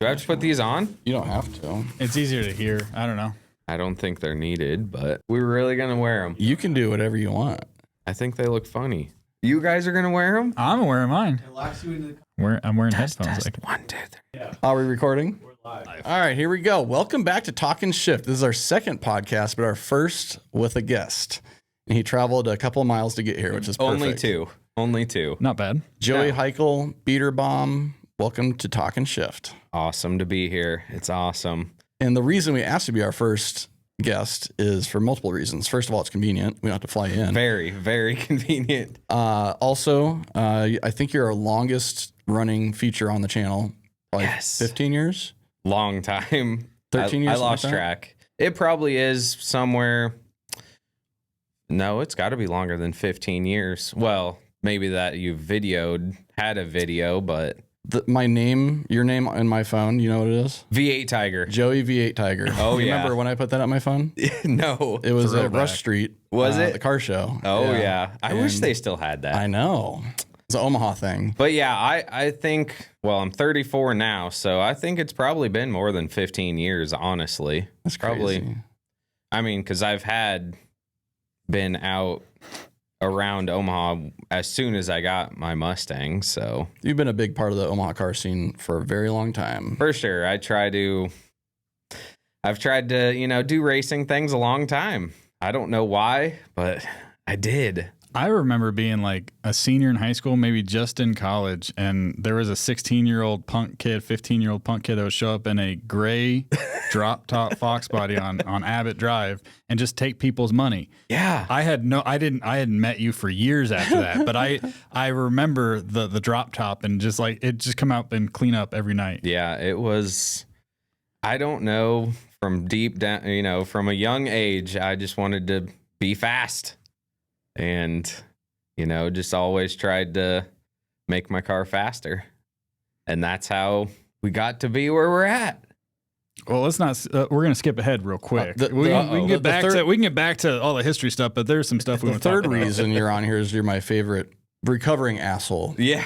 Do I have to put these on? You don't have to. It's easier to hear. I don't know. I don't think they're needed, but we're really going to wear them. You can do whatever you want. I think they look funny. You guys are going to wear them? I'm wearing mine. It locks you into the... I'm wearing headphones. Like, 1, 2, 3. Are we recording? We're live. All right, here we go. Welcome back to Talkin Shift. This is our second podcast, but our first with a guest. And he traveled a couple of miles to get here, which is perfect. Only two. not bad. Joey Heichel, Beater Bomb, welcome to Talkin Shift. Awesome to be here. It's awesome. And the reason we asked you to be our first guest is for multiple reasons. First of all, it's convenient. We don't have to fly you in. Very, very convenient. Also, I think you're our longest running feature on the channel. Like Yes. 15 years? Long time. 13 years? I lost like that? track. It probably is somewhere. No, it's got to be longer than 15 years. Well, maybe that you had a video, but My name, your name on my phone, you know what it is? V8 Tiger. Joey V8 Tiger. Oh, You yeah. Remember when I put that on my phone? No. It was at Throwback. Rush Street. Was it? The car show. Oh, yeah. I wish And they still had that. I know. It's an Omaha thing. But yeah, I think, well, I'm 34 now, so I think it's probably been more than 15 years, honestly. That's probably, crazy. I mean, because I've been out around Omaha as soon as I got my Mustang, so. You've been a big part of the Omaha car scene for a very long time. For sure, I've tried to, do racing things a long time. I don't know why, but I did. I remember being like a senior in high school, maybe just in college, and there was a 16-year-old punk kid, 15-year-old punk kid that would show up in a gray drop top Fox body on Abbott Drive and just take people's money. Yeah. I hadn't met you for years after that, but I remember the drop top and just like it just come out and clean up every night. Yeah, it was, I don't know, from deep down, from a young age, I just wanted to be fast. And, just always tried to make my car faster. And that's how we got to be where we're at. Well, let's not. We're gonna skip ahead real quick. We can get back to all the history stuff, but there's some stuff we The want to talk third about. reason you're on here is you're my favorite recovering asshole. Yeah.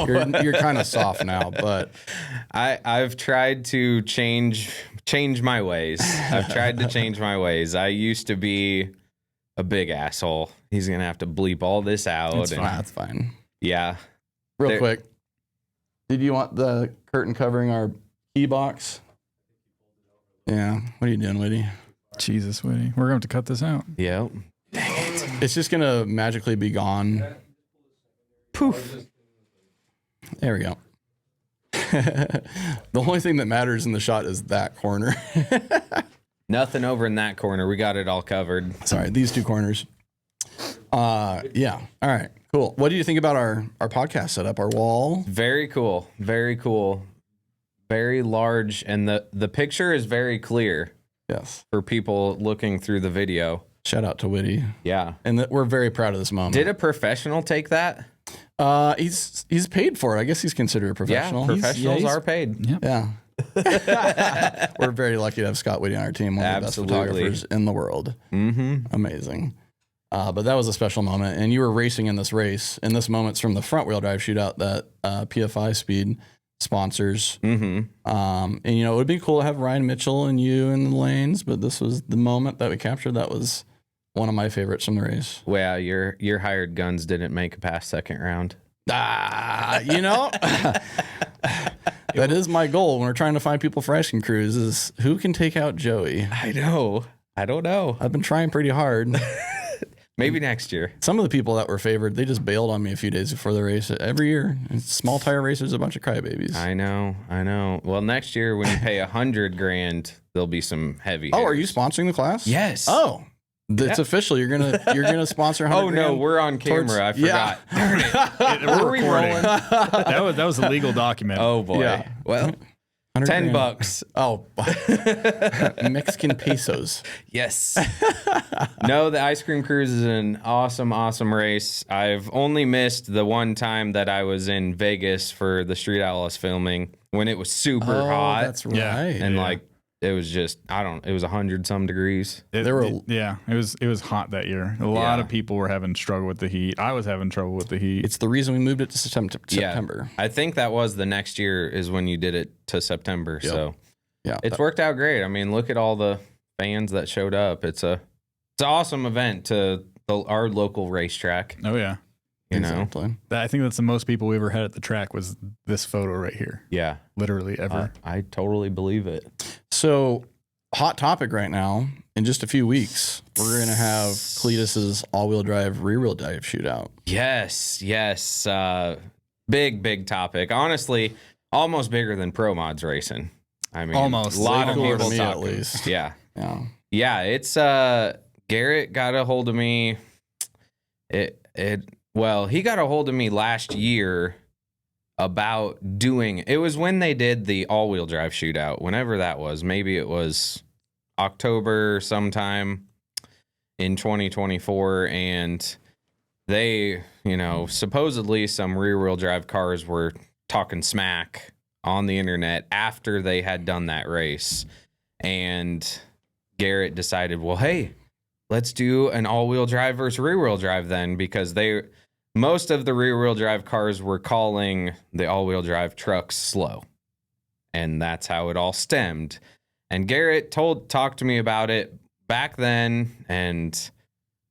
You're kind of soft now, but I've tried to change my ways. I've tried to change my ways. I used to be a big asshole. He's going to have to bleep all this out. that's fine. Yeah. Real quick, did you want the curtain covering our key box? Yeah. What are you doing, Whitty? Jesus, Whitty, we're going to have to cut this out. Yep. It's just going to magically be gone. Poof. There we go. The only thing that matters in the shot is that corner. Nothing over in that corner. We got it all covered. Sorry, these two corners. Yeah. All right. Cool. What do you think about our podcast setup? Our wall? Very cool. Very cool. Very large. And the picture is very clear Yes. for people looking through the video. Shout out to Whitty. Yeah. And we're very proud of this moment. Did a professional take that? He's paid for it. I guess he's considered a professional. Yeah, professionals are paid. Yep. Yeah. We're very lucky to have Scott Whitty on our team, one of the best Absolutely. photographers in the world. Mm-hmm. Amazing. But that was a special moment, and you were racing in this race, and this moment's from the front wheel drive shootout that PFI Speed sponsors. Mm-hmm. And it would be cool to have Ryan Mitchell and you in the lanes, but this was the moment that we captured. That was one of my favorites from the race. Well, your hired guns didn't make it past second round. That is my goal when we're trying to find people for ice cream crews is who can take out Joey. I know. I don't know. I've been trying pretty hard. Maybe next year. Some of the people that were favored, they just bailed on me a few days before the race. Every year, small tire racers, a bunch of crybabies. I know. Well, next year when you pay $100,000, there'll be some heavy. Oh, are hitters. you sponsoring the class? Yes. Oh, it's official. You're gonna sponsor. Oh no, $100,000 we're on camera. I forgot. Darn it. We're we recording. rolling? That was a legal document. Oh boy. Yeah. Well, $100,000. $10. Oh, Mexican pesos. Yes. No, the Ice Cream Cruise is an awesome race. I've only missed the one time that I was in Vegas for the Street Outlaws filming when it was super hot. That's right. Yeah. And like it was just, it was 100 some degrees. It was hot that year. A lot of people were having struggle with the heat. I was having trouble with the heat. It's the reason we moved it to September. I think that was the next year is when you did it to September. Yep. So Yeah, it's worked out great. I mean, look at all the fans that showed up. It's an awesome event to our local racetrack. Oh yeah. You know, exactly. I think that's the most people we ever had at the track was this photo right here. Yeah, Literally ever. I totally believe it. So, hot topic right now. In just a few weeks, we're gonna have Cleetus's all-wheel drive, rear-wheel drive shootout. Yes. Big topic. Honestly, almost bigger than Pro Mods racing. I mean, Almost. a lot of Cooler to people me, at talking. least. Yeah. Yeah. It's Garrett got a hold of me. He got a hold of me last year about doing. It was when they did the all-wheel drive shootout, whenever that was. Maybe it was October sometime in 2024, and they, supposedly some rear-wheel drive cars were talking smack on the internet after they had done that race. And Garrett decided, well, hey, let's do an all-wheel drive versus rear-wheel drive then, because most of the rear-wheel drive cars were calling the all-wheel drive trucks slow. And that's how it all stemmed. And Garrett talked to me about it back then, and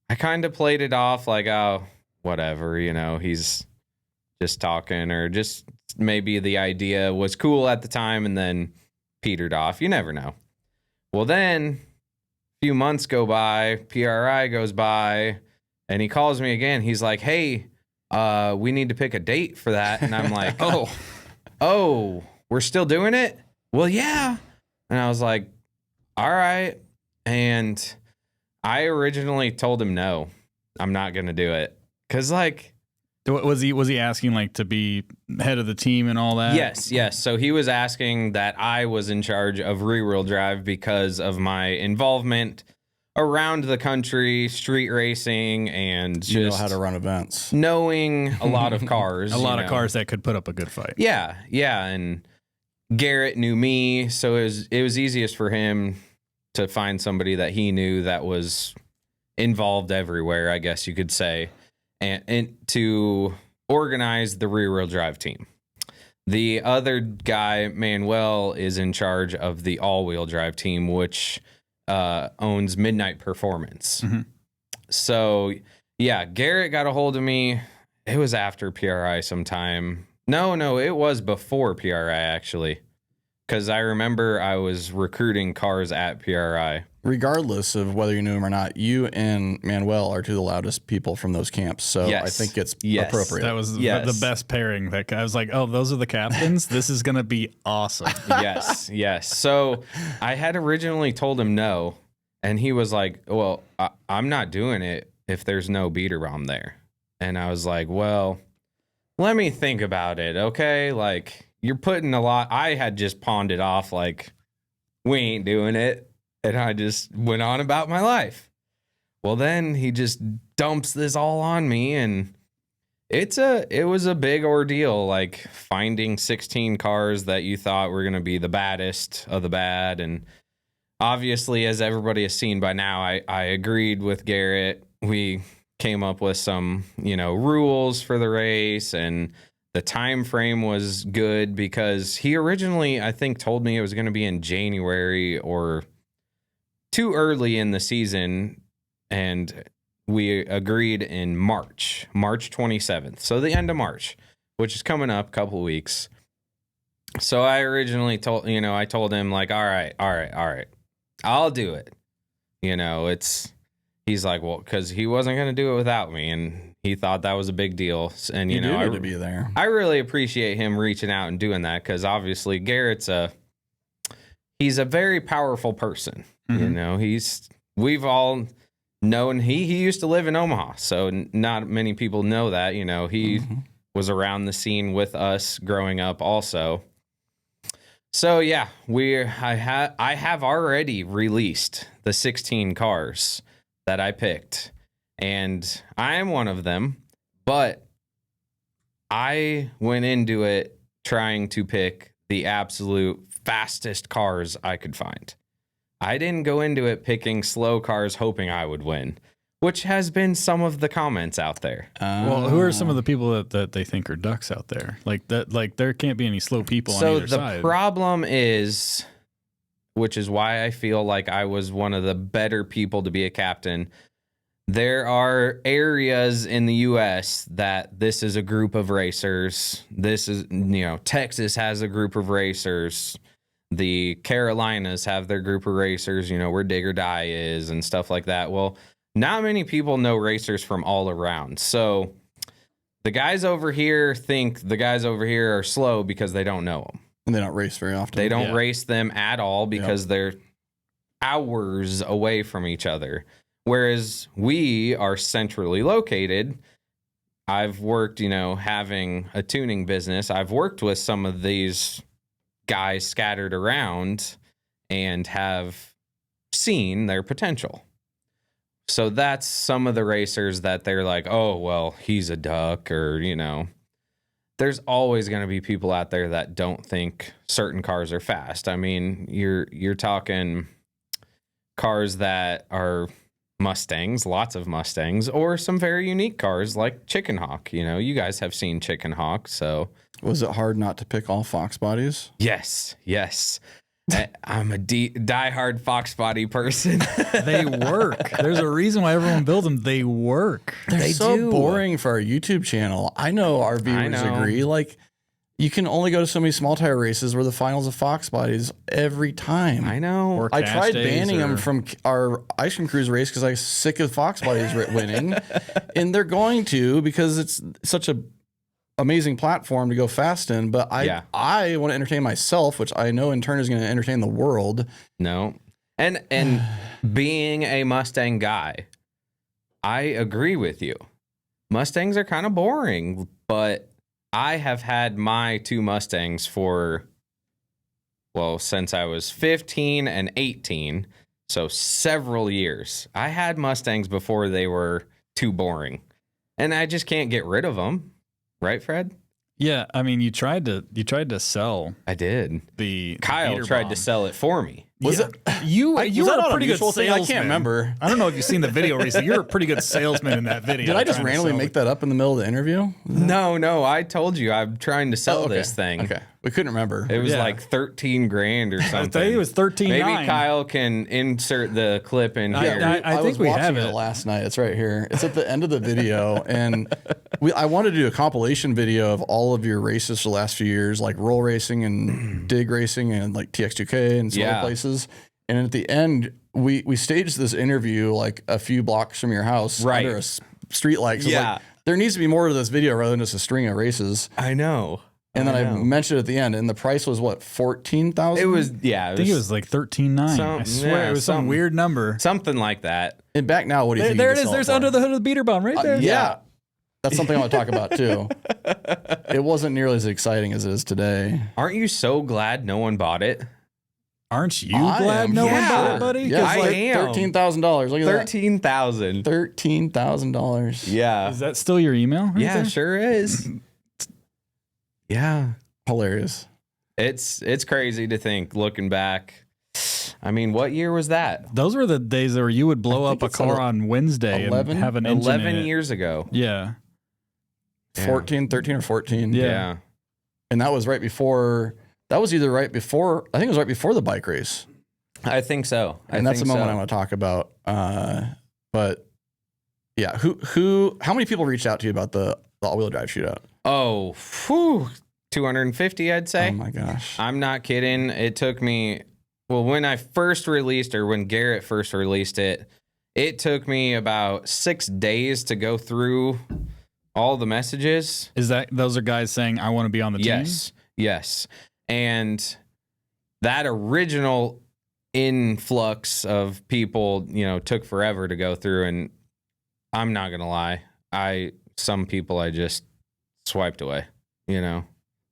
I kind of played it off like, oh, whatever, he's just talking, or just maybe the idea was cool at the time and then petered off. You never know. Well, then a few months go by, PRI goes by, and he calls me again. He's like, hey, we need to pick a date for that. And I'm like, oh, we're still doing it? Well, yeah. And I was like, all right. And I originally told him, no, I'm not going to do it. Cause was he asking to be head of the team and all that? Yes. So he was asking that I was in charge of rear-wheel drive because of my involvement around the country, street racing, and just You know how to run events. knowing a lot of cars. A lot of cars that could put up a good fight. Yeah. And Garrett knew me, so it was easiest for him to find somebody that he knew that was involved everywhere, I guess you could say, and to organize the rear-wheel drive team. The other guy, Manuel, is in charge of the all-wheel drive team, which owns Midnight Performance. Mm-hmm. So, yeah, Garrett got a hold of me. It was after PRI sometime. No, it was before PRI, actually, because I remember I was recruiting cars at PRI. Regardless of whether you knew him or not, you and Manuel are two of the loudest people from those camps. So I think it's appropriate. That was the best pairing. I was like, oh, those are the captains? This is going to be awesome. Yes. So I had originally told him no, and he was like, well, I'm not doing it if there's no beater bomb there. And I was like, well, let me think about it, okay? You're putting a lot. I had just pawned it off we ain't doing it. And I just went on about my life. Well, then he just dumps this all on me, and it was a big ordeal, finding 16 cars that you thought were going to be the baddest of the bad. And obviously, as everybody has seen by now, I agreed with Garrett. We came up with some, rules for the race, and the time frame was good because he originally, I think, told me it was going to be in January or too early in the season, and we agreed in March 27th. So the end of March, which is coming up a couple of weeks. So I originally told him all right, I'll do it. He's like, well, because he wasn't going to do it without me, and he thought that was a big deal. And you need to be there. I really appreciate him reaching out and doing that, because obviously Garrett's he's a very powerful person. Mm-hmm. We've all known he used to live in Omaha, so not many people know that. He was around the scene with us growing up also. So yeah, I have already released the 16 cars that I picked, and I am one of them, but I went into it trying to pick the absolute fastest cars I could find. I didn't go into it picking slow cars hoping I would win, which has been some of the comments out there. Well, who are some of the people that they think are ducks out there? Like that, like there can't be any slow people on either side. So the problem is, which is why I feel like I was one of the better people to be a captain. There are areas in the U.S. that this is a group of racers. This is, Texas has a group of racers. The Carolinas have their group of racers, where Dig or Die is and stuff like that. Well, not many people know racers from all around. So the guys over here think the guys over here are slow because they don't know them. And they don't race very often. They don't race them at all because they're hours away from each other. Whereas we are centrally located. I've worked, having a tuning business. I've worked with some of these guys scattered around and have seen their potential. So that's some of the racers that they're like, oh, well, he's a duck, or, there's always going to be people out there that don't think certain cars are fast. I mean, you're talking cars that are Mustangs, lots of Mustangs, or some very unique cars like Chicken Hawk. You guys have seen Chicken Hawk, so. Was it hard not to pick all Fox bodies? Yes. I'm a diehard Fox body person. They work. There's a reason why everyone builds them. They work. They're so boring for our YouTube channel. I know our viewers agree. Like, you can only go to so many small tire races where the finals of Fox bodies every time. I know. I tried banning them from our Ice Cream Cruise race because I was sick of Fox bodies winning. And they're going to, because it's such a amazing platform to go fast in. But I want to entertain myself, which I know in turn is going to entertain the world. No. And being a Mustang guy, I agree with you. Mustangs are kind of boring, but I have had my two Mustangs since I was 15 and 18, so several years. I had Mustangs before they were too boring, and I just can't get rid of them. Right, Fred? Yeah, I mean, you tried to sell. I did. Kyle tried to sell it for me. Was it you? You were a pretty good salesman. I can't remember. I don't know if you've seen the video recently. You're a pretty good salesman in that video. Did I just randomly make that up in the middle of the interview? No. I told you I'm trying to sell this thing. Okay, we couldn't remember. It was like 13 grand or something. I think it was 13. Maybe Kyle can insert the clip in here. I think we have it last night. It's right here. It's at the end of the video, and I wanted to do a compilation video of all of your races for the last few years, like roll racing and dig racing and like TX2K and some other places. And at the end, we staged this interview like a few blocks from your house under a street light. So like, there needs to be more to this video rather than just a string of races. I know. And then I mentioned at the end, and the price was what, 14,000? It was, I think it was like 13,900. I swear it was some weird number, something like that. And back now, what do you think? There it is. There's under the hood of the beater bomb right there. Yeah. That's something I want to talk about too. It wasn't nearly as exciting as it is today. Aren't you so glad no one bought it? Aren't you glad no one bought it, buddy? Yeah, I am. $13,000. Look at $13,000. $13,000. Yeah. Is that still your email? Yeah, sure is. Yeah. Hilarious. It's crazy to think, looking back. I mean, what year was that? Those were the days where you would blow up a car on Wednesday 11? and have an engine 11 in it. years ago. Yeah. 13 or 14. Yeah. And that was right before. That was either right before. I think it was right before the bike race. I think so. And that's the moment I want to talk about. But yeah, how many people reached out to you about the all-wheel drive shootout? Oh, 250, I'd say. Oh my gosh. I'm not kidding. It took me, when I first released, or when Garrett first released it, it took me about 6 days to go through all the messages. Those are guys saying, I want to be on the team? Yes. And that original influx of people, took forever to go through. And I'm not going to lie. Some people I just swiped away,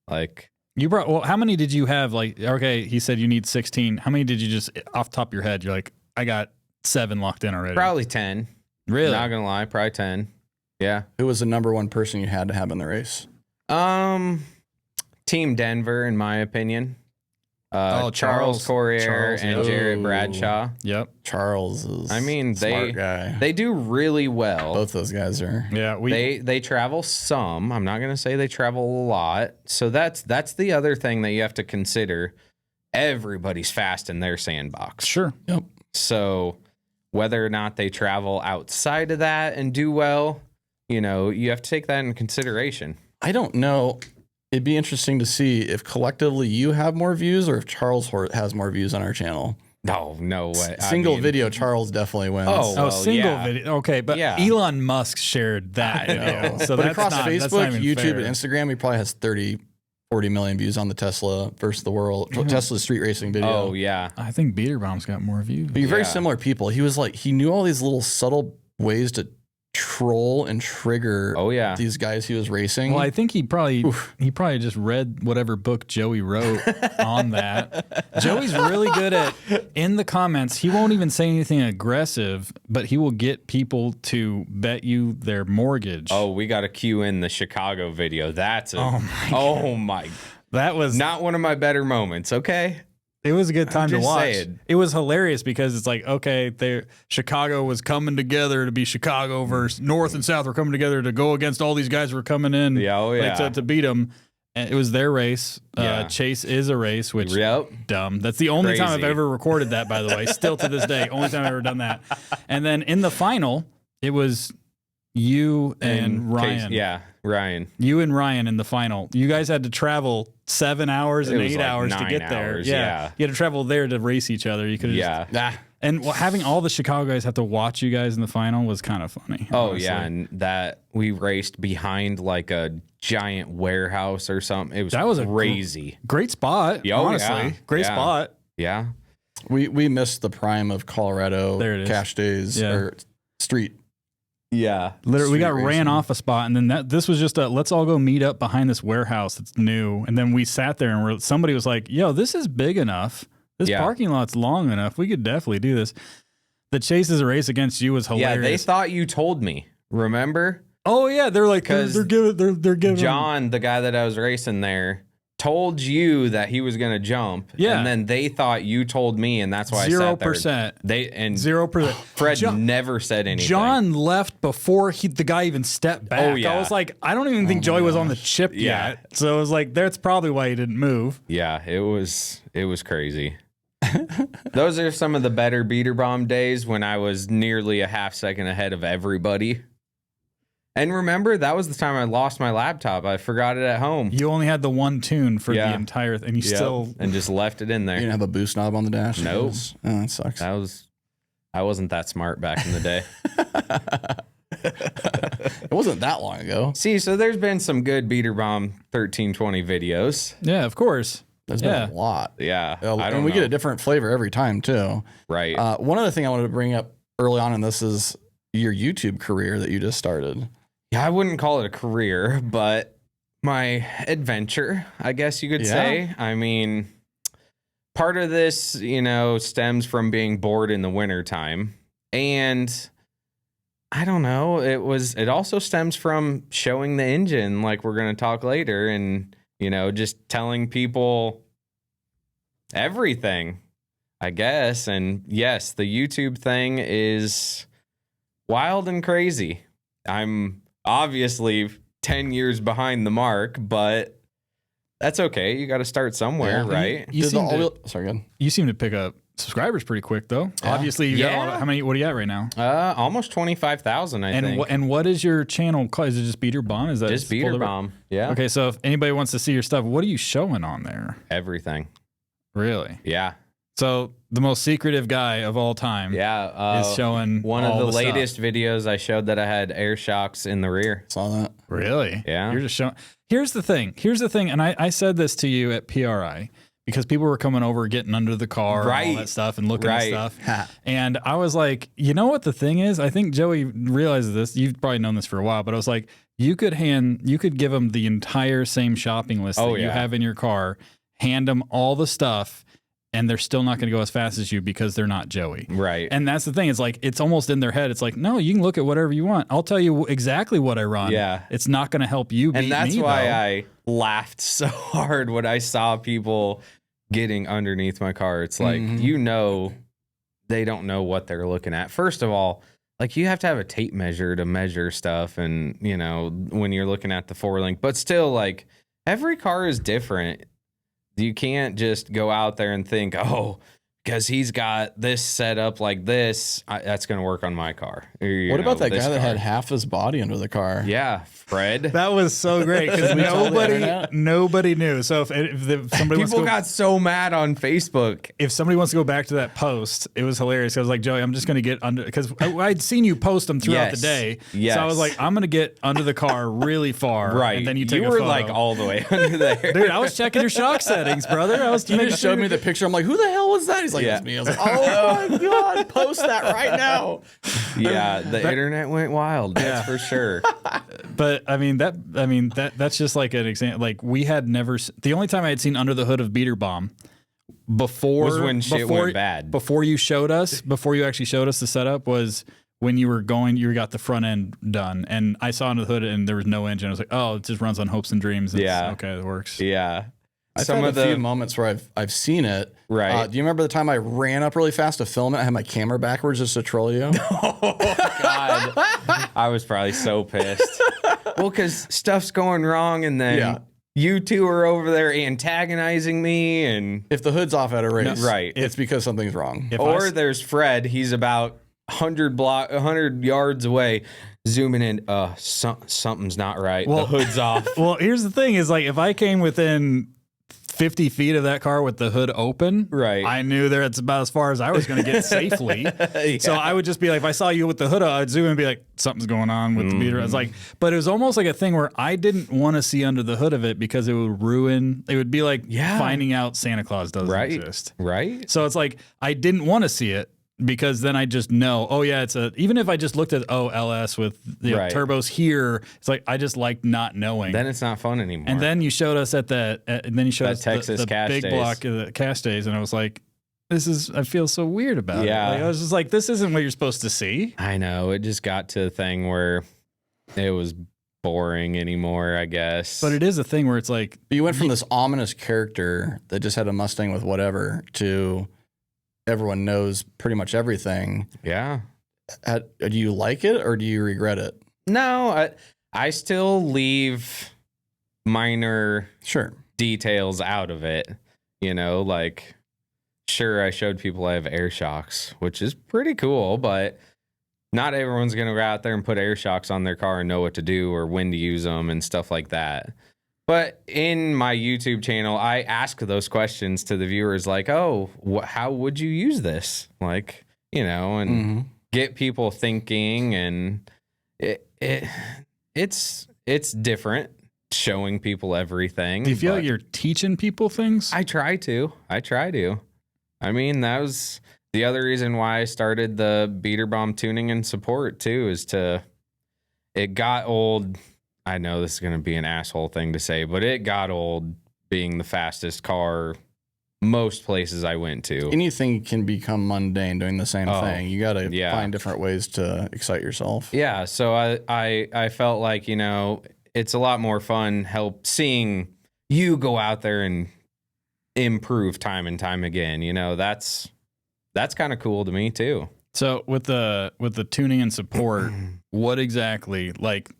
like. You brought, how many did you have? Like, okay, he said you need 16. How many did you just, off the top of your head, you're like, I got 7 locked in already? Probably 10. Really? Not going to lie. Probably 10. Yeah. Who was the number one person you had to have in the race? Team Denver, in my opinion. Charles Corrier and Jarrett Bradshaw. Yep. Charles is smart guy. They do really well. Both those guys are. Yeah, they travel some. I'm not going to say they travel a lot. So that's the other thing that you have to consider. Everybody's fast in their sandbox. Sure. Yep. So whether or not they travel outside of that and do well, you have to take that into consideration. I don't know. It'd be interesting to see if collectively you have more views or if Charles has more views on our channel. No way. Single video, Charles definitely wins. Single video. Okay, but Elon Musk shared that video. So but across Facebook, YouTube, and Instagram, he probably has 30, 40 million views on the Tesla versus the world. Tesla street racing video. Oh, yeah. I think Beater Bomb's got more views. But you're very similar people. He was like, he knew all these little subtle ways to troll and trigger these guys he was racing. Well, I think he probably just read whatever book Joey wrote on that. Joey's really good at, in the comments, he won't even say anything aggressive, but he will get people to bet you their mortgage. Oh, we got to cue in the Chicago video. That was not one of my better moments, okay? It was a good time to watch. It was hilarious because it's like, okay, Chicago was coming together to be Chicago versus North and South were coming together to go against all these guys who were coming in to beat them. And it was their race. Chase is a race, which dumb. That's the only time I've ever recorded that, by the way. Still to this day, only time I've ever done that. And then in the final, it was you and Ryan. Ryan. You and Ryan in the final. You guys had to travel 7 hours and 8 hours to get there. Yeah. You had to travel there to race each other. You could And having all the Chicago guys have to watch you guys in the final was kind of funny. Honestly. And that we raced behind like a giant warehouse or something. That was crazy. Great spot. Honestly. Great spot. Yeah. We missed the prime of Colorado cash days or street. Yeah. Literally, we got ran off a spot, and then this was just let's all go meet up behind this warehouse that's new. And then we sat there, and somebody was like, yo, this is big enough. This parking lot's long enough. We could definitely do this. The Chase is a race against you was hilarious. Yeah, they thought you told me. Remember? Oh, yeah. They're like, they're giving John, the guy that I was racing there, told you that he was going to jump. Yeah. And then they thought you told me, and that's why 0%. I sat there. 0%. Fred never said anything. John left before the guy even stepped back. Oh, yeah. I was like, I don't even think Joey was on the chip yet. So it was like, that's probably why he didn't move. Yeah, it was crazy. Those are some of the better beater bomb days when I was nearly a half second ahead of everybody. And remember, that was the time I lost my laptop. I forgot it at home. You only had the one tune for the entire thing. And you still... And just left it in there. You didn't have a boost knob on the dash? Nope. Oh, that sucks. I wasn't that smart back in the day. It wasn't that long ago. See, so there's been some good Beater Bomb 1320 videos. Yeah, of course. There's been a lot. Yeah. And we get a different flavor every time, too. Right. One other thing I wanted to bring up early on in this is your YouTube career that you just started. Yeah, I wouldn't call it a career, but my adventure, I guess you could say. I mean, part of this, stems from being bored in the wintertime. And I don't know, it also stems from showing the engine, like we're going to talk later, and, just telling people everything, I guess. And yes, the YouTube thing is wild and crazy. I'm obviously 10 years behind the mark, but that's okay. You got to start somewhere, right? You seem to pick up subscribers pretty quick, though. Yeah. Obviously, you got how many? What are you at right now? Almost 25,000, I think. And what is your channel called? Is it just Beater Bomb? Is that just Beater Bomb? Yeah. Okay, so if anybody wants to see your stuff, what are you showing on there? Everything. Really? Yeah. So the most secretive guy of all time, is showing one all of the latest videos. I showed that I had air shocks in the rear. Saw that. Really? Yeah. You're just showing. Here's the thing, and I said this to you at PRI because people were coming over, getting under the car, and all that stuff, and looking at stuff. And I was like, you know what the thing is? I think Joey realizes this. You've probably known this for a while, but I was like, you could give them the entire same shopping list that you have in your car, hand them all the stuff, and they're still not going to go as fast as you because they're not Joey. Right. And that's the thing. It's like, it's almost in their head. It's like, no, you can look at whatever you want. I'll tell you exactly what I run. Yeah. It's not going to help you beat me, and that's why I laughed so hard when I saw people getting underneath my car. It's like, they don't know what they're looking at. First of all, like you have to have a tape measure to measure stuff. And, you know, when you're looking at the 4-link, but still like every car is different. You can't just go out there and think, oh, because he's got this set up like this, that's going to work on my car. What about that guy that had half his body under the car? Yeah, Fred. That was so great because nobody knew. So if somebody got so mad on Facebook. If somebody wants to go back to that post, it was hilarious. I was like, Joey, I'm just going to get under, because I'd seen you post them throughout the day. Yes. So I was like, I'm going to get under the car really far. Right. And then you take a photo. Like all the way under there. Dude, I was checking your shock settings, brother. You just showed me the picture. I'm like, who the hell was that? He's like, that's me. I was like, oh my God, post that right now. Yeah, the internet went wild. That's for sure. But that's just like an example. Like we had never. The only time I had seen under the hood of Beater Bomb was when shit went bad. Before you actually showed us the setup was when you got the front end done, and I saw under the hood and there was no engine. I was like, oh, it just runs on hopes and dreams. Okay, it works. Yeah. I've had a few moments where I've seen it. Right. Do you remember the time I ran up really fast to film it? I had my camera backwards just to troll you. Oh, God. I was probably so pissed. Well, because stuff's going wrong, and then you two are over there antagonizing me. And if the hood's off at a race, right, it's because something's wrong. Or there's Fred. He's about 100 yards away. Zooming in, something's not right. Well, the hood's off. Well, here's the thing: is like if I came within 50 feet of that car with the hood open, right, I knew that's about as far as I was going to get safely. So I would just be like, if I saw you with the hood, I'd zoom in and be like, something's going on with the Beater. I was like, but it was almost like a thing where I didn't want to see under the hood of it because it would ruin. It would be like finding out Santa Claus doesn't exist. Right. So it's like I didn't want to see it. Because then I just know, even if I just looked at LS with turbos here, it's like I just like not knowing. Then it's not fun anymore. And then you showed us and then you showed us Texas the big days. block of the cast days, and I was like, I feel so weird about it. Like, I was just like, this isn't what you're supposed to see. I know. It just got to a thing where it was boring anymore, I guess. But it is a thing where it's like, you went from this ominous character that just had a Mustang with whatever to everyone knows pretty much everything. Yeah. Do you like it or do you regret it? No, I still leave minor details out of it. You know, like, sure, I showed people I have air shocks, which is pretty cool, but not everyone's going to go out there and put air shocks on their car and know what to do or when to use them and stuff like that. But in my YouTube channel, I ask those questions to the viewers like, oh, how would you use this? Like, you know, and get people thinking. And it's different showing people everything. Do you feel like you're teaching people things? I try to. I mean, that was the other reason why I started the Beater Bomb tuning and support too, it got old. I know this is going to be an asshole thing to say, but it got old being the fastest car most places I went to. Anything can become mundane doing the same thing. You got to find different ways to excite yourself. Yeah, so I felt like, you know, it's a lot more fun seeing you go out there and improve time and time again. You know, that's kind of cool to me too. So with the tuning and support, what exactly, like,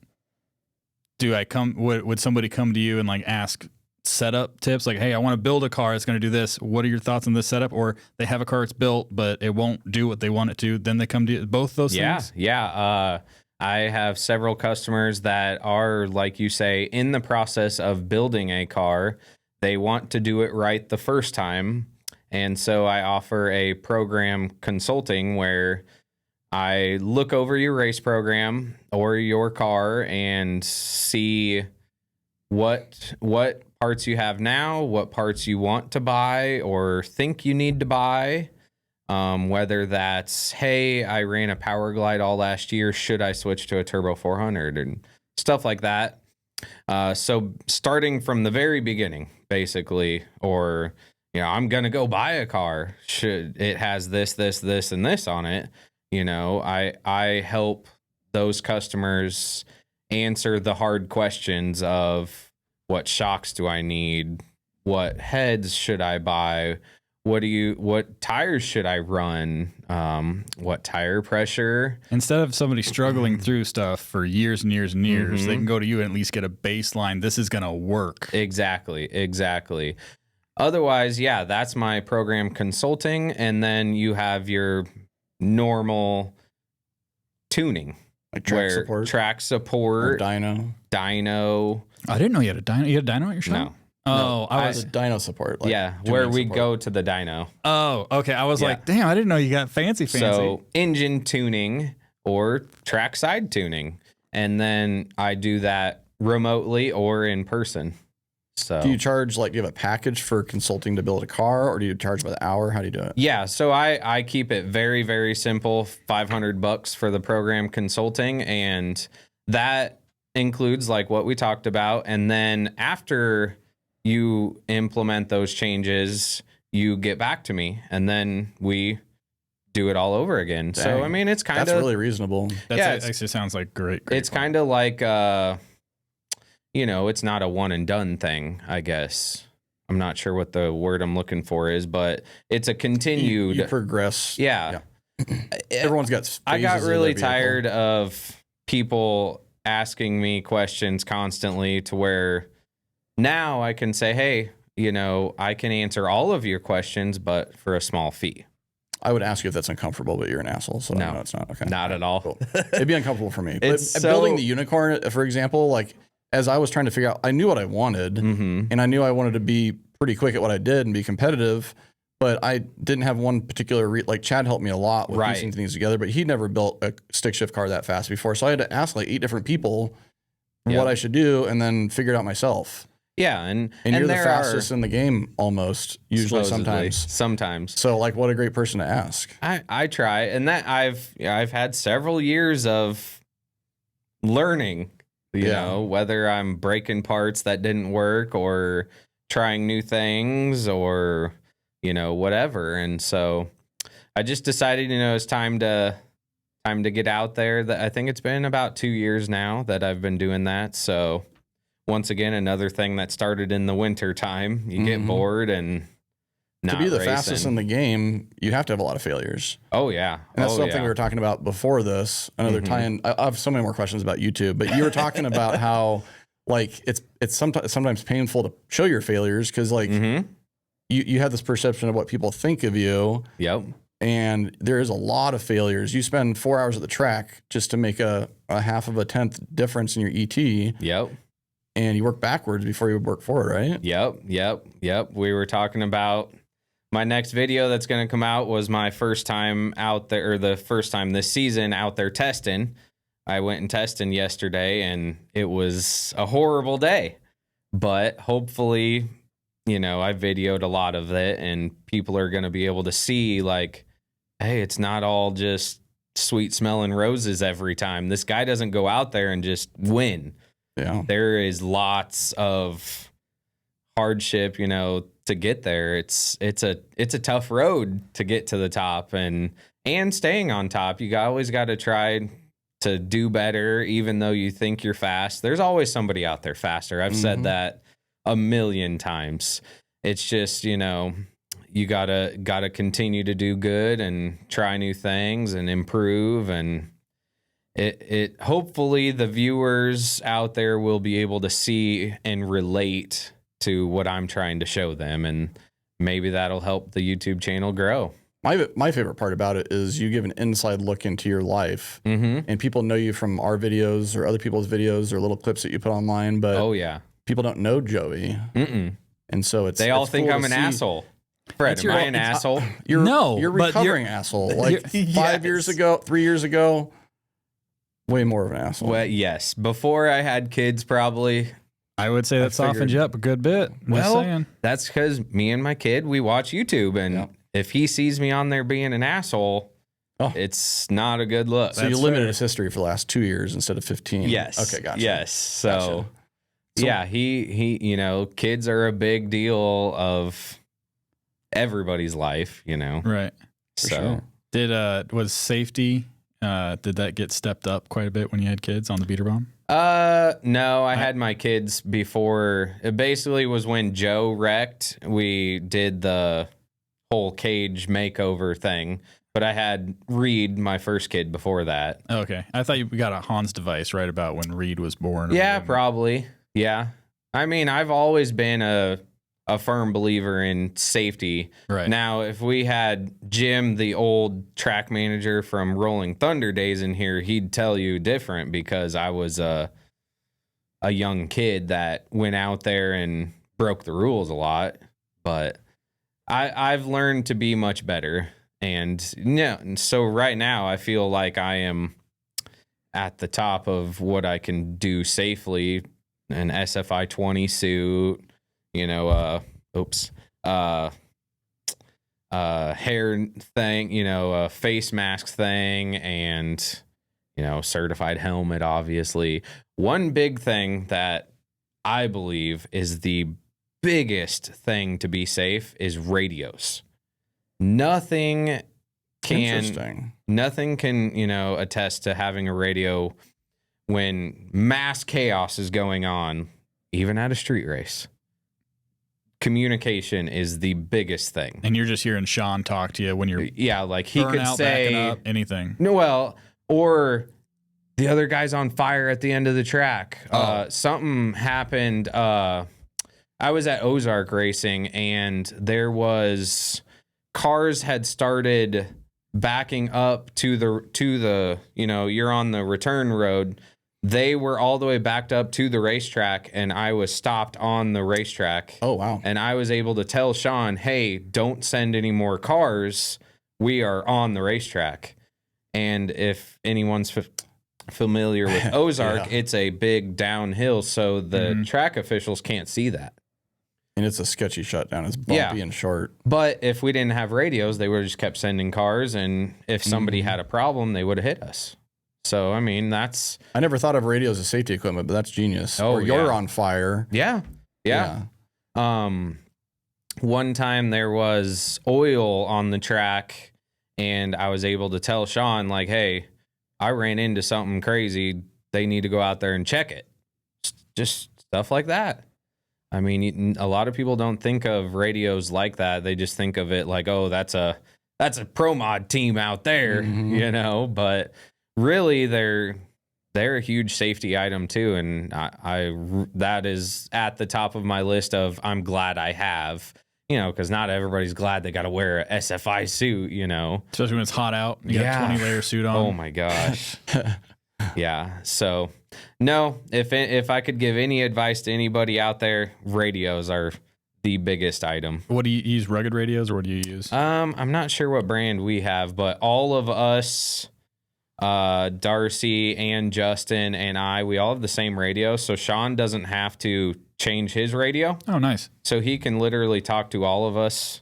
would somebody come to you and like ask setup tips? Like, hey, I want to build a car that's going to do this. What are your thoughts on this setup? Or they have a car that's built, but it won't do what they want it to. Then they come to you. Both those things? Yeah. I have several customers that are, like you say, in the process of building a car. They want to do it right the first time. And so I offer a program consulting where I look over your race program or your car and see what parts you have now, what parts you want to buy or think you need to buy. Whether that's, hey, I ran a Power Glide all last year, should I switch to a Turbo 400 and stuff like that. So starting from the very beginning, basically, or, you know, I'm going to go buy a car. Should it has this, and this on it. You know, I help those customers answer the hard questions of what shocks do I need? what heads should I buy? What tires should I run? What tire pressure? Instead of somebody struggling through stuff for years and years and years, they can go to you and at least get a baseline. This is going to work. Exactly. Otherwise, yeah, that's my program consulting. And then you have your normal tuning. Like track support. Dyno. I didn't know you had a dyno. You had a dyno at your shop? No. Oh, I was a dyno support. Like where we go to the dyno. Oh, okay. I was like, damn, I didn't know you got fancy. So engine tuning or track side tuning. And then I do that remotely or in person. So do you charge, like, do you have a package for consulting to build a car, or do you charge by the hour? How do you do it? Yeah. So I keep it very, very simple. $500 for the program consulting. And that includes like what we talked about. And then after you implement those changes, you get back to me, and then we do it all over again. Dang. So, I mean, it's kind of... That's really reasonable. It actually sounds like great it's kind of like, you know, it's not a one and done thing, I guess. I'm not sure what the word I'm looking for is, but it's a continued... You progress. Yeah. Everyone's got phases. I got really tired of people asking me questions constantly to where... Now I can say, hey, you know, I can answer all of your questions, but for a small fee. I would ask you if that's uncomfortable, but you're an asshole. So no, it's not. Okay. Not at all. Cool. It'd be uncomfortable for me. But building the unicorn, for example, like as I was trying to figure out, I knew what I wanted, and I knew I wanted to be pretty quick at what I did and be competitive, but I didn't have one particular, like Chad helped me a lot with piecing things together, but he never built a stick shift car that fast before. So I had to ask like 8 different people what I should do and then figure it out myself. Yeah, and you're the fastest in the game almost, usually sometimes. So like what a great person to ask. I try, and that I've had several years of learning, you know, whether I'm breaking parts that didn't work or trying new things or, you know, whatever. And so I just decided, you know, it's time to get out there. That I think it's been about 2 years now that I've been doing that. So once again, another thing that started in the winter time. You get bored and not to be the racing. fastest in the game, you have to have a lot of failures. Oh yeah, and that's something we were talking about before this. Another tie-in. I have so many more questions about YouTube, but you were talking about how like it's sometimes painful to show your failures because like you have this perception of what people think of you. Yep. And there is a lot of failures. You spend 4 hours at the track just to make a half of a tenth difference in your ET. Yep. And you work backwards before you work forward, right? Yep. We were talking about my next video that's going to come out was my first time out there, or the first time this season out there testing. I went and tested yesterday, and it was a horrible day. But hopefully, you know, I videoed a lot of it, and people are going to be able to see, like, hey, it's not all just sweet smelling roses every time. This guy doesn't go out there and just win. Yeah, there is lots of hardship, you know, to get there. It's a tough road to get to the top, and staying on top. You always got to try to do better, even though you think you're fast. There's always somebody out there faster. I've said that a million times. It's just, you know, you gotta continue to do good and try new things and improve, and it hopefully the viewers out there will be able to see and relate to what I'm trying to show them, and maybe that'll help the YouTube channel grow. My favorite part about it is you give an inside look into your life, and people know you from our videos or other people's videos or little clips that you put online, but people don't know Joey. And so they all think I'm an asshole. Fred, am I an asshole? You're recovering asshole. Like 5 years ago, 3 years ago, way more of an asshole. Well, yes. Before I had kids, probably. I would say that softened you up a good bit. Well, that's because me and my kid, we watch YouTube, and if he sees me on there being an asshole, it's not a good look. So you limited his history for the last 2 years instead of 15. Yes. Okay, gotcha. Yes. So yeah, he, you know, kids are a big deal of everybody's life, you know. Right. So was safety Did that get stepped up quite a bit when you had kids on the beater bomb? No, I had my kids before. It basically was when Joe wrecked. We did the whole cage makeover thing, but I had Reed, my first kid, before that. Okay. I thought you got a Hans device right about when Reed was born. Yeah, probably. Yeah. I mean, I've always been a firm believer in safety. Right. Now, if we had Jim, the old track manager from Rolling Thunder days in here, he'd tell you different because I was a young kid that went out there and broke the rules a lot. But I've learned to be much better. And so right now I feel like I am at the top of what I can do safely. An SFI 20 suit, hair thing, face mask thing, and, certified helmet, obviously. One big thing that I believe is the biggest thing to be safe is radios. Nothing can, attest to having a radio when mass chaos is going on, even at a street race. Communication is the biggest thing. And you're just hearing Sean talk to you when you're like he could say up, anything. No, well, or the other guy's on fire at the end of the track. Something happened. I was at Ozark racing, and there was cars had started backing up to the you're on the return road. They were all the way backed up to the racetrack, and I was stopped on the racetrack. Oh, wow. And I was able to tell Sean, hey, don't send any more cars. We are on the racetrack. And if anyone's familiar with Ozark, it's a big downhill, so the track officials can't see that. And it's a sketchy shutdown. It's bumpy and short. But if we didn't have radios, they would have just kept sending cars, and if somebody had a problem, they would have hit us. So, I mean, I never thought of radios as safety equipment, but that's genius. Oh, or you're on fire. Yeah. One time there was oil on the track, and I was able to tell Sean, like, hey, I ran into something crazy. They need to go out there and check it. Just stuff like that. I mean, a lot of people don't think of radios like that. They just think of it like, oh, that's a pro mod team out there, but really they're a huge safety item too. And I that is at the top of my list of I'm glad I have, because not everybody's glad they got to wear a SFI suit, Especially when it's hot out. You got a 20-layer suit on. Oh my gosh. Yeah. So no, if I could give any advice to anybody out there, radios are the biggest item. What do you use? Rugged radios, or what do you use? I'm not sure what brand we have, but all of us, Darcy and Justin and we all have the same radio. So Sean doesn't have to change his radio. Oh, nice. So he can literally talk to all of us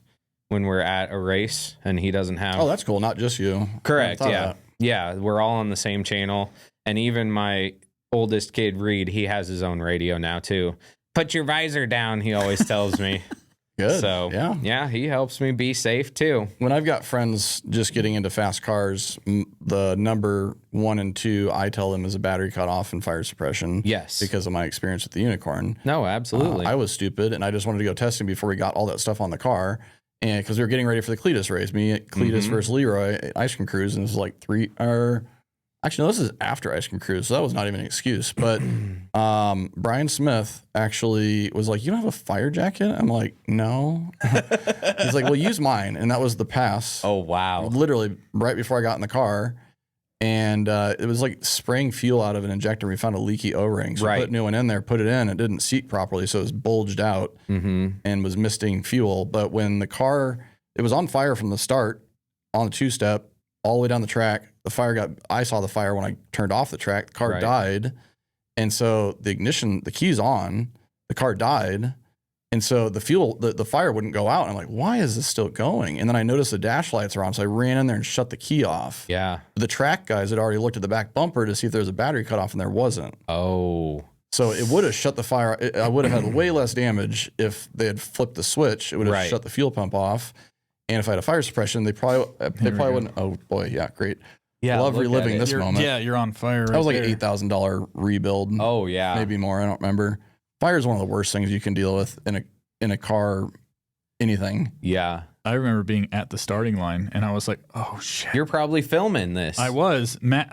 when we're at a race, and he doesn't have. Oh, that's cool. Not just you. Correct. Yeah. Yeah. We're all on the same channel. And even my oldest kid, Reed, he has his own radio now too. Put your visor down, he always tells me. Good. So yeah, he helps me be safe too. When I've got friends just getting into fast cars, the number 1 and 2, I tell them is a battery cutoff and fire suppression. Yes. Because of my experience with the Unicorn. No, absolutely. I was stupid, and I just wanted to go testing before we got all that stuff on the car. And because we were getting ready for the Cleetus race, Cleetus versus Leroy Ice Cream Cruise, and this was like actually, no, this is after Ice Cream Cruise, so that was not even an excuse. But Brian Smith actually was like, you don't have a fire jacket? I'm like, no. He's like, well, use mine. And that was the pass. Oh, wow. Literally right before I got in the car. And it was like spraying fuel out of an injector. We found a leaky O-ring. So we put a new one in there, put it in. It didn't seat properly, so it was bulged out and was misting fuel. But when the car, it was on fire from the start on the two-step all the way down the track. I saw the fire when I turned off the track. The car died. And so the ignition, the key's on, the car died. And so the fire wouldn't go out. And I'm like, why is this still going? And then I noticed the dash lights are on. So I ran in there and shut the key off. Yeah. The track guys had already looked at the back bumper to see if there was a battery cutoff, and there wasn't. Oh. So it would have shut the fire. I would have had way less damage if they had flipped the switch. It would have shut the fuel pump off. And if I had a fire suppression, they probably wouldn't. Oh boy. Yeah. Great. Yeah, love look at reliving it. this moment. Yeah, you're on fire. Right That was like there. an $8,000 rebuild. Oh yeah, Maybe more. I don't remember. Fire is one of the worst things you can deal with in a car, anything. yeah. I remember being at the starting line, and I was like, "Oh shit!" You're probably filming this. I was Matt.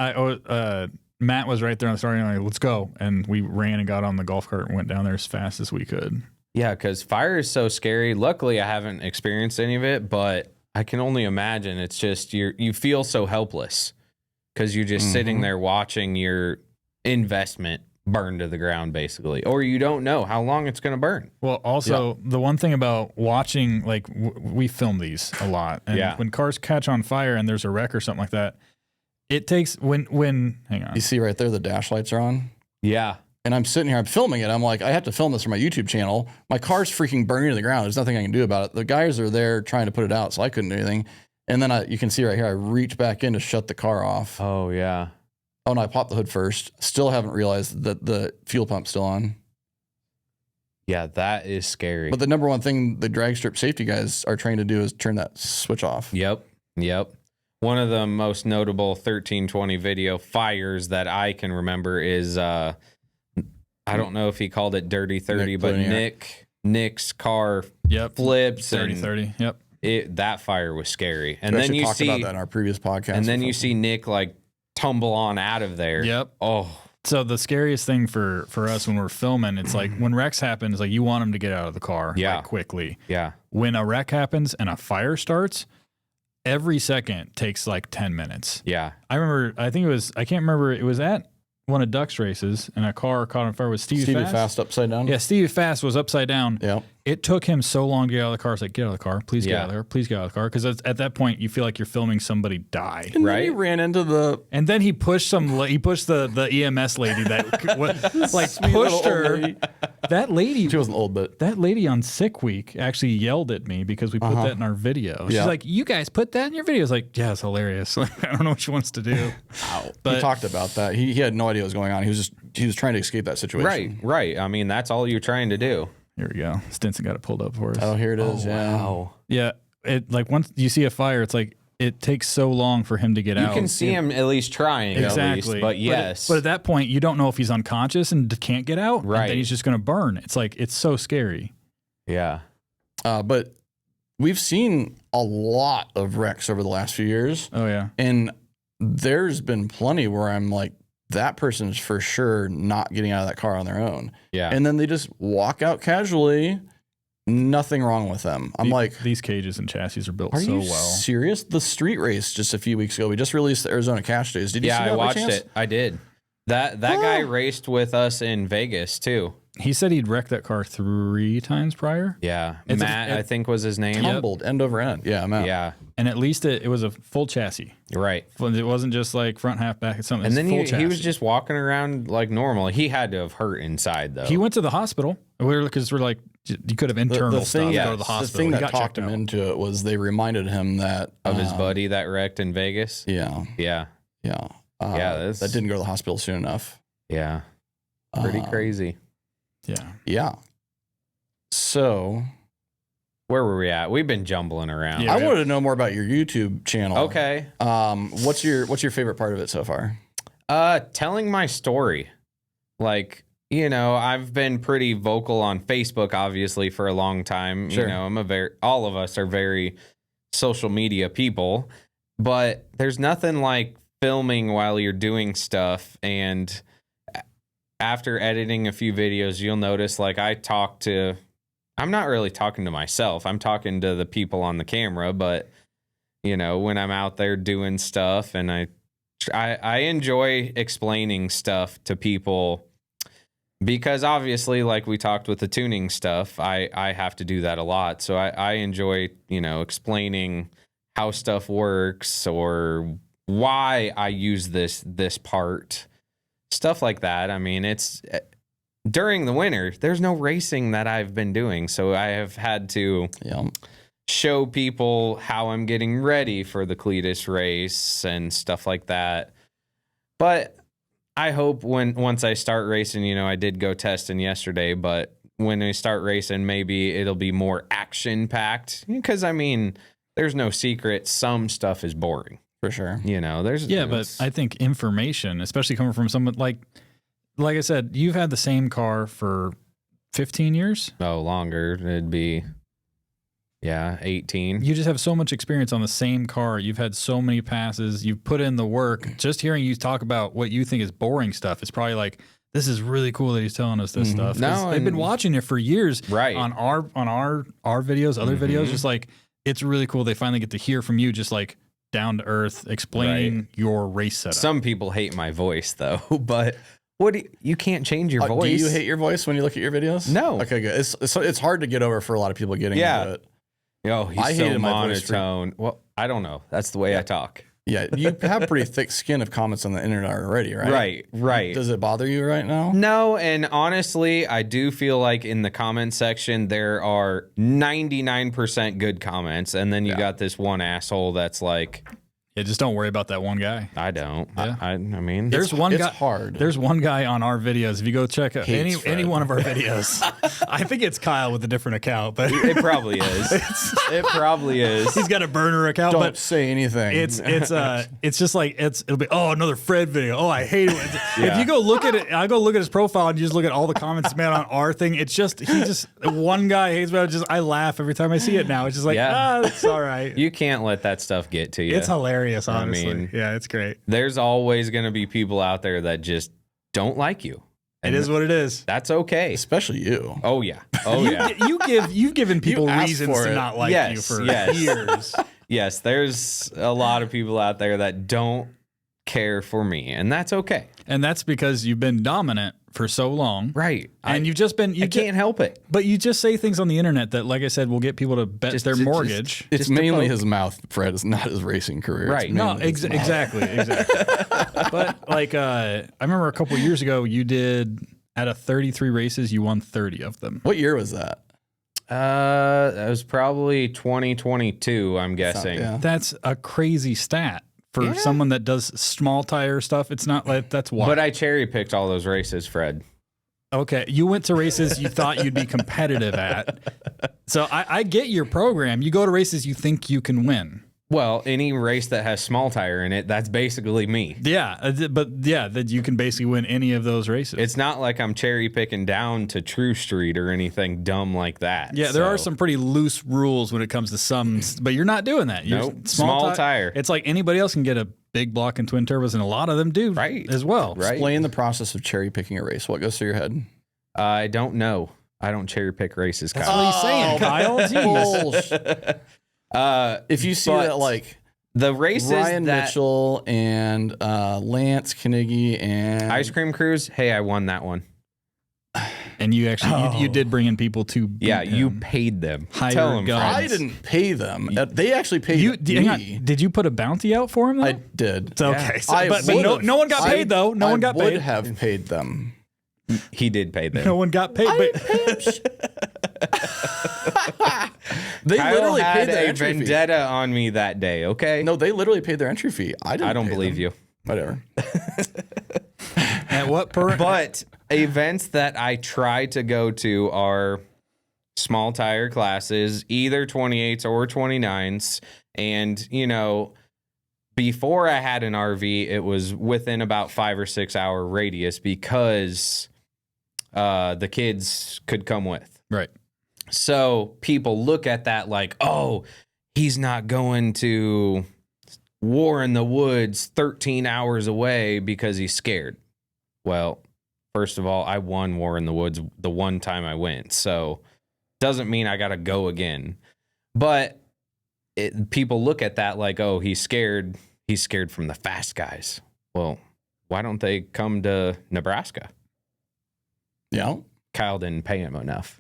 Matt was right there on the starting line. Let's go, and we ran and got on the golf cart and went down there as fast as we could. Yeah, because fire is so scary. Luckily, I haven't experienced any of it, but I can only imagine. It's just you feel so helpless because you're just sitting there watching your investment burn to the ground, basically, or you don't know how long it's going to burn. Well, also the one thing about watching, like we film these a lot, and when cars catch on fire and there's a wreck or something like that, it takes when hang on, You see right there, the dash lights are on. Yeah. And I'm sitting here, I'm filming it. I'm like, I have to film this for my YouTube channel. My car's freaking burning to the ground. There's nothing I can do about it. The guys are there trying to put it out, so I couldn't do anything. And then you can see right here, I reach back in to shut the car off. Oh yeah. Oh, and I popped the hood first. Still haven't realized that the fuel pump's still on. Yeah, that is scary. But the number one thing the drag strip safety guys are trained to do is turn that switch off. Yep. One of the most notable 1320 video fires that I can remember is I don't know if he called it Dirty 30, but Nick's car flips. Dirty 30. Yep. That fire was scary. And We then you talked see about that in our previous podcast. and then you see Nick like tumble on out of there. Yep. Oh, So the scariest thing for us when we're filming, it's like when wrecks happen, it's like you want them to get out of the car like, quickly. yeah. When a wreck happens and a fire starts, every second takes like 10 minutes. Yeah. I can't remember, it was at one of Duck's races and a car caught on fire with Stevie Fast. upside down. Yeah, Stevie Fast was upside down. Yeah. It took him so long to get out of the car. It's like, get out of the car. Please get out of there. Please get out of the car. Because at that point, you feel like you're filming somebody die. And then Right? he ran into the And then he pushed the EMS lady that pushed her. lady. That lady, She wasn't old, but that lady on Sick Week actually yelled at me because we put that in our video. She's Yeah. like, "You guys put that in your video?" I was like, "Yeah, it's hilarious." I don't know what she wants to do. But he talked about that. He had no idea what was going on. He was trying to escape that situation. Right. I mean, that's all you're trying to do. here we go. Stinson got it pulled up for us. Oh, here it is. yeah. Wow. Yeah, it like once you see a fire, it's like it takes so long for him to get You out. can see him at least trying, Exactly. at least. But yes. But at that point, you don't know if he's unconscious and can't get out. Right. And then he's just going to burn. It's like, it's so scary. yeah. But we've seen a lot of wrecks over the last few years, Oh, yeah. and there's been plenty where I'm like, that person's for sure not getting out of that car on their own. Yeah. And then they just walk out casually. Nothing wrong with them. I'm like, These cages and chassis are built are so you well. serious? The street race just a few weeks ago. We just released the Arizona Cash Days. Did you see that I by watched chance? it. I did. That guy raced with us in Vegas too. He said he'd wrecked that car 3 times prior. Yeah. It's Matt, I think was his name. Tumbled end over end. Yeah, I'm out. Yeah. And at least it was a full chassis. Right. It wasn't just like front, half, back. It's something. And then full he chassis. was just walking around like normal. He had to have hurt inside though. He went to the hospital. Because we're like, you could have internal stuff. yeah, Go to the hospital. The thing He that got talked checked him out. into it was they reminded him that of his buddy that wrecked in Vegas. Yeah, Yeah. yeah, That's- that didn't go to the hospital soon enough. Yeah. Pretty crazy. Yeah. Yeah. So Where were we at? We've been jumbling around. Yeah. I wanted to know more about your YouTube channel. Okay. What's your favorite part of it so far? Telling my story. Like, you know, I've been pretty vocal on Facebook, obviously, for a long time. Sure. You know, all of us are very social media people, but there's nothing like filming while you're doing stuff. And after editing a few videos, you'll notice like I'm not really talking to myself. I'm talking to the people on the camera, but you know, when I'm out there doing stuff and I enjoy explaining stuff to people because obviously, like we talked with the tuning stuff, I have to do that a lot. So I enjoy, you know, explaining how stuff works or why I use this part, stuff like that. I mean, it's during the winter, there's no racing that I've been doing. So I have had to show people how I'm getting ready for the Cleetus race and stuff like that. But I hope once I start racing, you know, I did go testing yesterday, but when I start racing, maybe it'll be more action packed because I mean, there's no secret. Some stuff is boring. For sure. You know, but I think information, especially coming from someone like I said, you've had the same car for 15 years. Oh, longer. It'd be 18. You just have so much experience on the same car. You've had so many passes. You've put in the work. Just hearing you talk about what you think is boring stuff, it's probably like, this is really cool that he's telling us this stuff. No, they've been watching it for years, right? On our videos, other videos. Just like, it's really cool. They finally get to hear from you, just like down to earth, explaining your race setup. Some people hate my voice though, but you can't change your voice. Do you hate your voice when you look at your videos? No. Okay, good. It's hard to get over for a lot of people getting into it. Oh, he's so monotone. Well, I don't know. That's the way I talk. Yeah, you have pretty thick skin of comments on the internet already, right? Right. Does it bother you right now? No, and honestly, I do feel like in the comment section there are 99% good comments, and then you got this one asshole that's like, yeah, just don't worry about that one guy. I don't. Yeah. I mean, there's one guy. It's hard. There's one guy on our videos. If you go check out any one of our videos, I think it's Kyle with a different account, but it probably is. It probably is. He's got a burner account. Don't but say anything. It's just like it'll be another Fred video. Oh, I hate it. If you go look at it, I go look at his profile and you just look at all the comments made on our thing. It's just one guy hates me. I laugh every time I see it now. It's just like it's all right. You can't let that stuff get to you. It's hilarious. Honestly, I mean, yeah, it's great. There's always going to be people out there that just don't like you. And it is what it is. That's okay. Especially you. Oh yeah. Oh yeah. You've given people reasons to not like you for years. Yes, there's a lot of people out there that don't care for me, and that's okay. And that's because you've been dominant for so long. Right. And you've just been... I can't help it. But you just say things on the internet that, like I said, will get people to bet their mortgage. It's mainly his mouth, Fred. It's not his racing career. Right. No, exactly. But like, I remember a couple of years ago, you did, out of 33 races, you won 30 of them. What year was that? That was probably 2022, I'm guessing. That's a crazy stat. For someone that does small tire stuff, it's not like that's why. But I cherry picked all those races, Fred. Okay, you went to races you thought you'd be competitive at. So I get your program. You go to races you think you can win. Well, any race that has small tire in it, that's basically me. Yeah, that you can basically win any of those races. It's not like I'm cherry picking down to True Street or anything dumb like that. Yeah, there are some pretty loose rules when it comes to some, but you're not doing that. Nope. Small tire. It's like anybody else can get a big block and twin turbos, and a lot of them do as well. Right. Explain the process of cherry picking a race. What goes through your head? I don't know. I don't cherry pick races, Kyle. That's what he's saying, Kyle. Jeez. If you see that, like the races Ryan Mitchell and Lance Knigge and Ice Cream Cruise, hey, I won that one. And you actually you did bring in people to beat him. You paid them. Tell them, I didn't pay them. They actually paid me. Did you put a bounty out for him? Though? I did. It's okay. So, but no one got paid though. No one got paid. I would have paid them. He did pay them. No one got paid. They Kyle literally had paid their a entry vendetta fee. on me that day. Okay. No, they literally paid their entry fee. I don't believe you. Whatever. At what per? But events that I try to go to are small tire classes, either 28s or 29s. And, before I had an RV, it was within about 5 or 6 hour radius because the kids could come with. Right. So people look at that like, oh, he's not going to War in the Woods 13 hours away because he's scared. Well, first of all, I won War in the Woods the one time I went. So doesn't mean I got to go again. But people look at that like, oh, he's scared. He's scared from the fast guys. Well, why don't they come to Nebraska? Yeah. Kyle didn't pay him enough.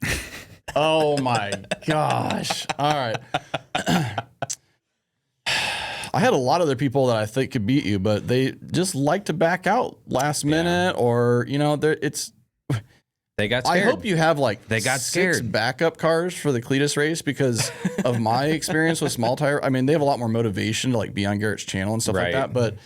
Oh my gosh. All right. I had a lot of other people that I think could beat you, but they just like to back out last minute or, they got scared. I hope you have they got 6 scared backup cars for the Cleetus race because of my experience with small tire. I mean, they have a lot more motivation to be on Garrett's channel and stuff like that, but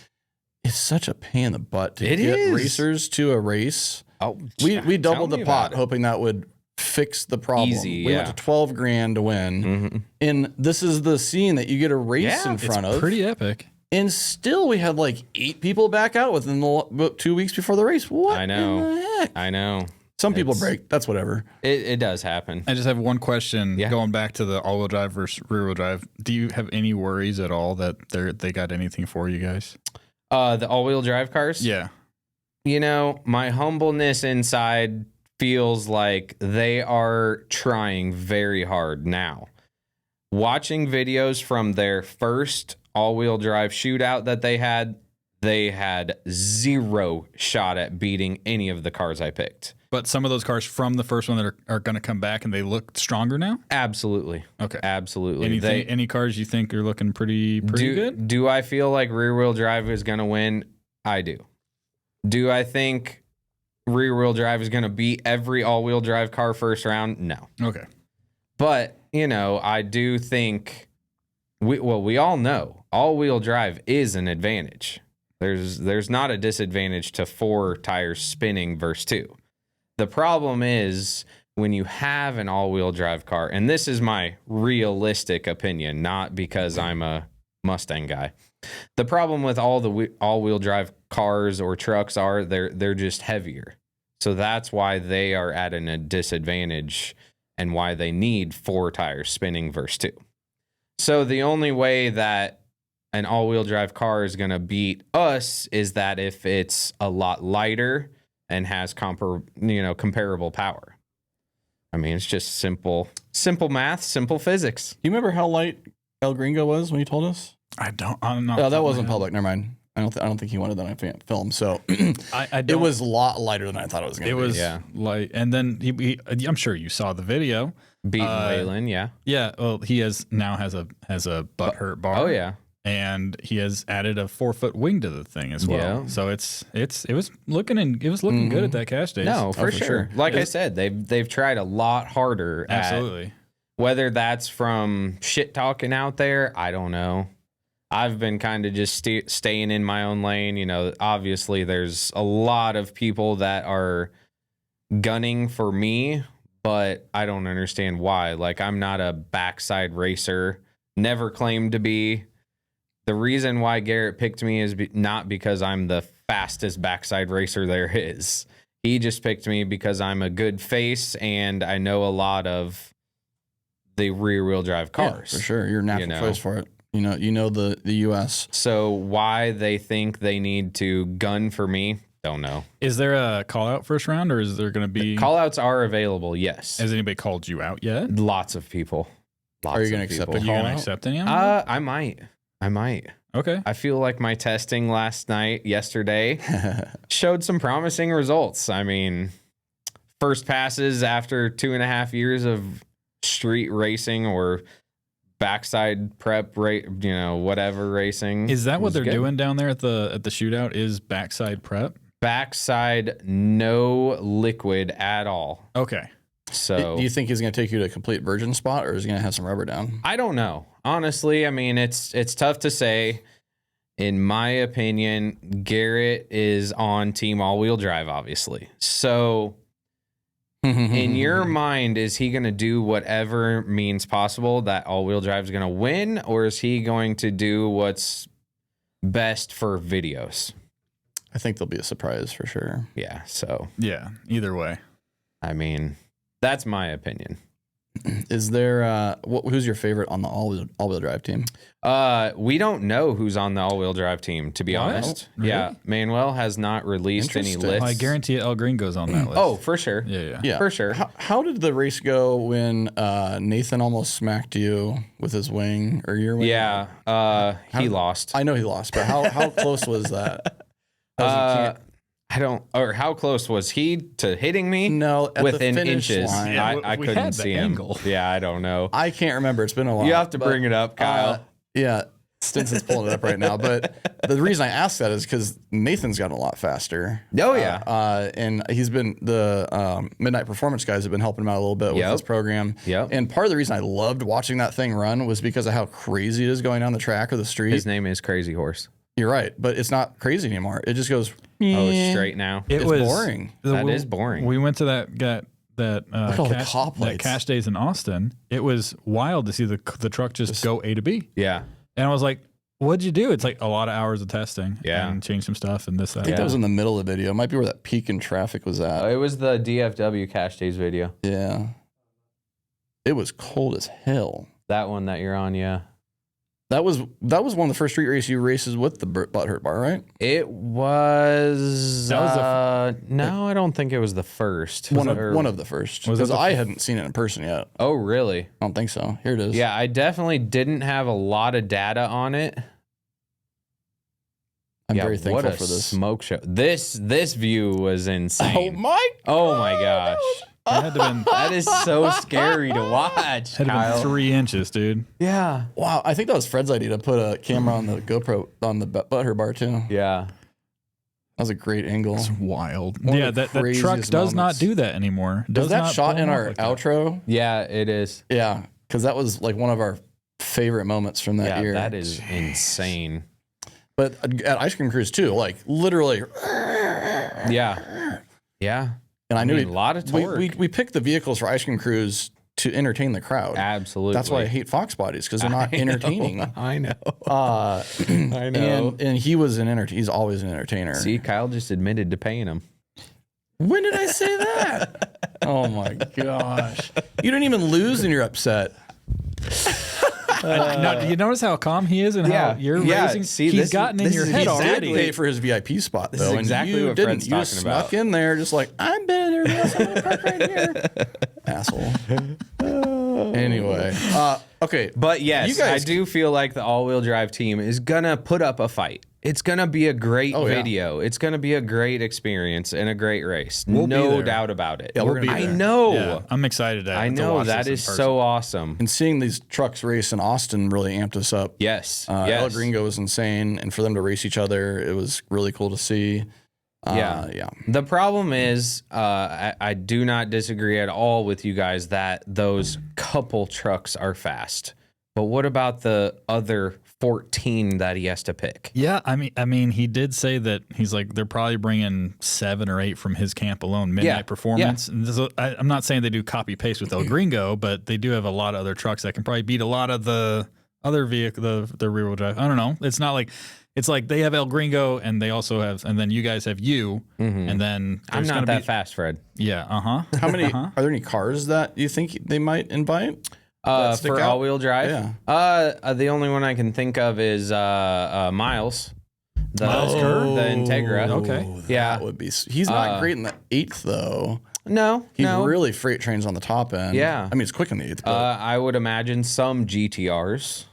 it's such a pain in the butt to get racers to a race. Oh, we doubled the pot hoping that would fix the problem. Easy, we went to 12 grand to win. Mm-hmm. And this is the scene that you get a race in front of. Pretty epic. And still, we had like 8 people back out within the 2 weeks before the race. What? I know. in the heck? I know. Some people break. That's whatever. It does happen. I just have one question. Yeah. Going back to the all-wheel drive versus rear-wheel drive, do you have any worries at all that they got anything for you guys? The all-wheel drive cars? Yeah. You know, my humbleness inside feels like they are trying very hard now. Watching videos from their first all-wheel drive shootout that they had 0 shot at beating any of the cars I picked. But some of those cars from the first one that are going to come back and they look stronger now? Absolutely. Okay. Absolutely. Any cars you think are looking pretty good? Do I feel like rear-wheel drive is going to win? I do. Do I think rear-wheel drive is going to beat every all-wheel drive car first round? No. Okay. But, you know, I do think we all know all-wheel drive is an advantage. There's not a disadvantage to 4 tires spinning versus 2. The problem is when you have an all-wheel drive car, and this is my realistic opinion, not because I'm a Mustang guy. The problem with all the all-wheel drive cars or trucks are they're just heavier. So that's why they are at a disadvantage and why they need 4 tires spinning versus 2. So the only way that an all-wheel drive car is going to beat us is that if it's a lot lighter and has comparable power. I mean, it's just simple math, simple physics. You remember how light El Gringo was when he told us? I'm not. Oh, that wasn't public. Never mind. I don't think he wanted that on film. So it was a lot lighter than I thought it was going to be. It was light, and then he I'm sure you saw the video. Beating Waylon, yeah. Yeah, well, he now has a butthurt bar. Oh yeah. And he has added a 4-foot wing to the thing as well. Yeah. So it was looking good at that cash days. No, for sure. Like I said, they've tried a lot harder. Absolutely. Whether that's from shit talking out there, I don't know. I've been kind of just staying in my own lane. You know, obviously there's a lot of people that are gunning for me, but I don't understand why. Like, I'm not a backside racer. Never claimed to be. The reason why Garrett picked me is not because I'm the fastest backside racer there is. He just picked me because I'm a good face and I know a lot of the rear-wheel drive cars. Yeah, for sure. You're a natural choice for it. You know the U.S. So why they think they need to gun for me, don't know. Is there a call-out first round, or is there going to be... Call-outs are available, yes. Has anybody called you out yet? Lots of people. Are you going to accept a call-out? Are you going to accept any of them? I might. Okay. I feel like my testing yesterday, showed some promising results. I mean, first passes after 2.5 years of street racing or backside prep, whatever racing. Is that what they're doing down there at the shootout? Is backside prep? Backside, no liquid at all. Okay. So do you think he's going to take you to a complete virgin spot, or is he going to have some rubber down? I don't know. Honestly, I mean, it's tough to say. In my opinion, Garrett is on team all-wheel drive, obviously. So in your mind, is he going to do whatever means possible that all-wheel drive is going to win, or is he going to do what's best for videos? I think there'll be a surprise for sure. Yeah, so. Yeah, either way. I mean, that's my opinion. Is there who's your favorite on the all-wheel drive team? We don't know who's on the all-wheel drive team, to be honest. Really? Yeah, Manuel has not released any lists. Well, I guarantee El Gringo's on that list. Oh, for sure. Yeah. For sure. How did the race go when Nathan almost smacked you with his wing or your wing? Yeah, he lost. I know he lost, but how close was that? How close was he to hitting me? No, at within the finish inches. line. I couldn't see him. Yeah, I don't know. I can't remember. It's been a while. You have to bring it up, Kyle. Yeah, Stinson's pulling it up right now. But the reason I asked that is because Nathan's gotten a lot faster. Oh, yeah. And he's been, the Midnight Performance guys have been helping him out a little bit with his program. Yep. And part of the reason I loved watching that thing run was because of how crazy it is going down the track or the street. His name is Crazy Horse. You're right, but it's not crazy anymore. It just goes. Oh, it's straight now. It's boring. That is boring. We went to that cash days in Austin. It was wild to see the truck just go A to B. Yeah. And I was like, what'd you do? It's like a lot of hours of testing. Yeah. And change some stuff and this, that. I think that was in the middle of the video. It might be where that peak in traffic was at. It was the DFW Cash Days video. Yeah. It was cold as hell. That one that you're on, yeah. That was one of the first street races with the Butthurt bar, right? It was. That was no, I don't think it was the first. One of the first. Because I hadn't seen it in person yet. Oh, really? I don't think so. Here it is. Yeah, I definitely didn't have a lot of data on it. I'm very thankful for this smoke show. This view was insane. Oh my gosh. That is so scary to watch. Had been 3 inches, dude. Yeah. Wow, I think that was Fred's idea to put a camera on the GoPro on the Butthurt bar too. Yeah. That was a great angle. It's wild. One Yeah, of the that truck craziest does not moments. do that anymore. Does that not shot in blow our up like that. outro? Yeah, it is. Yeah, because that was like one of our favorite moments from that year. That is insane. But at Ice Cream Cruise too, like literally. Yeah. Yeah. And I knew a lot of torque. we picked the vehicles for Ice Cream Cruise to entertain the crowd. Absolutely. That's why I hate Fox bodies, because they're not entertaining. I know. I know. And he was he's always an entertainer. See, Kyle just admitted to paying him. When did I say that? Oh my gosh. You didn't even lose and you're upset. No, do you notice how calm he is and how you're raising? See, he's gotten in your head already. Pay for his VIP spot though. This is exactly and what you Fred's didn't. talking You snuck about. in there just like, I'm better. Yes, I'm gonna park right here. Asshole. Anyway. Okay. But yes, You guys- I do feel like the all-wheel drive team is gonna put up a fight. It's gonna be a great video. It's gonna be a great experience and a great race. We'll be no there. doubt about it. Yeah, we'll be I there. know. Yeah, I'm excited. I to know watch that this is in person. so awesome. And seeing these trucks race in Austin really amped us up. Yes. El Yes. Gringo was insane, and for them to race each other, it was really cool to see. Yeah. The problem is, I do not disagree at all with you guys that those couple trucks are fast. But what about the other 14 that he has to pick? Yeah, I mean, he did say that he's like they're probably bringing 7 or 8 from his camp alone. Midnight Performance. And this, I'm not saying they do copy paste with El Gringo, but they do have a lot of other trucks that can probably beat a lot of the other vehicle, the rear wheel drive. I don't know. It's not like. It's like they have El Gringo and they also have, and then you guys have you, and then I'm not that fast, Fred. Yeah, How many? Are there any cars that you think they might invite? stick For out? all-wheel drive? Yeah. The only one I can think of is Miles. The Integra. Okay. Yeah. That would be. He's not great in the 8th though. No. He really freight trains on the top end. Yeah. I mean, it's quick in the 8th. But I would imagine some GTRs.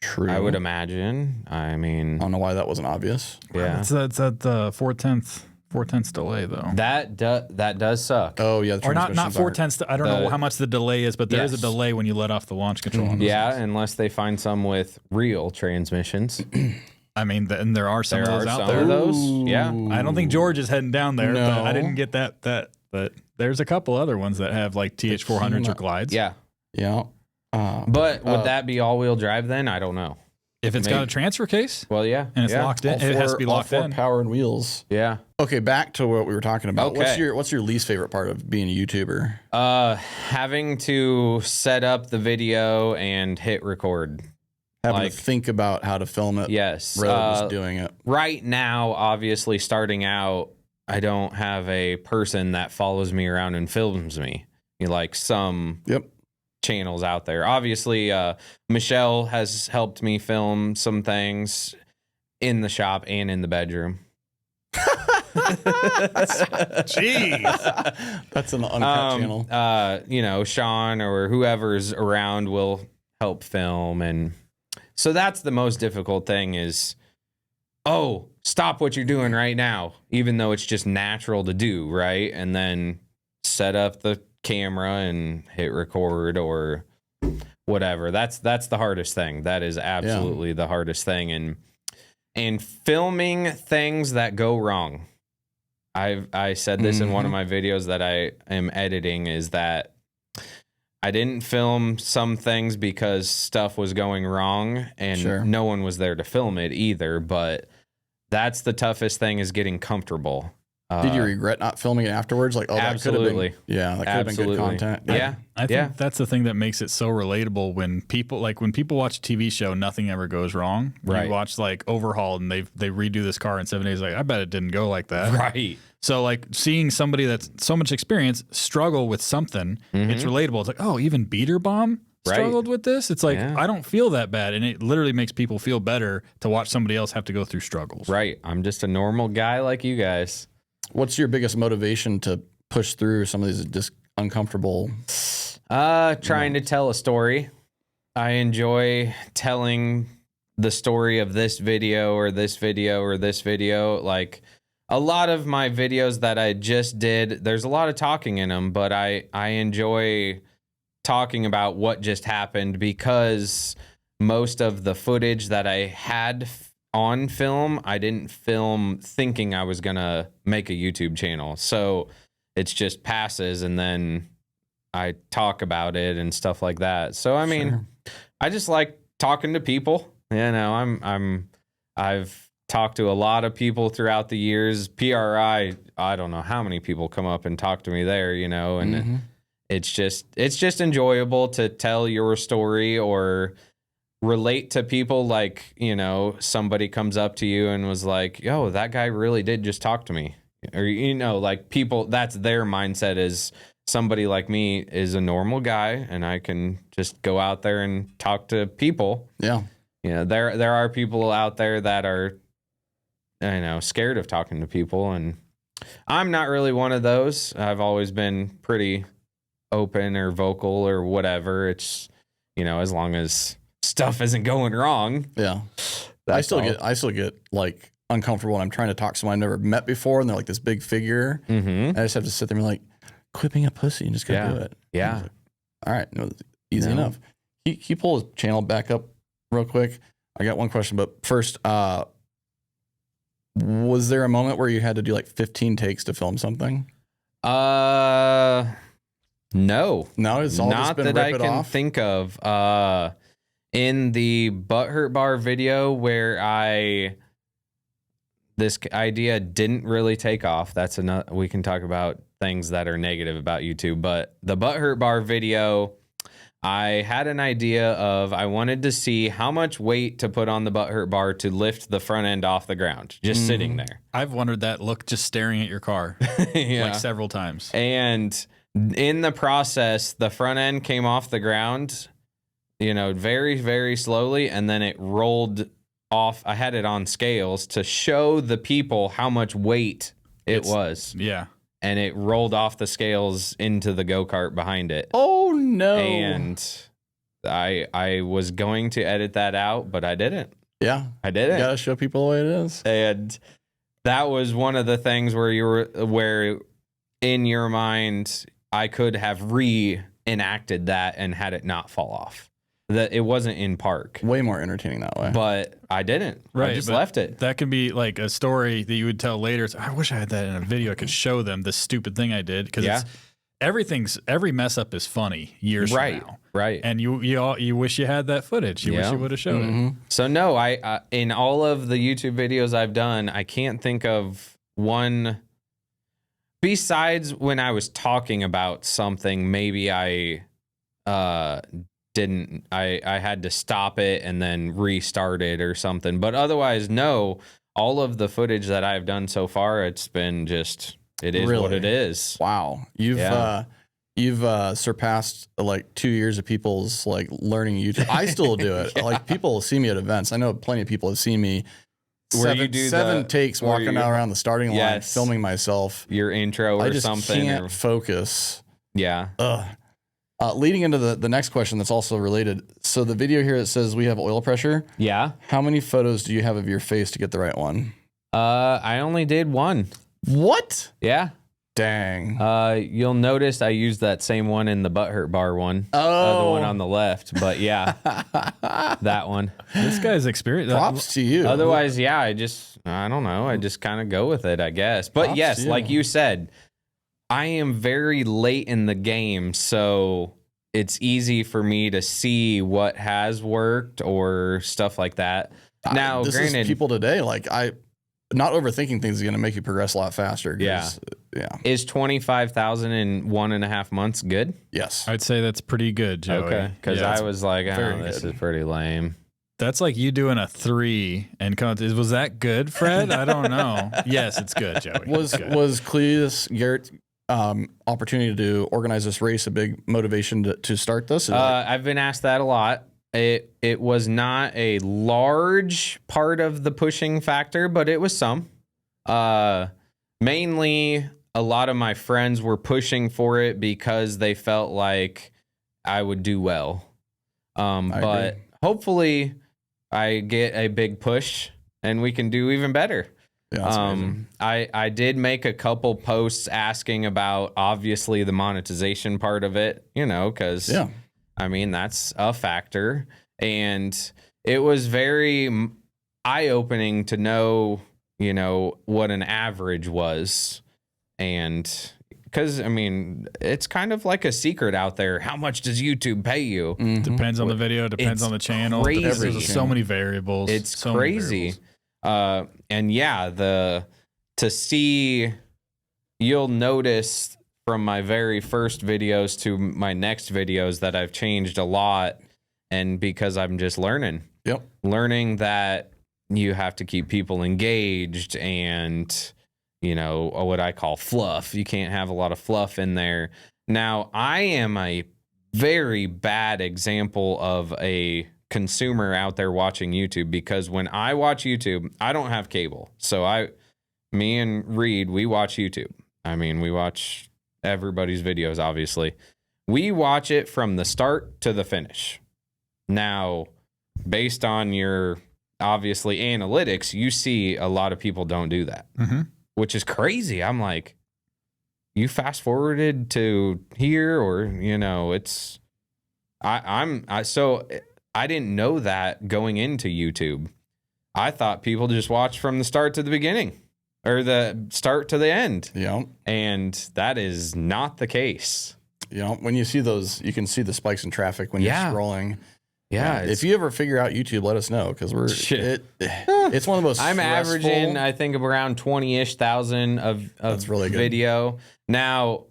true. I would imagine. I mean, I don't know why that wasn't obvious. yeah. It's at the 4/10 delay though. That does suck. Oh yeah, the Or not transmissions 4/10. I don't know how much the delay is, but there is a Yes. delay when you let off the launch control. on those Yeah, things. unless they find some with real transmissions. I mean, and there are some There of those are out some there. of those. Yeah. I don't think George is heading down there. No. But I didn't get that. But there's a couple other ones that have like TH400s or glides. Yeah. Yeah. But would that be all-wheel drive then? I don't know. If it's got a transfer case Well, yeah. and it's yeah. locked in, it has to be all locked four in. power and wheels. Yeah. Okay, back to what we were talking about. Okay. What's your least favorite part of being a YouTuber? Having to set up the video and hit record. Having Like- to think about how to film it. Yes. Rather than just doing it. Right now, obviously starting out, I don't have a person that follows me around and films me. Like some Yep. channels out there. Obviously, Michelle has helped me film some things in the shop and in the bedroom. Jeez. That's an uncut channel. You know, Sean or whoever's around will help film. And so that's the most difficult thing is, oh, stop what you're doing right now, even though it's just natural to do, right? And then set up the camera and hit record or whatever. That's the hardest thing. That is absolutely the hardest thing. And filming things that go wrong. I said this in one of my videos that I am editing is that I didn't film some things because stuff was going wrong and no one was there to film it either. But that's the toughest thing is getting comfortable. Did you regret not filming it afterwards? Like, oh, that could have been, that could have been good content. Yeah. I think that's the thing that makes it so relatable when people watch a TV show, nothing ever goes wrong. Right. You watch like Overhaul and they redo this car in 7 days. Like, I bet it didn't go like that. Right. So like seeing somebody that's so much experience struggle with something, it's relatable. It's like, oh, even Beater Bomb struggled with this. It's like, I don't feel that bad. And it literally makes people feel better to watch somebody else have to go through struggles. Right. I'm just a normal guy like you guys. What's your biggest motivation to push through some of these just uncomfortable? Trying to tell a story. I enjoy telling the story of this video or this video or this video. Like a lot of my videos that I just did, there's a lot of talking in them, but I enjoy talking about what just happened because most of the footage that I had on film, I didn't film thinking I was gonna make a YouTube channel. So it's just passes and then I talk about it and stuff like that. So I mean, I just like talking to people. You know, I've talked to a lot of people throughout the years. PRI, I don't know how many people come up and talk to me there, you know, and it's just enjoyable to tell your story or relate to people. Like, you know, somebody comes up to you and was like, yo, that guy really did just talk to me. Or, you know, like people, that's their mindset is somebody like me is a normal guy and I can just go out there and talk to people. Yeah. You know, there are people out there that are, you know, scared of talking to people. And I'm not really one of those. I've always been pretty open or vocal or whatever. It's, you know, as long as stuff isn't going wrong. Yeah. I still get like uncomfortable when I'm trying to talk to someone I've never met before and they're like this big figure. I just have to sit there and be like, quit being a pussy and just go do it. Yeah. Like, all right. No, easy enough. Can you pull his channel back up real quick? I got one question, but first, was there a moment where you had to do like 15 takes to film something? No. No, it's all not just been that I rip it can off? think of. In the Butthurt Bar video where this idea didn't really take off. That's another, we can talk about things that are negative about YouTube, but the Butthurt Bar video, I had an idea of, I wanted to see how much weight to put on the Butthurt Bar to lift the front end off the ground, just sitting there. I've wondered that look just staring at your car like several times. And in the process, the front end came off the ground, you know, very, very slowly, and then it rolled off. I had it on scales to show the people how much weight it was. Yeah. And it rolled off the scales into the go-kart behind it. Oh, no. And I was going to edit that out, but I didn't. Yeah. I didn't. You got to show people the way it is. And that was one of the things where in your mind, I could have reenacted that and had it not fall off. That it wasn't in park. Way more entertaining that way. But I didn't. Right, I just left it. That could be like a story that you would tell later. It's, I wish I had that in a video. I could show them the stupid thing I did. Because every mess up is funny years from now. Right. And you wish you had that footage. You wish you would have showed it. So no, I in all of the YouTube videos I've done, I can't think of one besides when I was talking about something. Maybe I didn't. I had to stop it and then restart it or something. But otherwise, no. All of the footage that I've done so far, it's been just. It is what it is. Wow. You've surpassed like 2 years of people's like learning YouTube. I still do it. Like people see me at events. I know plenty of people have seen me. Seven takes walking out around the starting line, filming myself. Your intro or I just something. Can't focus. Yeah. Leading into the next question that's also related. So the video here, it says we have oil pressure. Yeah. How many photos do you have of your face to get the right one? I only did one. What? Yeah. Dang. You'll notice I used that same one in the Butthurt Bar one. Oh. The one on the left. But yeah, that one. This guy's experience. Props to you. Otherwise, yeah, I don't know. I just kind of go with it, I guess. But yes, like you said, I am very late in the game, so it's easy for me to see what has worked or stuff like that. Now, this granted, is people today, like not overthinking things is going to make you progress a lot faster. Yeah. Is 25,000 in 1.5 months good? Yes. I'd say that's pretty good, Joey. Okay. Because I was like, this good. is pretty lame. That's like you doing a 3 and was that good, Fred? I don't know. Yes, it's good, Joey. Was Cleetus Garrett's opportunity to organize this race a big motivation to start this? I've been asked that a lot. It was not a large part of the pushing factor, but it was some. Mainly, a lot of my friends were pushing for it because they felt like I would do well. But hopefully, I get a big push and we can do even better. Yeah, that's amazing. I did make a couple posts asking about obviously the monetization part of it, because I mean, that's a factor. And it was very eye-opening to know, what an average was. And because, I mean, it's kind of like a secret out there. How much does YouTube pay you? Mm-hmm. Depends on the video, depends on the channel. Crazy. There's so many variables. It's so crazy. And yeah, to see, you'll notice from my very first videos to my next videos that I've changed a lot, and because I'm just learning that you have to keep people engaged and what I call fluff. You can't have a lot of fluff in there. Now, I am a very bad example of a consumer out there watching YouTube, because when I watch YouTube, I don't have cable. So me and Reed, we watch YouTube. I mean, we watch everybody's videos, obviously. We watch it from the start to the finish. Now, based on your, obviously, analytics, you see a lot of people don't do that, which is crazy. I'm like, you fast forwarded to here, or, it's, so I didn't know that going into YouTube. I thought people just watch from the start to the beginning, or the start to the end. Yeah. And that is not the case. When you see those, you can see the spikes in traffic when you're scrolling. Yeah. If you ever figure out YouTube, let us know, because it's one of the most I'm averaging, I think, around 20-ish thousand of That's really good. video. Now,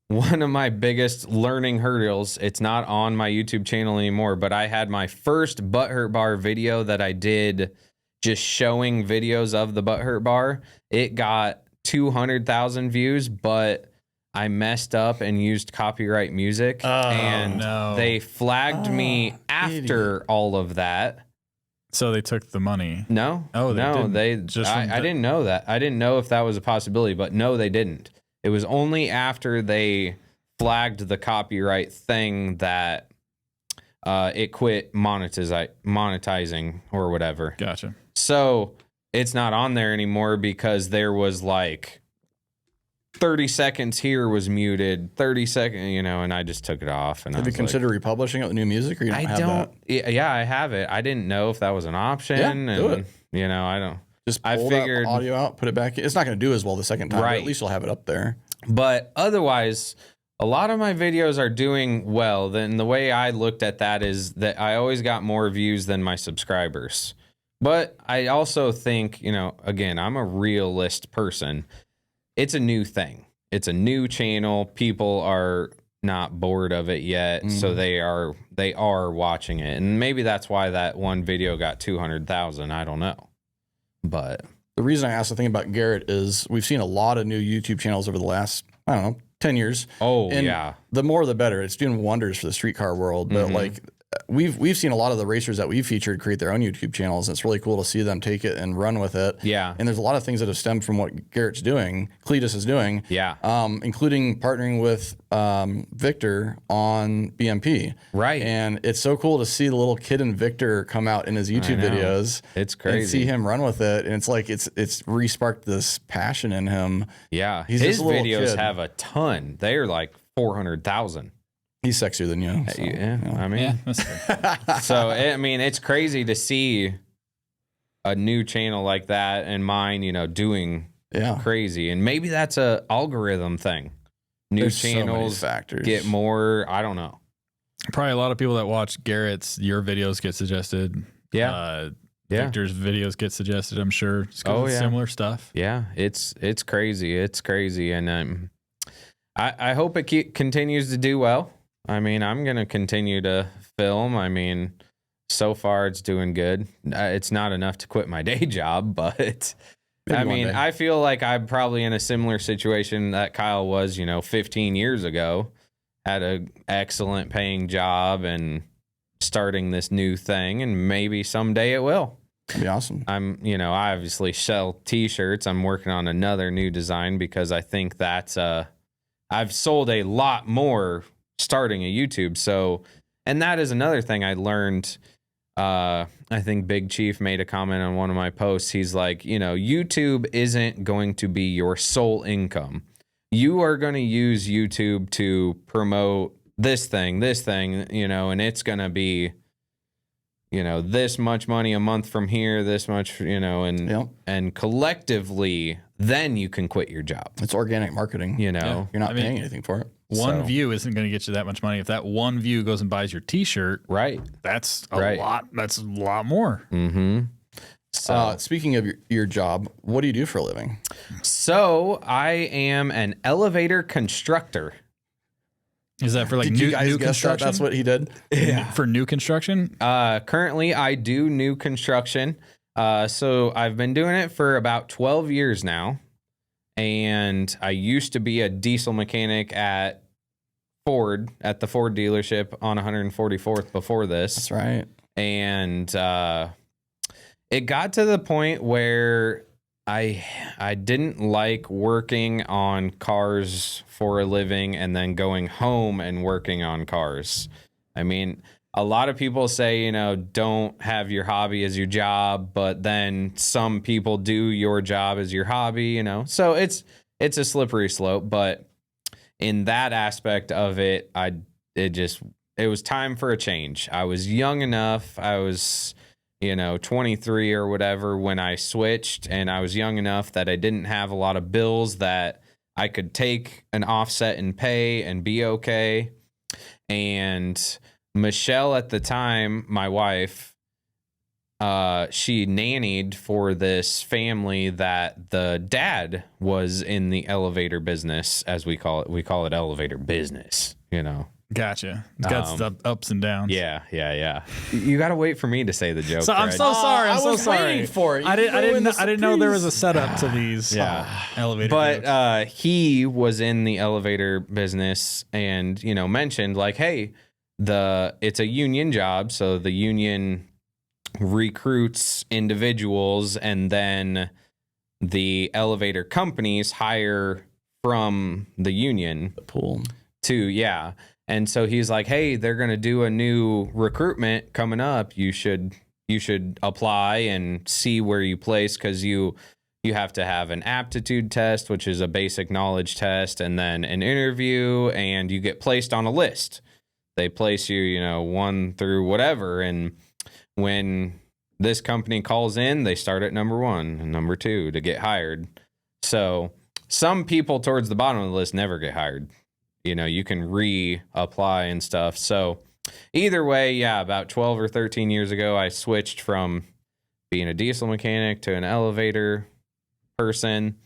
one of my biggest learning hurdles, it's not on my YouTube channel anymore, but I had my first butthurt bar video that I did just showing videos of the butthurt bar. It got 200,000 views, but I messed up and used copyright music, and they flagged me after all of that. So they took the money. No. Oh, I didn't know that. I didn't know if that was a possibility, but no, they didn't. It was only after they flagged the copyright thing that it quit monetizing or whatever. Gotcha. So it's not on there anymore because there was like 30 seconds here was muted, 30 seconds, and I just took it off. And have you considered republishing it with new music, or you don't have that? Yeah, I have it. I didn't know if that was an option. Yeah, do it. I don't. Just pull that audio out, put it back. It's not going to do as well the second time, but at least you'll have it up there. But otherwise, a lot of my videos are doing well. Then the way I looked at that is that I always got more views than my subscribers. But I also think, again, I'm a realist person. It's a new thing. It's a new channel. People are not bored of it yet, so they are watching it. And maybe that's why that one video got 200,000. I don't know. But the reason I asked the thing about Garrett is we've seen a lot of new YouTube channels over the last, 10 years. Oh, and yeah. The more the better. It's doing wonders for the streetcar world. But like we've seen a lot of the racers that we've featured create their own YouTube channels. And it's really cool to see them take it and run with it. Yeah. And there's a lot of things that have stemmed from what Garrett's doing, Cleetus is doing. Yeah. Including partnering with Victor on BMP. Right. And it's so cool to see the little kid in Victor come out in his YouTube videos. It's crazy. And see him run with it. And it's like it's re-sparked this passion in him. Yeah. His videos have a ton. They're like 400,000. He's sexier than you. So, I mean, that's good. So it's crazy to see a new channel like that and mine, doing crazy. And maybe that's a algorithm thing. New channels get more. I don't know. Probably a lot of people that watch your videos get suggested. Yeah. Victor's videos get suggested, I'm sure. Similar stuff. Yeah, it's crazy. It's crazy. And I hope it continues to do well. I mean, I'm going to continue to film. I mean, so far it's doing good. It's not enough to quit my day job, but maybe I mean, I feel like I'm probably in a similar situation that Kyle was, 15 years ago. Had an excellent paying job and starting this new thing, and maybe someday it will. That'd be awesome. I obviously sell t-shirts. I'm working on another new design because I think that's I've sold a lot more starting a YouTube. So, and that is another thing I learned. I think Big Chief made a comment on one of my posts. He's like, YouTube isn't going to be your sole income. You are going to use YouTube to promote this thing, and it's going to be, this much money a month from here, this much, and collectively, then you can quit your job. It's organic marketing. You're not paying anything for it. One view isn't going to get you that much money. If that one view goes and buys your t-shirt, right, that's a lot. That's a lot more. Mm-hmm. So, speaking of your job, what do you do for a living? So I am an elevator constructor. Is that for like Did new you guys guess construction? That's what he did. Yeah. For new construction? Currently, I do new construction. So I've been doing it for about 12 years now. And I used to be a diesel mechanic at Ford, at the Ford dealership on 144th before this. That's right. And it got to the point where I didn't like working on cars for a living and then going home and working on cars. I mean, a lot of people say, don't have your hobby as your job, but then some people do your job as your hobby, So it's a slippery slope, but in that aspect of it, it was time for a change. I was young enough. I was 23 or whatever when I switched, and I was young enough that I didn't have a lot of bills that I could take an offset and pay and be okay. And Michelle at the time, my wife, she nannied for this family that the dad was in the elevator business, as we call it. We call it elevator business, Gotcha. It's got the ups and downs. Yeah. You got to wait for me to say the joke. So I'm so sorry. I'm so sorry. Waiting for it. I didn't know there was a setup to these elevator. But he was in the elevator business and mentioned like, hey, it's a union job, so the union recruits individuals, and then the elevator companies hire from the union pool to And so he's like, hey, they're going to do a new recruitment coming up. You should apply and see where you place, because you have to have an aptitude test, which is a basic knowledge test, and then an interview, and you get placed on a list. They place you, 1 through whatever. And when this company calls in, they start at number 1 and number 2 to get hired. So some people towards the bottom of the list never get hired. You can reapply and stuff. So either way, about 12 or 13 years ago, I switched from being a diesel mechanic to an elevator person.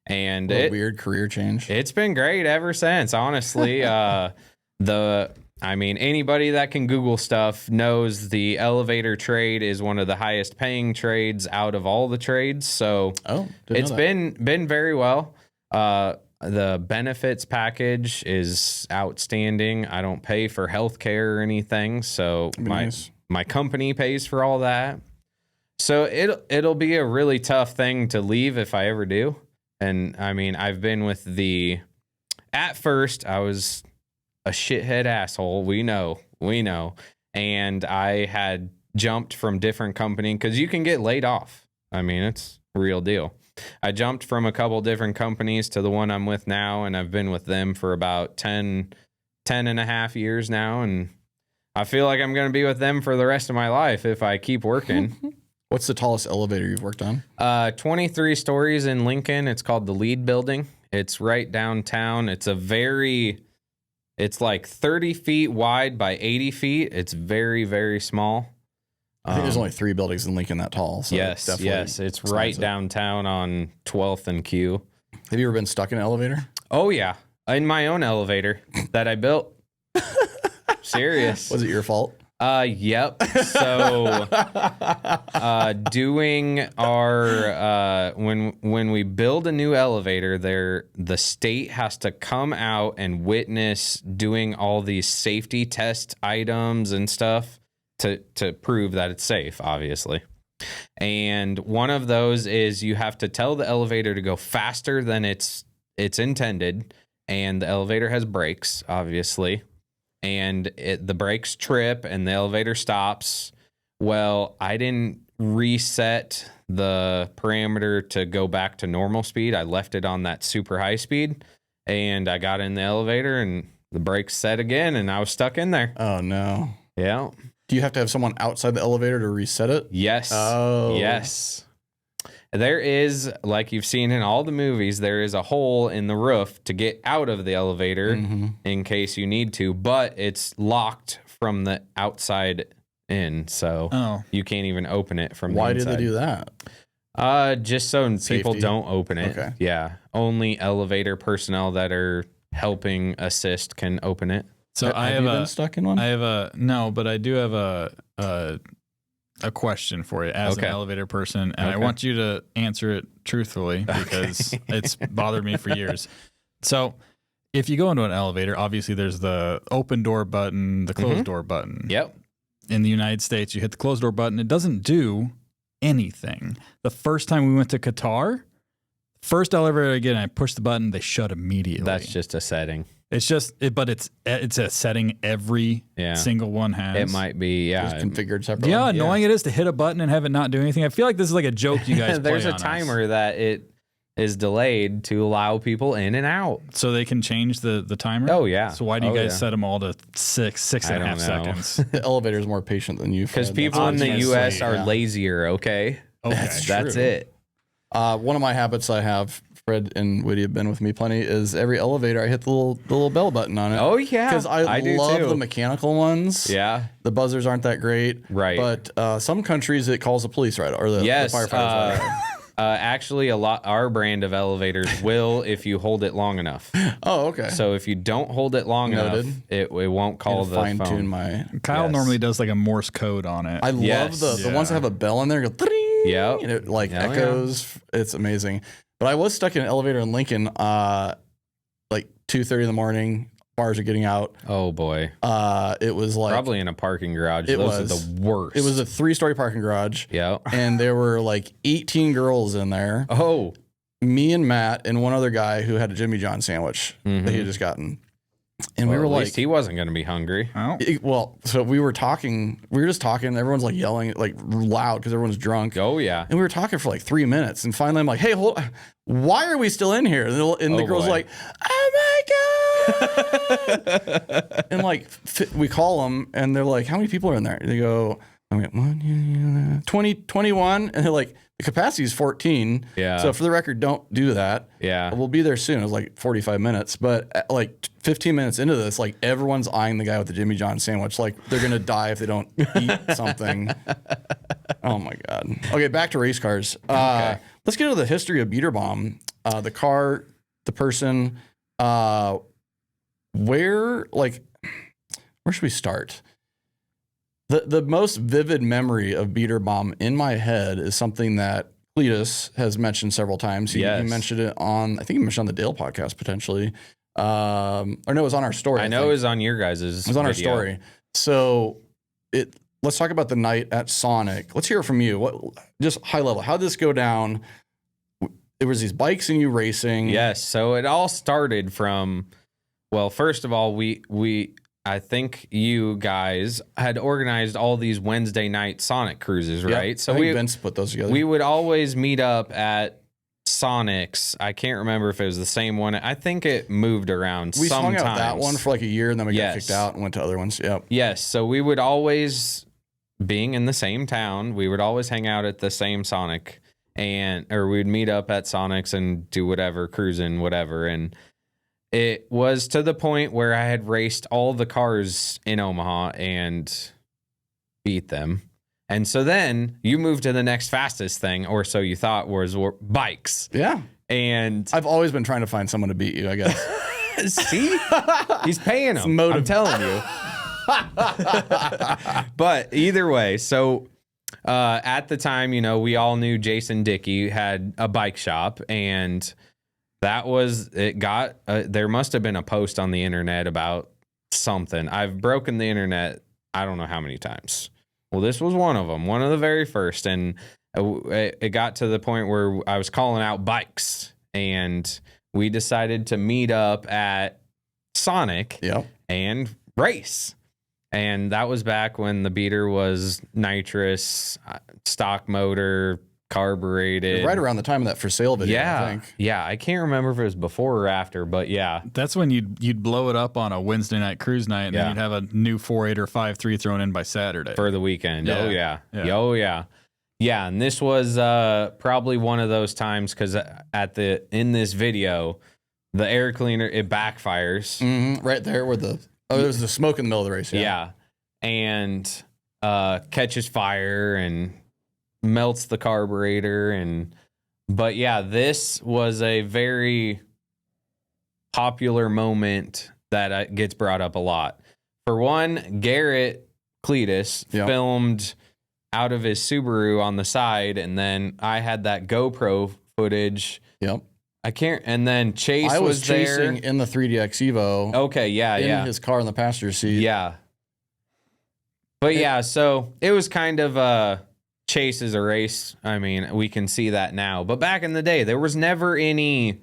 And weird career change. It's been great ever since, honestly. Anybody that can Google stuff knows the elevator trade is one of the highest paying trades out of all the trades. So it's been very well. The benefits package is outstanding. I don't pay for health care or anything, so my company pays for all that. So it'll be a really tough thing to leave if I ever do. And I've been with at first I was a shithead asshole. We know. And I had jumped from different company because you can get laid off. It's a real deal. I jumped from a couple different companies to the one I'm with now, and I've been with them for about 10 and a half years now, and I feel like I'm going to be with them for the rest of my life if I keep working. What's the tallest elevator you've worked on? 23 stories in Lincoln. It's called the Lead Building. It's right downtown. It's like 30 feet wide by 80 feet. It's very, very small. I think there's only 3 buildings in Lincoln that tall. So yes, it's right downtown on 12th and Q. Have you ever been stuck in an elevator? Oh yeah, in my own elevator that I built. Serious. Was it your fault? Yep. So, doing our when we build a new elevator, the state has to come out and witness doing all these safety test items and stuff to prove that it's safe, obviously. And one of those is you have to tell the elevator to go faster than it's intended, and the elevator has brakes, obviously. And the brakes trip and the elevator stops. Well, I didn't reset the parameter to go back to normal speed. I left it on that super high speed, and I got in the elevator and the brakes set again, and I was stuck in there. Oh, no. Yeah. Do you have to have someone outside the elevator to reset it? Yes. Oh. Yes. There is, like you've seen in all the movies, there is a hole in the roof to get out of the elevator in case you need to, but it's locked from the outside in, so you can't even open it from the inside. Why did they do that? Just so people don't open it. Okay. Yeah. Only elevator personnel that are helping assist can open it. So have you been stuck in one? No, but I do have a question for you as an elevator person, and I want you to answer it truthfully because it's bothered me for years. So if you go into an elevator, obviously there's the open door button, the closed door button. Yep. In the United States, you hit the closed door button. It doesn't do anything. The first time we went to Qatar, first elevator again, I pushed the button, they shut immediately. That's just a setting. It's just, but it's a setting every single one has. It might be, It's configured separately. Yeah, annoying it is to hit a button and have it not do anything. I feel like this is like a joke you guys play There's a on timer us. that it is delayed to allow people in and out. So they can change the timer? Oh, yeah. So why do you guys set them all to six and a half seconds? The elevator is more patient than you. Because people in the U.S. are lazier, okay? That's it. One of my habits I have, Fred and Woody have been with me plenty, is every elevator I hit the little bell button on it. Oh, yeah. Because I do love too. the mechanical ones. Yeah. The buzzers aren't that great. Right. But some countries it calls the police right or the firefighters right away. Actually, our brand of elevators will if you hold it long enough. Oh, okay. So if you don't hold it long enough, it won't call the fine phone. tune my. Kyle normally does like a Morse code on it. I love the ones that have a bell in there. Go, yeah, and it like echoes. Yeah. It's amazing. But I was stuck in an elevator in Lincoln, like 2:30 in the morning. Bars are getting out. Oh boy. It was like probably in a parking garage. Those are the worst. It was a 3-story parking garage. Yeah. And there were like 18 girls in there. Oh. Me and Matt and one other guy who had a Jimmy John sandwich that he had just gotten. And we were at like, least he wasn't going to be hungry. Oh. So we were talking. We were just talking. Everyone's like yelling, like loud because everyone's drunk. Oh yeah. And we were talking for like 3 minutes, and finally I'm like, "Hey, why are we still in here?" And the girl's like, "Oh my god!" And like we call them, and they're like, "How many people are in there?" They go, "I'm like 20, 21," and they're like, "The capacity is 14." Yeah. So for the record, don't do that. Yeah. We'll be there soon. It was like 45 minutes, but like 15 minutes into this, like everyone's eyeing the guy with the Jimmy John sandwich. Like they're going to die if they don't eat something. Oh my God. Okay. Back to race cars. Okay. Let's get into the history of Beater Bomb. The car, the person, where should we start? The most vivid memory of Beater Bomb in my head is something that Cleetus has mentioned several times. He mentioned it on, I think he mentioned on the Dale podcast potentially. Or no, it was on our story. I know it was on your guys'. It was on our story. So let's talk about the night at Sonic. Let's hear it from you. Just high level. How did this go down? There was these bikes and you racing. Yes. So it all started from, well, first of all, I think you guys had organized all these Wednesday night Sonic cruises, right? Yep. So Vince put those together. We would always meet up at Sonic's. I can't remember if it was the same one. I think it moved around. We hung out that one for like a year, and then we got kicked out and went to other ones. Yep. Yes. So we would always, being in the same town, we would always hang out at the same Sonic, or we'd meet up at Sonic's and do whatever, cruising, whatever, and it was to the point where I had raced all the cars in Omaha and beat them. And so then you moved to the next fastest thing, or so you thought, were bikes. Yeah. And I've always been trying to find someone to beat you, I guess. see, he's paying him. I'm telling you. But either way, so at the time, you know, we all knew Jason Dickey had a bike shop, and that was it. There must have been a post on the internet about something. I've broken the internet, I don't know how many times. Well, this was one of them, one of the very first, and it got to the point where I was calling out bikes, and we decided to meet up at Sonic and race. And that was back when the beater was nitrous, stock motor, carbureted. Right around the time of that for sale video, yeah, I think. Yeah, I can't remember if it was before or after, but yeah. That's when you'd blow it up on a Wednesday night cruise night, and then you'd have a new 4.8 or 5.3 thrown in by Saturday. For the weekend. Yeah. Oh, yeah. Oh, yeah. Yeah, and this was probably one of those times, because in this video, the air cleaner, it backfires. Mm-hmm. Right there where there's the smoke in the middle of the race. Yeah. And catches fire and melts the carburetor. But yeah, this was a very popular moment that gets brought up a lot. For one, Garrett Cleetus filmed out of his Subaru on the side, and then I had that GoPro footage. Yep. I can't. And then Chase I was chasing there in the 3DX Evo. Okay, in his car in the passenger seat. Yeah. But yeah, so it was kind of Chase's a race. I mean, we can see that now. But back in the day, there was never any.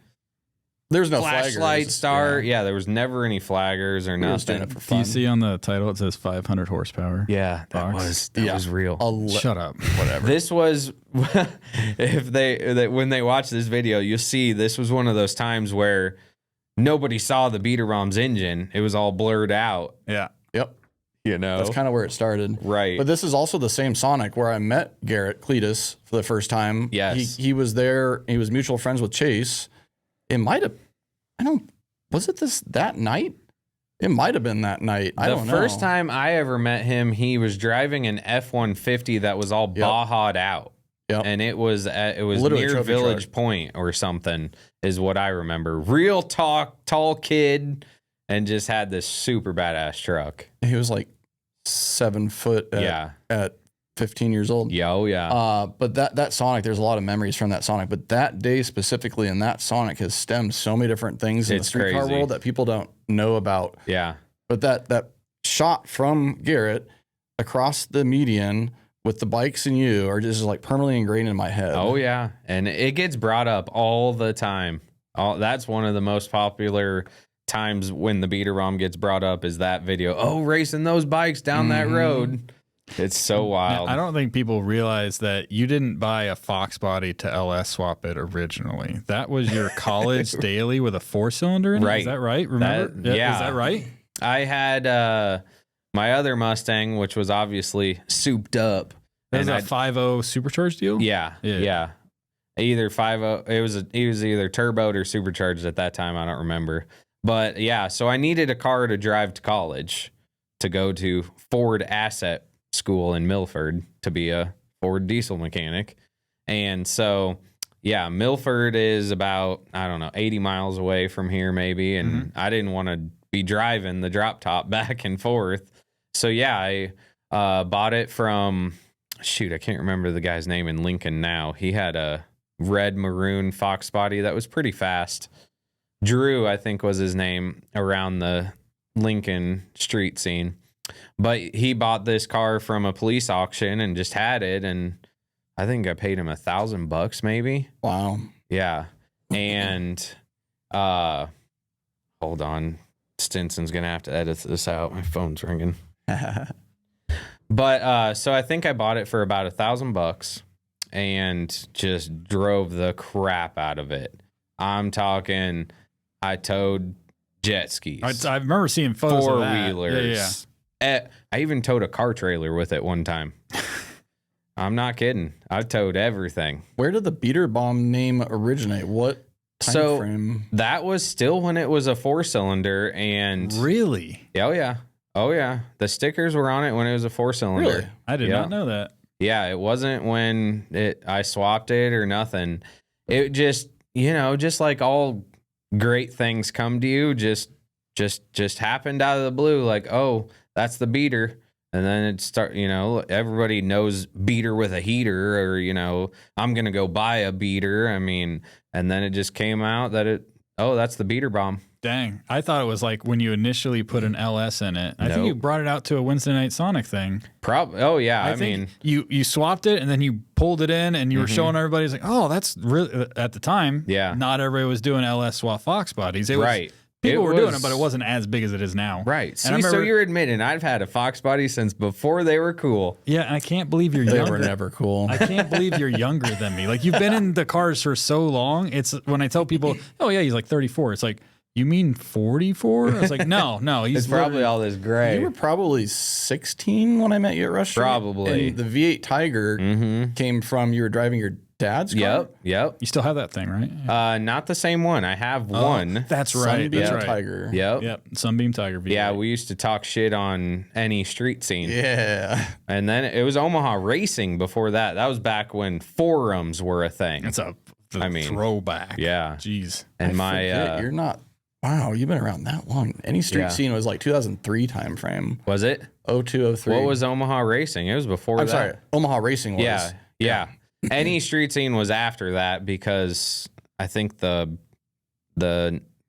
There's no flashlight flaggers. start. Yeah, there was never any flaggers or nothing. For fun. Do you see on the title it says 500 horsepower? Yeah, that was real. Shut up. Whatever. This was when they watch this video, you'll see this was one of those times where nobody saw the Beater Bomb's engine. It was all blurred out. Yeah. Yep. You know, that's kind of where it started. Right. But this is also the same Sonic where I met Garrett Cleetus for the first time. Yes. He was there. He was mutual friends with Chase. It might have, was it that night? It might have been that night. I don't know. The first time I ever met him, he was driving an F-150 that was all Baha'd out. Yep. And it was Literally near Village Point or something is what I remember. Real tall kid, and just had this super badass truck. He was like 7 foot at 15 years old. Yeah. But that Sonic, there's a lot of memories from that Sonic. But that day specifically and that Sonic has stemmed so many different things in the street car world that people don't know about. Yeah. But that shot from Garrett across the median with the bikes and you are just like permanently ingrained in my head. Oh, yeah. And it gets brought up all the time. That's one of the most popular times when the Beater Bomb gets brought up is that video. Oh, racing those bikes down that road. It's so wild. I don't think people realize that you didn't buy a Fox body to LS swap it originally. That was your college daily with a 4-cylinder in it. Right. Is that right? Remember? Yeah. Is that right? I had my other Mustang, which was obviously souped up. That was a 5.0 supercharged deal? Yeah. Either 5.0. It was either turboed or supercharged at that time. I don't remember. But yeah, so I needed a car to drive to college to go to Ford Asset School in Milford to be a Ford diesel mechanic. And so, yeah, Milford is about, 80 miles away from here maybe. And I didn't want to be driving the drop top back and forth. So yeah, I bought it from, I can't remember the guy's name in Lincoln now. He had a red maroon Fox body that was pretty fast. Drew, I think, was his name around the Lincoln street scene. But he bought this car from a police auction and just had it. And I think I paid him $1,000 maybe. Wow. Yeah. And hold on. Stinson's going to have to edit this out. My phone's ringing. But so I think I bought it for about $1,000 and just drove the crap out of it. I'm talking, I towed jet skis. I remember seeing photos of that. 4-wheelers. Yeah. I even towed a car trailer with it one time. I'm not kidding. I towed everything. Where did the Beater Bomb name originate? What time frame? That was still when it was a 4-cylinder. And really? Oh, yeah. Oh, yeah. The stickers were on it when it was a 4-cylinder. Really? I did not know that. Yeah, it wasn't when I swapped it or nothing. It just, just like all great things come to you, just happened out of the blue. Like, oh, that's the beater. And then everybody knows beater with a heater, or, I'm going to go buy a beater. I mean, and then it just came out that that's the beater bomb. Dang. I thought it was like when you initially put an LS in it. I think you brought it out to a Wednesday Night Sonic thing. Probably. Oh, yeah. I mean, you swapped it and then you pulled it in and you were showing everybody, like, oh, that's really, at the time, not everybody was doing LS swap Fox bodies. It was, people were doing it, but it wasn't as big as it is now. Right. See, so you're admitting I've had a Fox body since before they were cool. Yeah, and I can't believe you're younger. They were never cool. I can't believe you're younger than me. Like, you've been in the cars for so long. It's when I tell people, oh, yeah, he's like 34. It's like, you mean 44? I was like, no. He's probably all this gray. You were probably 16 when I met you at Rush Street. Probably. And the V8 Tiger came from, you were driving your dad's car? Yep. You still have that thing, right? Not the same one. I have one. That's right. Sunbeam That's right. Tiger. Yep. Sunbeam Tiger V8. Yeah, we used to talk shit on any street scene. Yeah. And then it was Omaha Racing before that. That was back when forums were a thing. It's throwback. Yeah. Jeez. And you're not. Wow, you've been around that long. Any street scene was like 2003 time frame. Was it? 02, 03. What was Omaha Racing? It was before that. I'm sorry, Omaha Racing was. Yeah. Any street scene was after that because I think the